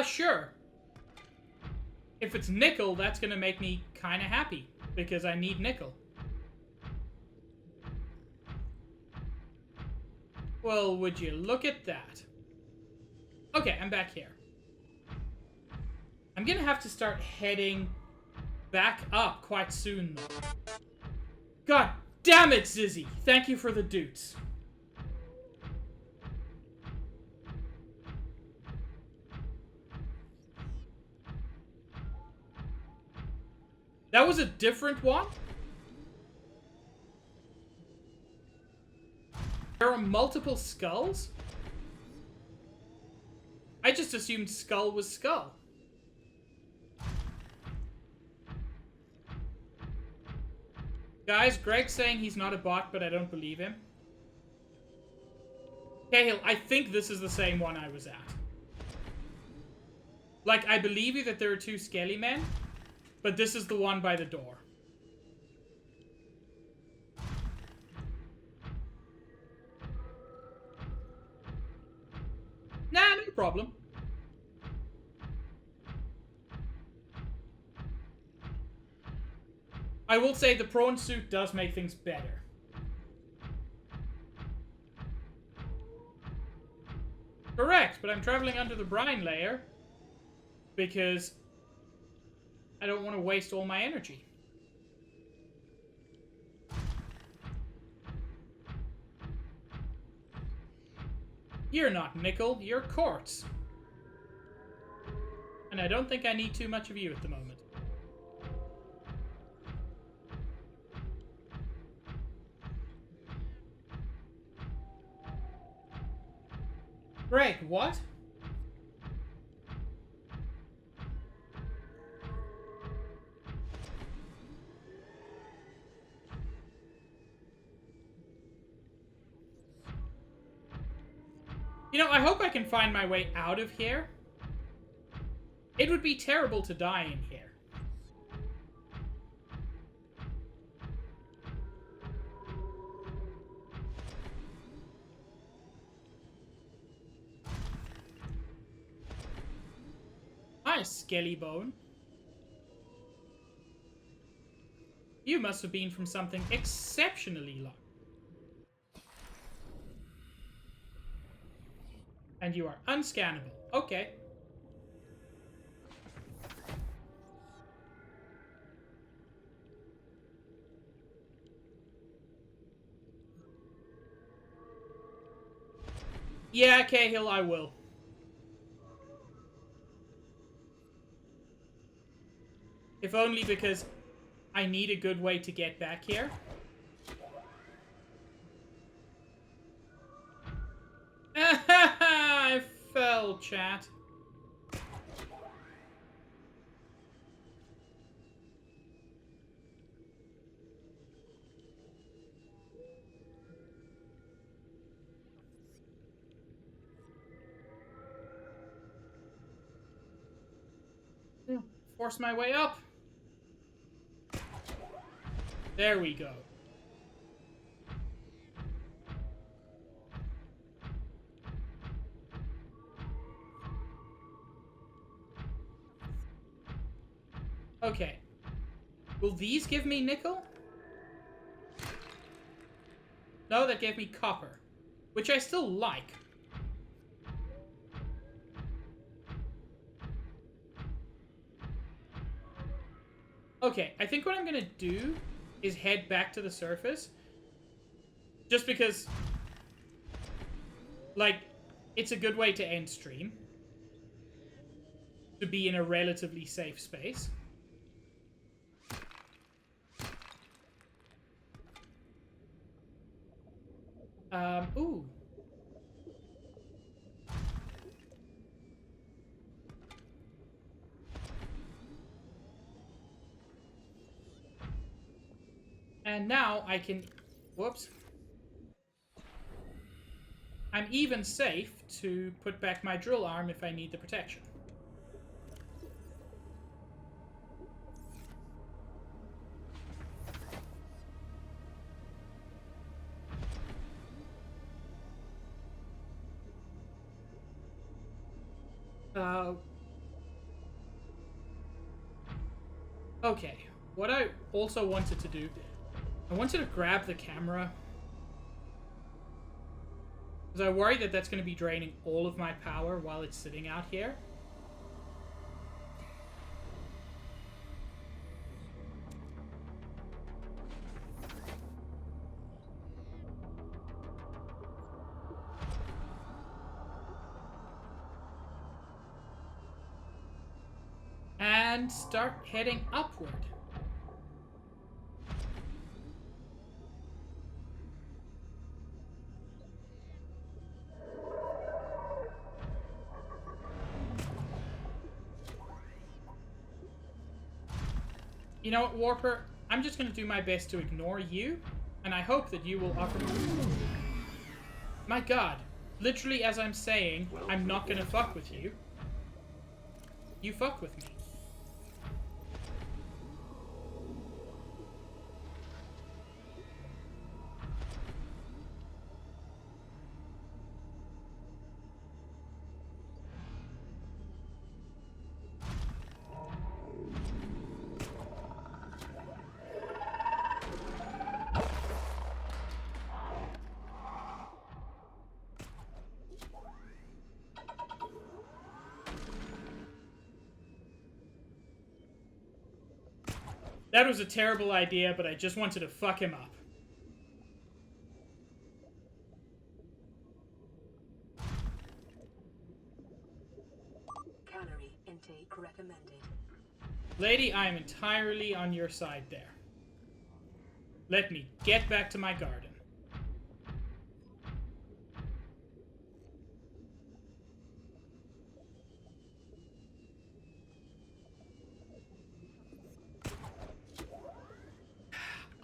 Sure. If it's nickel, that's gonna make me kinda happy, because I need nickel. Well, would you look at that? Okay, I'm back here. I'm gonna have to start heading back up quite soon, though. God damn it, Zizzy! Thank you for the dutes. That was a different one? There are multiple skulls? I just assumed skull was skull. Guys, Greg's saying he's not a bot, but I don't believe him. Cahill, I think this is the same one I was at. Like, I believe you that there are two skelly men, but this is the one by the door. Nah, no problem. I will say the prawn suit does make things better. Correct, but I'm traveling under the brine layer because I don't want to waste all my energy. You're not nickel, you're quartz. And I don't think I need too much of you at the moment. Greg, what? You know, I hope I can find my way out of here. It would be terrible to die in here. Hi, Skelly Bone. You must have been from something exceptionally long. And you are unscannable. Okay. Yeah, Cahill, I will. If only because I need a good way to get back here. I fell, chat. Force my way up. There we go. Okay. Will these give me nickel? No, that gave me copper. Which I still like. Okay, I think what I'm gonna do is head back to the surface. Just because, like, it's a good way to end stream. To be in a relatively safe space. Ooh. And now I can... Whoops. I'm even safe to put back my drill arm if I need the protection. Okay. What I also wanted to do... I wanted to grab the camera. Because I worry that that's going to be draining all of my power while it's sitting out here. And start heading upward. You know what, Warper? I'm just going to do my best to ignore you, and I hope that you will offer me... My god. Literally, as I'm saying, I'm not going to fuck with you. You fuck with me. That was a terrible idea, but I just wanted to fuck him up. Calorie intake recommended. Lady, I am entirely on your side there. Let me get back to my garden.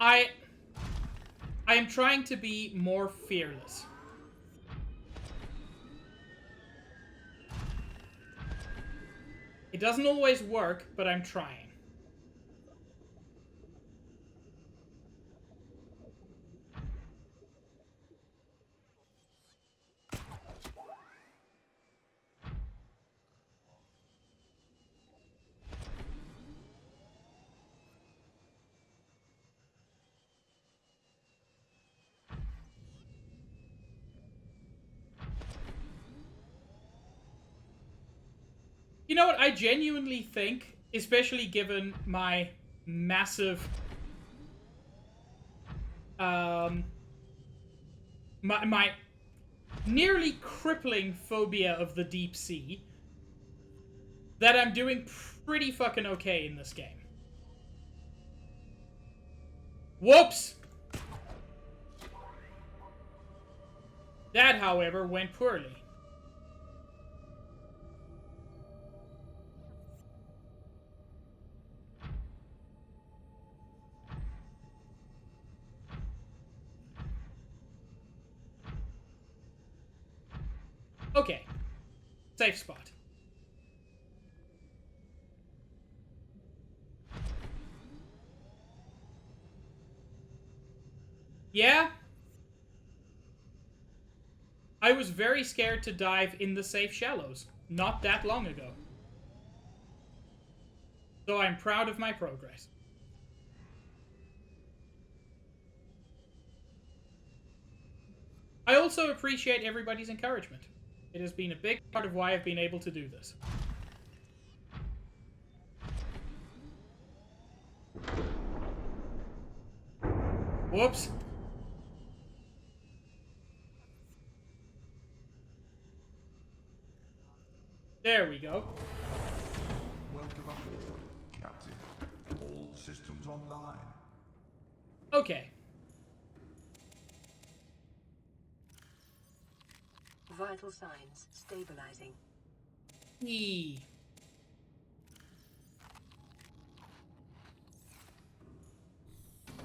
I am trying to be more fearless. It doesn't always work, but I'm trying. You know what? I genuinely think, especially given my massive, my nearly crippling phobia of the deep sea, that I'm doing pretty fucking okay in this game. Whoops! That, however, went poorly. Okay. Safe spot. Yeah? I was very scared to dive in the safe shallows not that long ago. So I'm proud of my progress. I also appreciate everybody's encouragement. It has been a big part of why I've been able to do this. Whoops. There we go. Welcome aboard, Captain. All systems online. Okay. Vital signs stabilizing. Eee.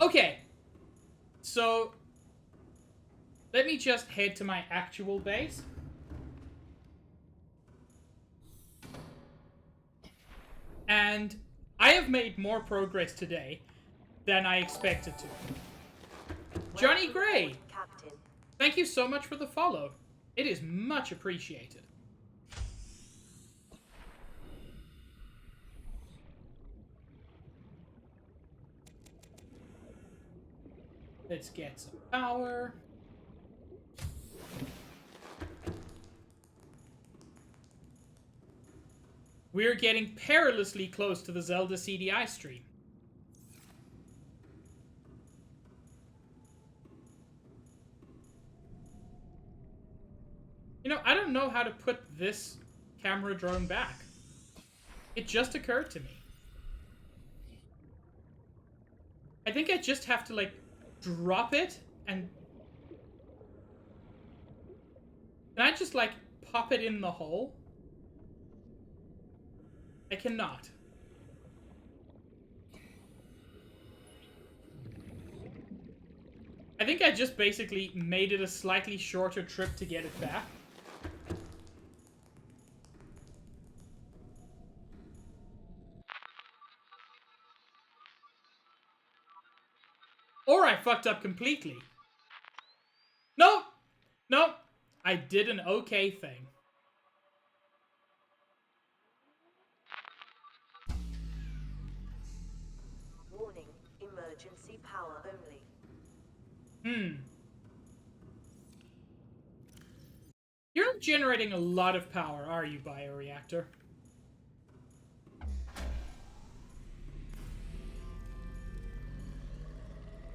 Okay. So, let me just head to my actual base. And I have made more progress today than I expected to. Johnny Gray, Captain. thank you so much for the follow. It is much appreciated. Let's get some power. We're getting perilously close to the Zelda CDI stream. You know, I don't know how to put this camera drone back. It just occurred to me. I think I just have to, like, drop it and... Can I just, like, pop it in the hole? I cannot. I think I just basically made it a slightly shorter trip to get it back. Or I fucked up completely. No! No! I did an okay thing. Warning, emergency power only. You're not generating a lot of power, are you, bioreactor?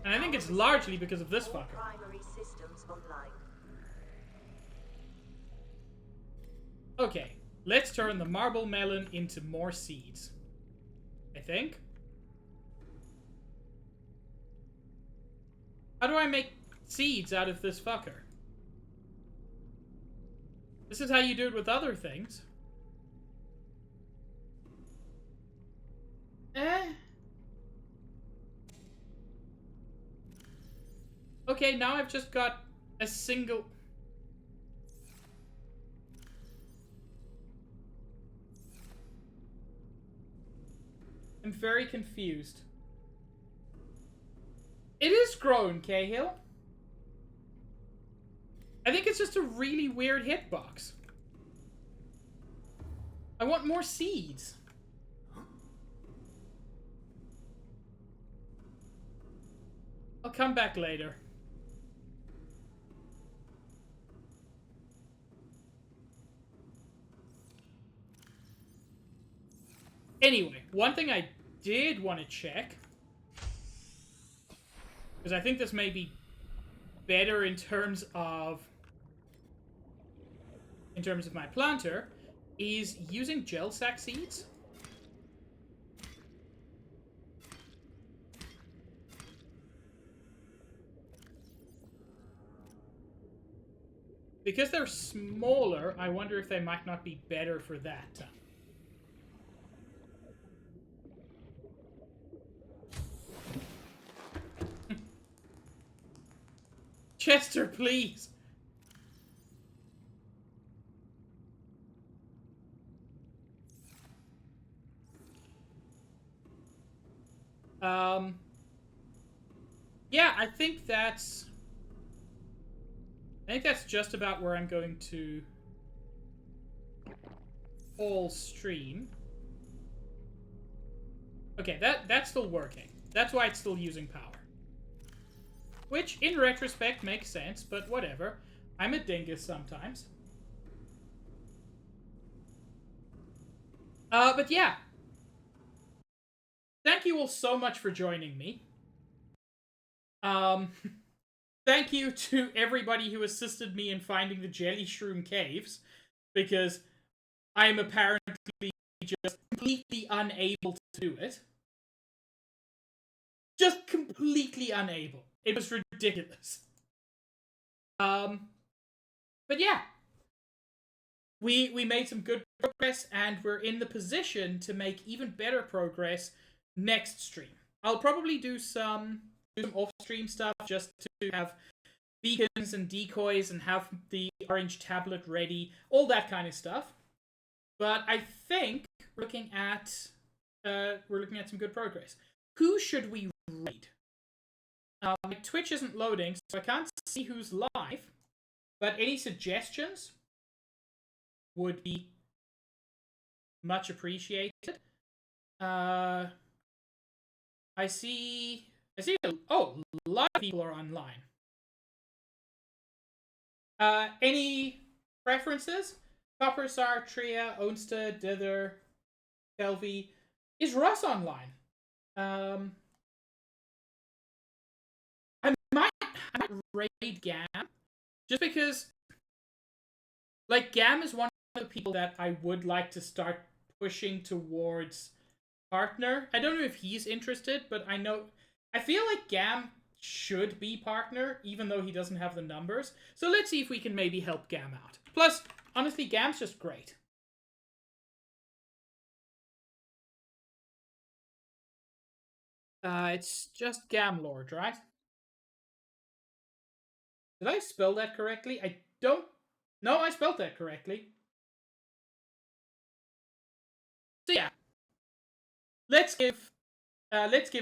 And I think it's largely because of this All fucker. primary systems online. Okay, let's turn the marble melon into more seeds. I think. How do I make seeds out of this fucker? This is how you do it with other things. Okay, now I've just got a single... I'm very confused. It is grown, Cahill. I think it's just a really weird hitbox. I want more seeds. I'll come back later. Anyway, one thing I did want to check, because I think this may be better in terms of my planter, is using gel sack seeds. Because they're smaller, I wonder if they might not be better for that. Chester, please! Yeah, I think that's just about where I'm going to all stream. Okay, that's still working. That's why it's still using power. Which, in retrospect, makes sense, but whatever. I'm a dingus sometimes. But yeah. Thank you all so much for joining me. Thank you to everybody who assisted me in finding the Jelly Shroom Caves, because I am apparently just completely unable to do it. Just completely unable. It was ridiculous. But yeah. We made some good progress, and we're in the position to make even better progress next stream. I'll probably do some off-stream stuff just to have beacons and decoys and have the orange tablet ready, all that kind of stuff. But I think we're looking at some good progress. Who should we raid? My Twitch isn't loading, so I can't see who's live. But any suggestions would be much appreciated. I see a lot of people are online. Any preferences? Coppersar, Tria, Onsta, Dither, Kelvy. Is Russ online? I might raid Gam, just because, like, Gam is one of the people that I would like to start pushing towards partner. I don't know if he's interested, but I feel like Gam should be partner, even though he doesn't have the numbers. So let's see if we can maybe help Gam out. Plus, honestly, Gam's just great. It's just Gam Lord, right? Did I spell that correctly? I don't... No, I spelled that correctly. So yeah. Let's give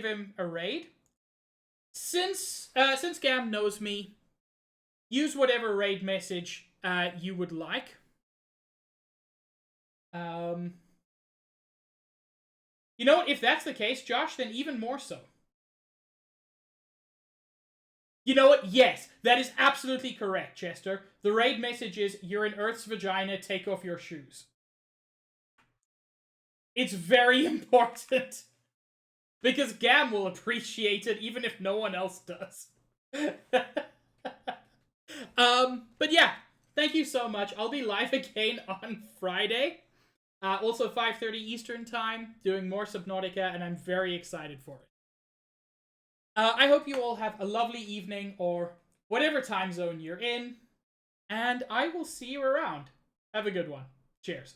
him a raid. Since Gam knows me, use whatever raid message you would like. You know what? If that's the case, Josh, then even more so. You know what? Yes, that is absolutely correct, Chester. The raid message is, you're in Earth's vagina, take off your shoes. It's very important. Because Gam will appreciate it, even if no one else does. But yeah, thank you so much. I'll be live again on Friday. Also 5:30 Eastern Time, doing more Subnautica, and I'm very excited for it. I hope you all have a lovely evening, or whatever time zone you're in, and I will see you around. Have a good one. Cheers.